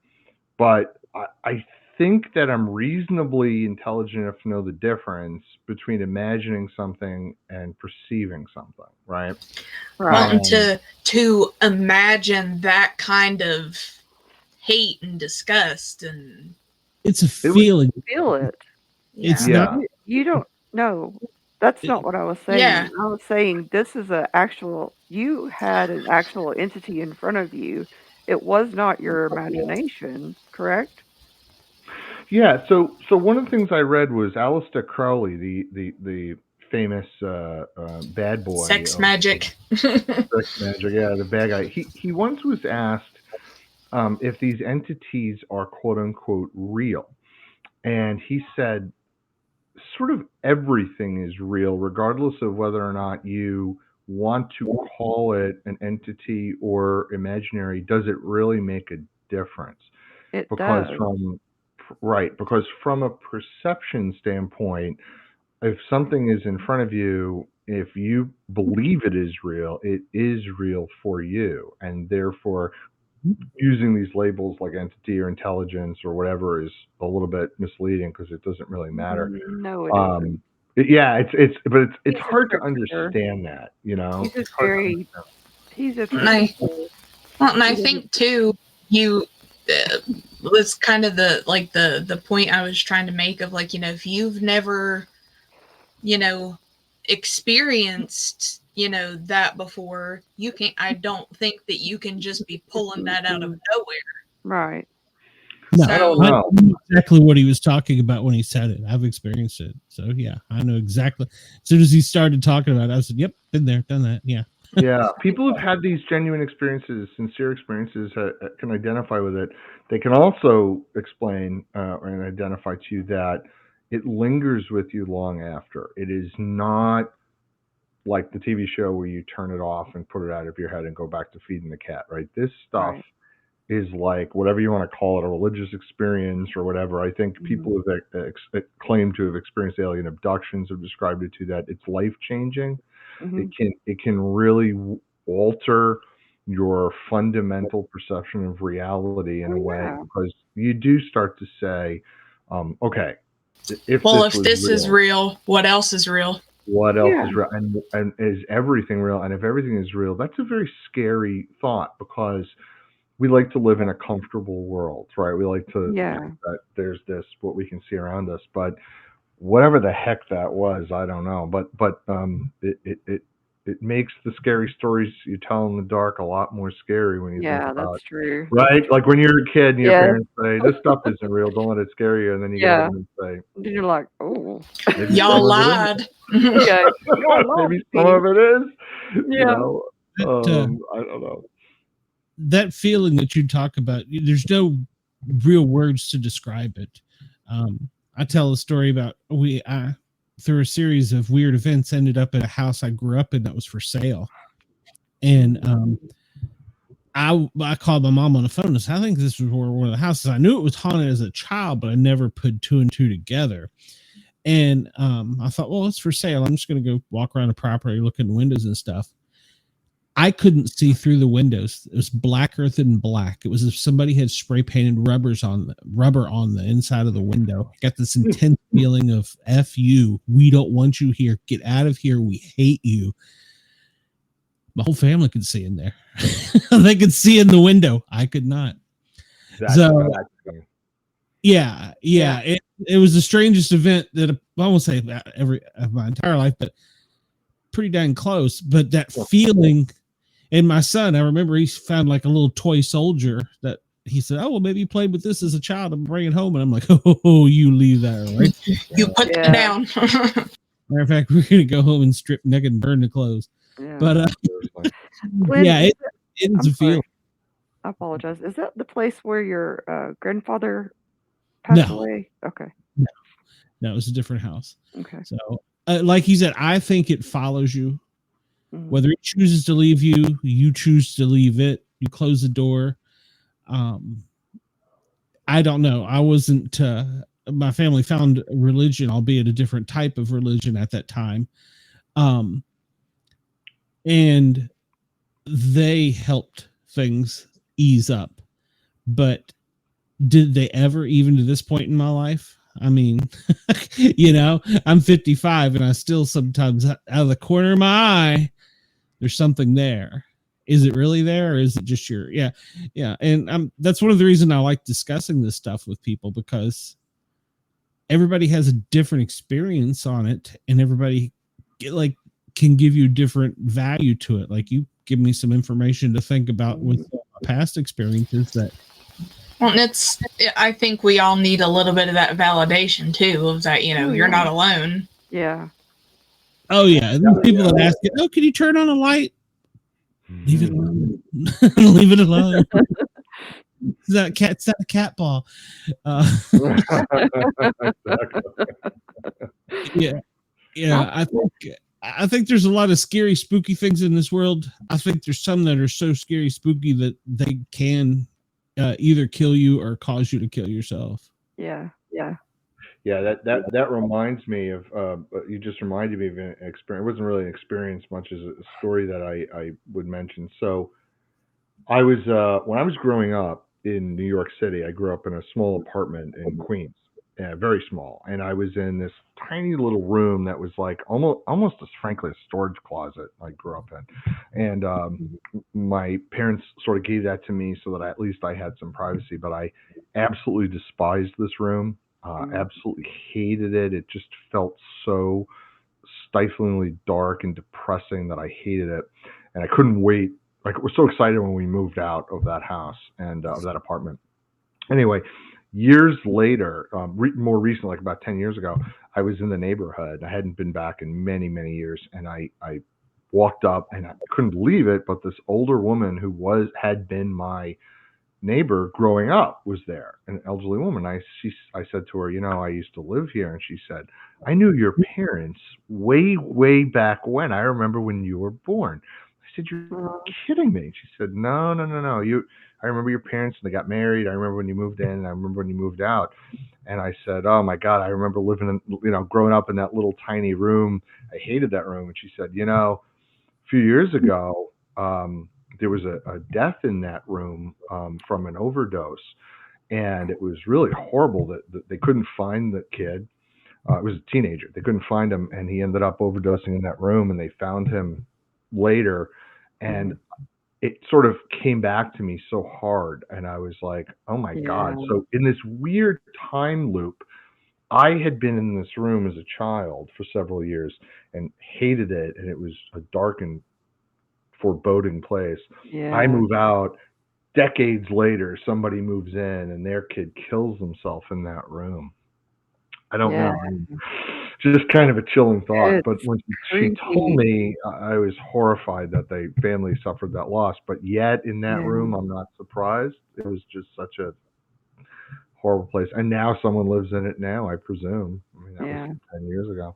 But I think that I'm reasonably intelligent enough to know the difference between imagining something and perceiving something, right? Well, and to imagine that kind of hate and disgust, and it's a feeling. Feel it. It's not. You don't know. That's not what I was saying. Yeah. I was saying this is you had an actual entity in front of you. It was not your imagination, correct? Yeah. So one of the things I read was Aleister Crowley, the famous bad boy. Sex magic. Sex magic. Yeah, the bad guy. He once was asked if these entities are quote unquote real, and he said, sort of everything is real, regardless of whether or not you want to call it an entity or imaginary. Does it really make a difference? It Because does. because from a perception standpoint, if something is in front of you, if you believe it is real for you, and therefore using these labels like entity or intelligence or whatever is a little bit misleading because it doesn't really matter. No, it isn't. It's hard to understand that, you know. He's a and I think too, you was kind of the point I was trying to make of, like, you know, if you've never, you know, experienced, you know, that before, I don't think that you can just be pulling that out of nowhere. Right. No, I don't know. I knew exactly what he was talking about when he said it. I've experienced it. So yeah, I know exactly. As soon as he started talking about it, I said, yep, been there, done that. Yeah. Yeah. People who've had these genuine experiences, sincere experiences, can identify with it. They can also explain and identify to you that it lingers with you long after. It is not like the TV show where you turn it off and put it out of your head and go back to feeding the cat, right? This stuff is like, whatever you want to call it, a religious experience or whatever. I think people have claimed to have experienced alien abductions have described it to that. It's life-changing. It can really alter your fundamental perception of reality in a way, because you do start to say, okay, if this is real, what else is real? What else is real? And is everything real? And if everything is real, that's a very scary thought, because we like to live in a comfortable world, right? We like to think that there's what we can see around us, but whatever the heck that was, I don't know. But it makes the scary stories you tell in the dark a lot more scary when you think about that's true. Right? Like when you're a kid and your parents say, this stuff isn't real, don't let it scare you, and then you get up and say, and you're like, oh, y'all lied. Maybe some of it is. You know? I don't know. That feeling that you talk about, there's no real words to describe it. I tell a story about through a series of weird events, ended up at a house I grew up in that was for sale. And I called my mom on the phone and said, I think this was one of the houses. I knew it was haunted as a child, but I never put two and two together. And I thought, well, it's for sale. I'm just going to go walk around the property, look in the windows and stuff. I couldn't see through the windows. It was blacker than black. It was as if somebody had spray painted rubber on the inside of the window. I got this intense feeling of F you. We don't want you here. Get out of here. We hate you. My whole family could see in there. They could see in the window. I could not. Yeah. It was the strangest event that I won't say my entire life, but pretty dang close. But that feeling. And my son, I remember he found like a little toy soldier that he said, "Oh, well, maybe you played with this as a child and bring it home." And I'm like, "Oh, you leave that right." You put that down. Matter of fact, we're gonna go home and strip naked and burn the clothes. Yeah. But Lynn, it is a feel. I apologize. Is that the place where your grandfather passed away? Okay. No, it was a different house. Okay. So, like he said, I think it follows you. Whether it chooses to leave you, you choose to leave it. You close the door. I don't know. I wasn't. My family found religion, albeit a different type of religion at that time, and they helped things ease up. But did they ever, even to this point in my life? I mean, I'm 55, and I still sometimes, out of the corner of my eye, there's something there. Is it really there, or is it just yeah. And that's one of the reasons I like discussing this stuff with people, because everybody has a different experience on it, and everybody can give you different value to it. Like, you give me some information to think about with past experiences that. Well, I think we all need a little bit of that validation too, of that, you're not alone. Yeah. Oh yeah. And then people that ask you, "Oh, can you turn on a light?" Leave it alone. Leave it alone. Is that a cat ball? Yeah. I think there's a lot of scary, spooky things in this world. I think there's some that are so scary, spooky that they can either kill you or cause you to kill yourself. Yeah. That reminds me of you just reminded me of an experience. It wasn't really an experience much as a story that I would mention. So I was when I was growing up in New York City, I grew up in a small apartment in Queens, very small, and I was in this tiny little room that was like almost as frankly a storage closet I grew up in, and my parents sort of gave that to me so that at least I had some privacy. But I absolutely despised this room. Absolutely hated it. It just felt so stiflingly dark and depressing that I hated it, and I couldn't wait. Like, we're so excited when we moved out of that house and of that apartment. Anyway, years later, more recently, like about 10 years ago, I was in the neighborhood. I hadn't been back in many, many years, and I walked up, and I couldn't believe it, but this older woman who had been my neighbor growing up was there, an elderly woman. I said to her, I used to live here, and she said, "I knew your parents way back when. I remember when you were born." I said, "You're kidding me." She said, No. I remember your parents, and they got married. I remember when you moved in, and I remember when you moved out. And I said, "Oh my God, I remember living in, growing up in that little tiny room. I hated that room." And she said, a few years ago, there was a death in that room from an overdose, and it was really horrible that they couldn't find the kid. It was a teenager. They couldn't find him, and he ended up overdosing in that room, and they found him later. And it sort of came back to me so hard, and I was like, oh my God. So in this weird time loop, I had been in this room as a child for several years and hated it, and it was a dark and foreboding place. I move out. Decades later, somebody moves in, and their kid kills himself in that room. I don't know. I mean, just kind of a chilling thought. But when she told me, I was horrified that the family suffered that loss. But yet, in that room, I'm not surprised. It was just such a horrible place. And now someone lives in it now, I presume. I mean, that was 10 years ago.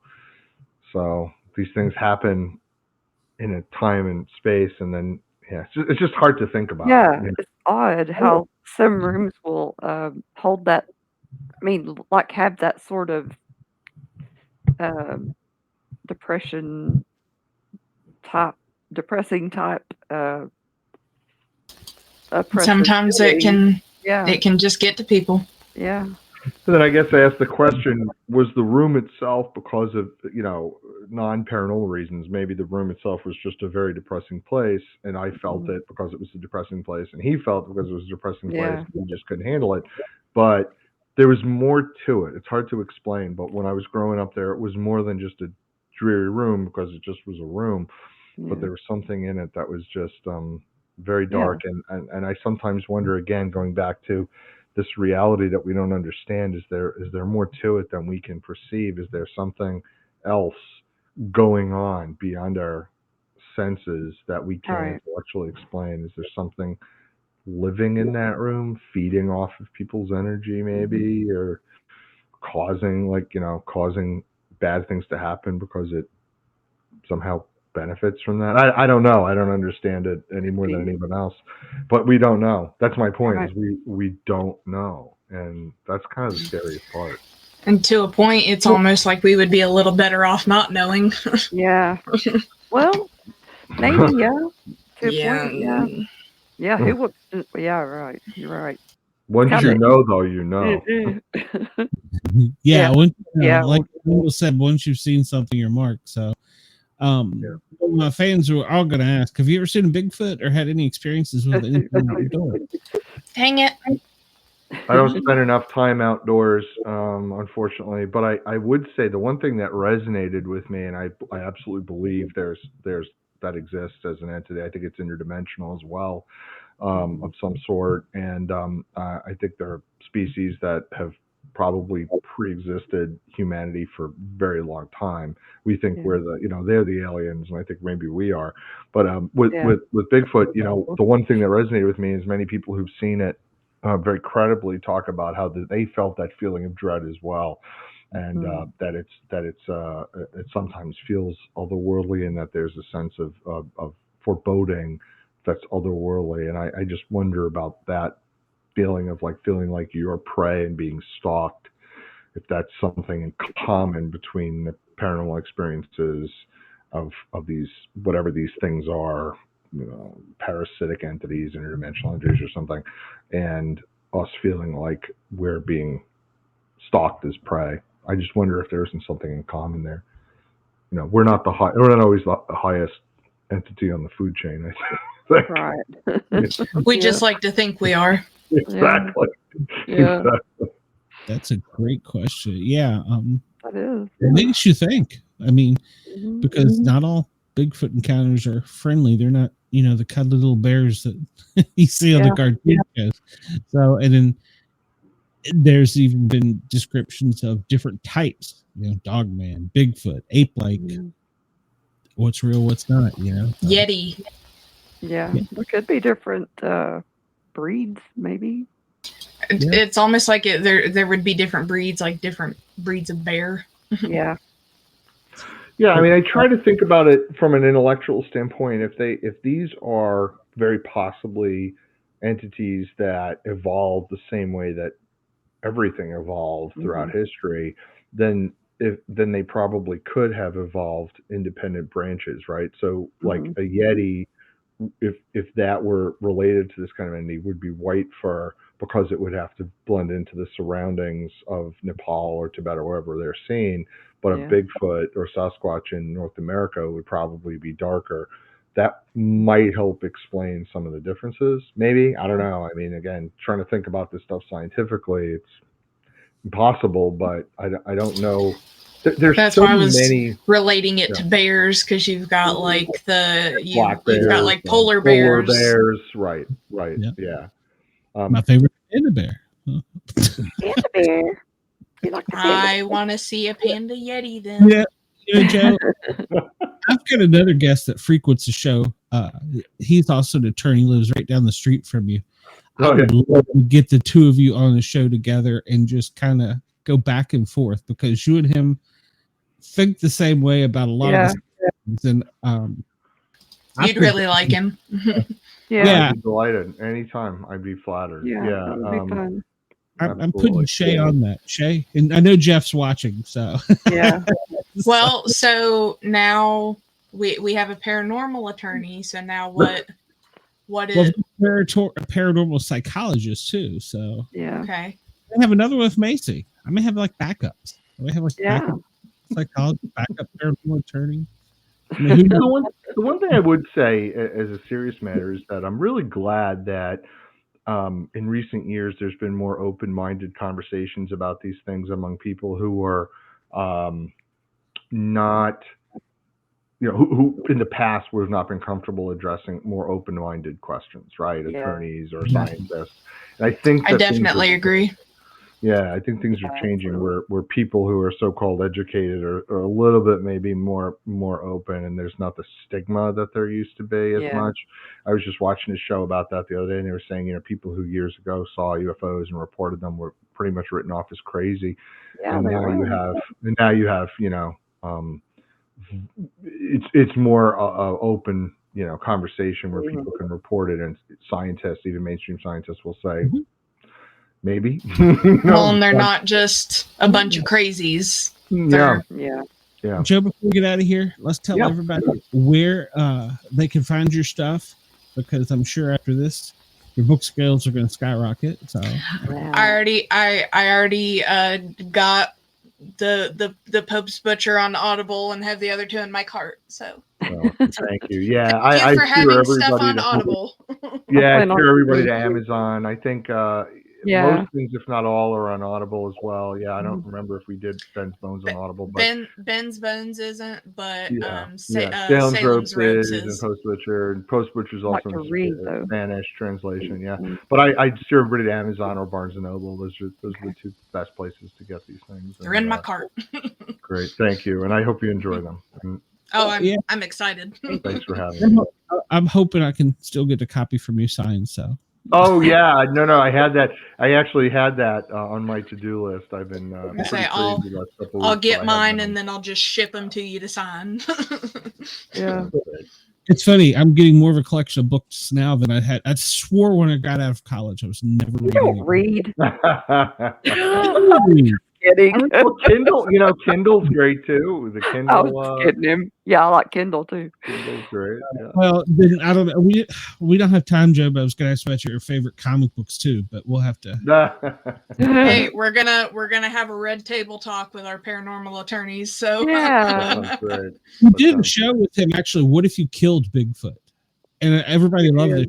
So these things happen in a time and space, and then it's just hard to think about. It's odd how some rooms will hold that. I mean, like, have that sort of depression type depressing type. Sometimes it can just get to people. Yeah. So then I guess I asked the question, was the room itself, because of, non-paranormal reasons, maybe the room itself was just a very depressing place, and I felt it because it was a depressing place, and he felt it because it was a depressing place, and he just couldn't handle it. But there was more to it. It's hard to explain, but when I was growing up there, it was more than just a dreary room because it just was a room. But there was something in it that was just very dark. And I sometimes wonder, again, going back to this reality that we don't understand, is there more to it than we can perceive? Is there something else going on beyond our senses that we can't intellectually explain? Is there something living in that room, feeding off of people's energy, maybe, or causing bad things to happen because it somehow benefits from that? I don't know. I don't understand it any more than anyone else, but we don't know. That's my point. Is we don't know, and that's kind of the scariest part. And to a point, it's almost like we would be a little better off not knowing. Yeah. Well, maybe, yeah. To a point, yeah. Who would? Yeah, right. You're right. Once you know, though, you know. Like Wendell said, once you've seen something, you're marked. So, my fans are all going to ask: have you ever seen a Bigfoot or had any experiences with anything outdoors? Dang it! I don't spend enough time outdoors, unfortunately. But I would say the one thing that resonated with me, and I absolutely believe there's that exists as an entity. I think it's interdimensional as well, of some sort. And I think there are species that have probably pre-existed humanity for a very long time. We think we're they're the aliens, and I think maybe we are. But with Bigfoot, the one thing that resonated with me is many people who've seen it very credibly talk about how they felt that feeling of dread as well, and that it sometimes feels otherworldly, and that there's a sense of foreboding that's otherworldly. And I just wonder about that feeling of feeling like you're prey and being stalked, if that's something in common between the paranormal experiences of these, whatever these things are, parasitic entities, interdimensional entities or something, and us feeling like we're being stalked as prey. I just wonder if there isn't something in common there. We're not always the highest entity on the food chain, I think. Right. We just like to think we are. Exactly. Yeah. Exactly. That's a great question. Yeah. That is. It makes you think. I mean, because not all Bigfoot encounters are friendly. They're not, the cuddly little bears that you see on the cartoon shows. So, and then there's even been descriptions of different types, Dogman, Bigfoot, ape-like, what's real, what's not, Yeti. Yeah. There could be different breeds, maybe. It's almost like there would be different breeds, like different breeds of bear. Yeah. Yeah, I mean, I try to think about it from an intellectual standpoint. If these are very possibly entities that evolved the same way that everything evolved throughout history, then they probably could have evolved independent branches, right? So, like a Yeti, if that were related to this kind of entity, would be white fur because it would have to blend into the surroundings of Nepal or Tibet or wherever they're seen. But a Bigfoot or Sasquatch in North America would probably be darker. That might help explain some of the differences. Maybe. I don't know. I mean, again, trying to think about this stuff scientifically, it's impossible, but I don't know. That's why I was relating it to bears, because you've got you've got like polar bears. Polar bears, right. Yeah. My favorite panda bear. Panda bear. I want to see a panda Yeti then. Yeah, Joe. I've got another guest that frequents the show. He's also an attorney, lives right down the street from you. I would love to get the two of you on the show together and just kind of go back and forth, because you and him think the same way about a lot of things. And you'd really like him. I'd be delighted. Anytime, I'd be flattered. That would be fun. I'm putting Shay on that. Shay, and I know Jeff's watching, so yeah. Well, so now we have a paranormal attorney, so now what Well, is a paranormal psychologist too. So Yeah. okay? I have another one with Macy. I may have like backups. I may have like Yeah. backup psychologist, backup paranormal attorney. I mean, who knows? The one thing I would say as a serious matter is that I'm really glad that in recent years there's been more open-minded conversations about these things among people who are not, who in the past would have not been comfortable addressing more open-minded questions, right? Yeah. Attorneys or scientists. And I think I definitely agree. Yeah, I think things are changing where people who are so-called educated are a little bit maybe more open, and there's not the stigma that there used to be as much. I was just watching a show about that the other day, and they were saying, people who years ago saw UFOs and reported them were pretty much written off as crazy. Yeah, and now you have, it's more open, conversation where people can report it, and scientists, even mainstream scientists, will say, maybe. Well, and they're not just a bunch of crazies. Yeah. Joe, before we get out of here, let's tell everybody where they can find your stuff, because I'm sure after this, your book sales are going to skyrocket. So I already got the Pope's Butcher on Audible and have the other two in my cart. So thank you. Yeah, thank you for having stuff on Audible. Yeah, I steer everybody to Amazon. I think most things, if not all, are on Audible as well. Yeah, I don't remember if we did Ben's Bones on Audible, but Ben's Bones isn't, but Salem's Ropes is, and Post Butcher, and Post Butcher's also in Spanish translation. Yeah, but I steer everybody to Amazon or Barnes and Noble. Those are the two best places to get these things. They're in my cart. Great, thank you, and I hope you enjoy them. I'm excited. Thanks for having me. I'm hoping I can still get a copy from you signed. So. Oh yeah, no, I had that. I actually had that on my to-do list. I've been I'll get mine and then I'll just ship them to you to sign. Yeah. It's funny. I'm getting more of a collection of books now than I had. I swore when I got out of college I was never reading. You don't read. Kidding. Kindle, Kindle's great too. The Kindle. I was kidding him. Yeah, I like Kindle too. Kindle's great. Yeah. Well, then I don't know. We don't have time, Joe. But I was going to ask about your favorite comic books too. But we'll have to. Hey, we're gonna have a red table talk with our paranormal attorneys. So yeah, we did a show with him actually. What if you killed Bigfoot? And everybody loved it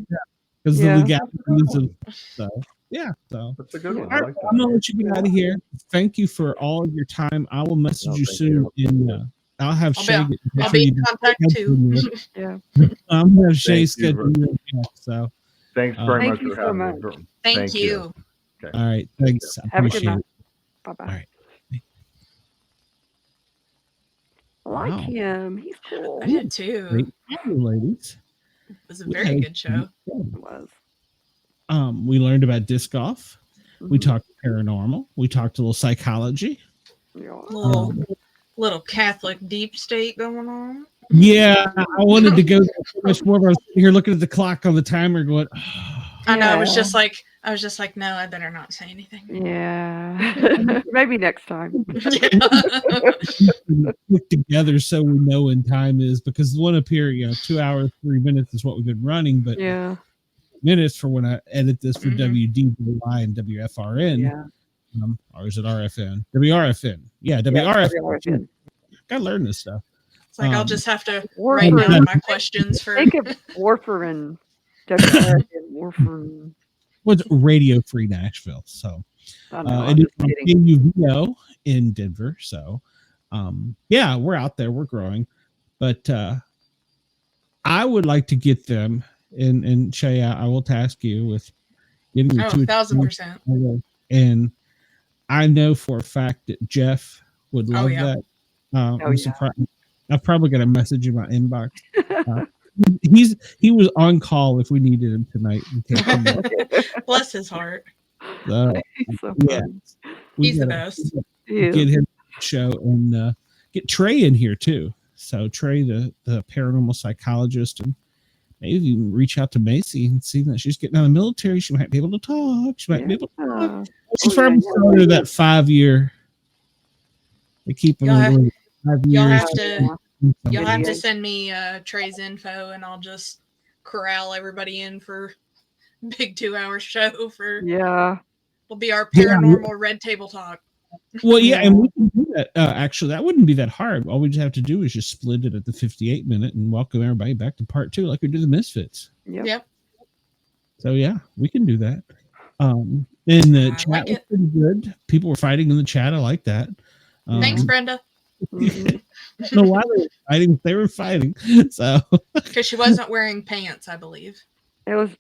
because the legalities of so. Yeah, so that's a good one. I'm gonna let you get out of here. Thank you for all of your time. I will message you soon. I'll have Shay. I'll be in contact too. Yeah, I'm gonna have Shay schedule you. So thanks very much for having me. Thank you. Okay. All right, thanks. Have a good night. Bye bye. All right. I like him. He's cool. I did too. Great ladies. It was a very good show. It was. We learned about disc golf. We talked paranormal. We talked a little psychology. Little Catholic deep state going on. Yeah, I wanted to go so much more, but I was here looking at the clock on the timer going, I know, I was just like, no, I better not say anything. Yeah. Maybe next time. Put together so we know when time is, because the one up here, 2 hours, 3 minutes is what we've been running, but minutes for when I edit this for WDWI and WFRN. Yeah. Or is it RFN? WRFN. Yeah, WRFN. Gotta learn this stuff. It's like I'll just have to write down my questions for. Think of Warfarin. WRFN. Warfarin. What's Radio Free Nashville? So, and it's on KUVO in Denver. So, we're out there. We're growing, but I would like to get them. And Shay, I will task you with getting the 1,000%. And I know for a fact that Jeff would love that. I'm surprised. I've probably got a message in my inbox. He was on call if we needed him tonight. Bless his heart. He's so fun. He's the best. Get him on the show and get Trey in here too. So Trey, the paranormal psychologist, and maybe you can reach out to Macy and see that she's getting out of the military. She might be able to talk. She might be able to talk. She's probably started that 5 year. They keep them 5 years. You'll have to send me Trey's info, and I'll just corral everybody in for big 2-hour show. Will be our paranormal red table talk. Well, yeah, and we can do that. Actually, that wouldn't be that hard. All we just have to do is just split it at the 58-minute and welcome everybody back to part 2, like we do the Misfits. Yep. So yeah, we can do that. And the chat was pretty good. People were fighting in the chat. I like that. Thanks, Brenda. I don't know why they were fighting. They were fighting. So because she wasn't wearing pants, I believe. It was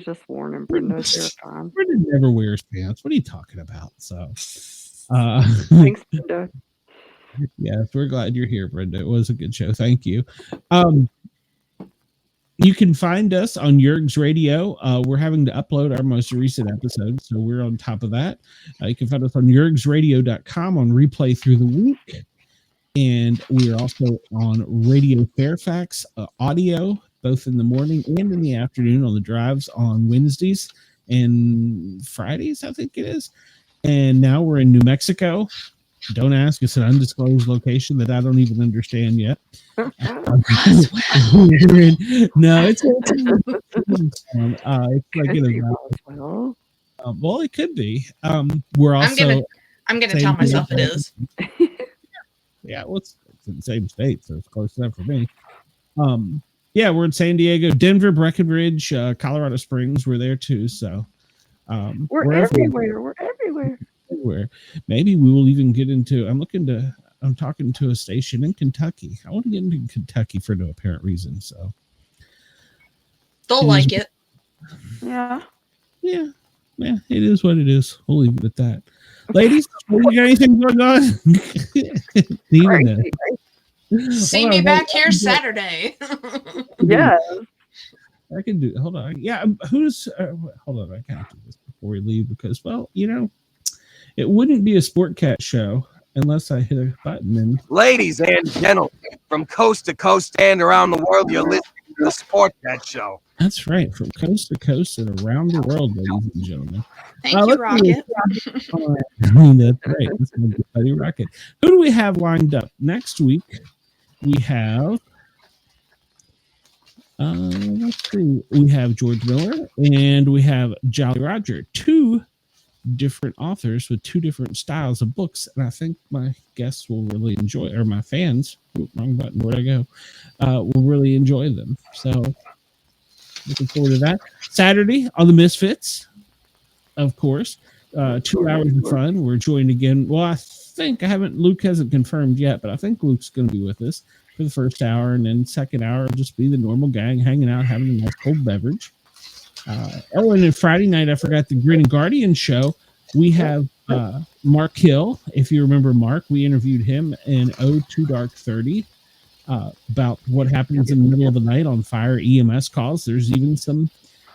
just warning Brenda's hair. Brenda never wears pants. What are you talking about? So thanks, Brenda. Yes, we're glad you're here, Brenda. It was a good show. Thank you. You can find us on Yerg's Radio. We're having to upload our most recent episode, so we're on top of that. You can find us on yergsradio.com on replay through the week. And we are also on Radio Fairfax audio, both in the morning and in the afternoon on the drives on Wednesdays and Fridays, I think it is. And now we're in New Mexico. Don't ask. It's an undisclosed location that I don't even understand yet. No, it's like well, it could be. We're also. I'm gonna tell myself it is. Yeah, well, it's in the same state, so it's close enough for me. Yeah, we're in San Diego, Denver, Breckenridge, Colorado Springs. We're there too. So we're everywhere. We're everywhere. Maybe we will even get into. I'm talking to a station in Kentucky. I want to get into Kentucky for no apparent reason. So they'll like it. Yeah. It is what it is. We'll leave it at that. Ladies, you got anything going on? See me back here Saturday. Yeah. I can do. Hold on. Yeah. Hold on. I can't do this before we leave because, well, it wouldn't be a Sportcat show unless I hit a button. And ladies and gentlemen, from coast to coast and around the world, you're listening to the Sportcat show. That's right, from coast to coast and around the world, ladies and gentlemen. Thank you, Rocket. That's right. That's buddy Rocket. Who do we have lined up next week? We have. Let's see. We have George Miller and we have Jolly Roger. 2 different authors with 2 different styles of books, and I think my guests will really enjoy, or my fans. Wrong button. Where'd I go? Will really enjoy them. So looking forward to that. Saturday on the Misfits, of course. 2 hours of fun. We're joined again. Well, I think Luke hasn't confirmed yet, but I think Luke's going to be with us for the first hour, and then second hour will just be the normal gang hanging out, having a nice cold beverage. And then Friday night, I forgot the Grin and Guardian show. We have Mark Hill. If you remember Mark, we interviewed him in Ode to Dark 30 about what happens in the middle of the night on fire EMS calls. There's even some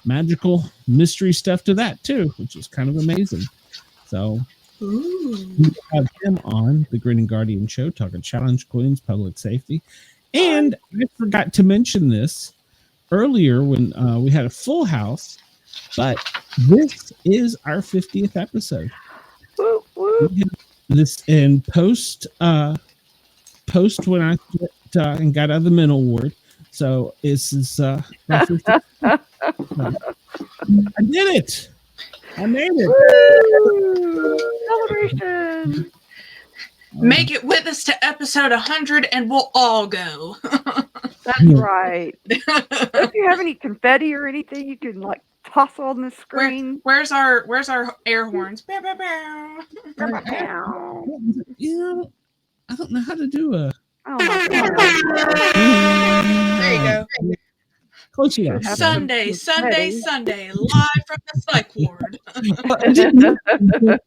magical mystery stuff to that too, which is kind of amazing. So we have him on the Grin and Guardian show talking Challenge Queens, public safety. And I forgot to mention this earlier when we had a full house, but this is our 50th episode. This and post when I and got out of the mental ward. So this is I did it. I made it. Woo! Celebration. Make it with us to episode 100 and we'll all go. That's right. If you have any confetti or anything, you can toss on the screen. Where's our air horns? Bow, bow, bow. I don't know how to do a. Oh my God. There you go. Close enough. Sunday, live from the psych ward. It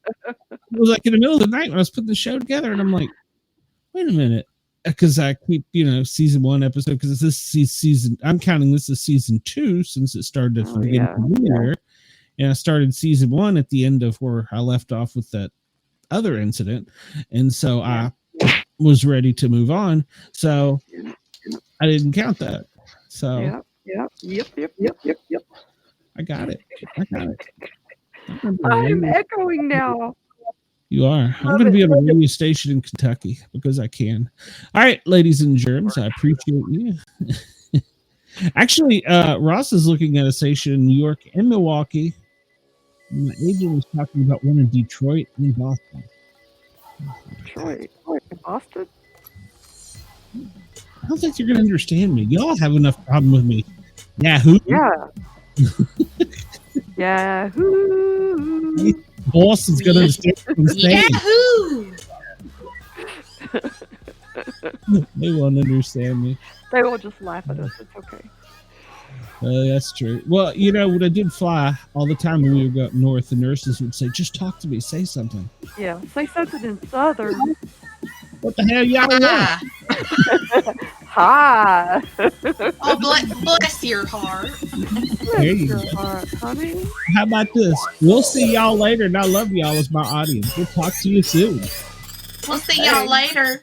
was like in the middle of the night when I was putting the show together, and I'm like, wait a minute. Because I keep, season 1 episode, because this season, I'm counting this as season 2 since it started at the beginning of the year. And I started season 1 at the end of where I left off with that other incident. And so I was ready to move on. So I didn't count that. So Yep. I got it. I'm echoing now. You are. I'm going to be on a radio station in Kentucky because I can. All right, ladies and germs, I appreciate you. Actually, Ross is looking at a station in New York and Milwaukee. My agent was talking about one in Detroit and Boston. Detroit and Boston? I don't think you're going to understand me. Y'all have enough problem with me. Yahoo. Yeah. Yahoo. Boss is going to understand what I'm saying. Yahoo! They won't understand me. They will just laugh at us. It's okay. That's true. Well, you know, when I did fly all the time when we would go up north, the nurses would say, just talk to me, say something. Yeah, say something in Southern. What the hell y'all want? Hi. Oh, bless your heart. There you go. Heart, honey. How about this? We'll see y'all later, and I love y'all as my audience. We'll talk to you soon. We'll see y'all later.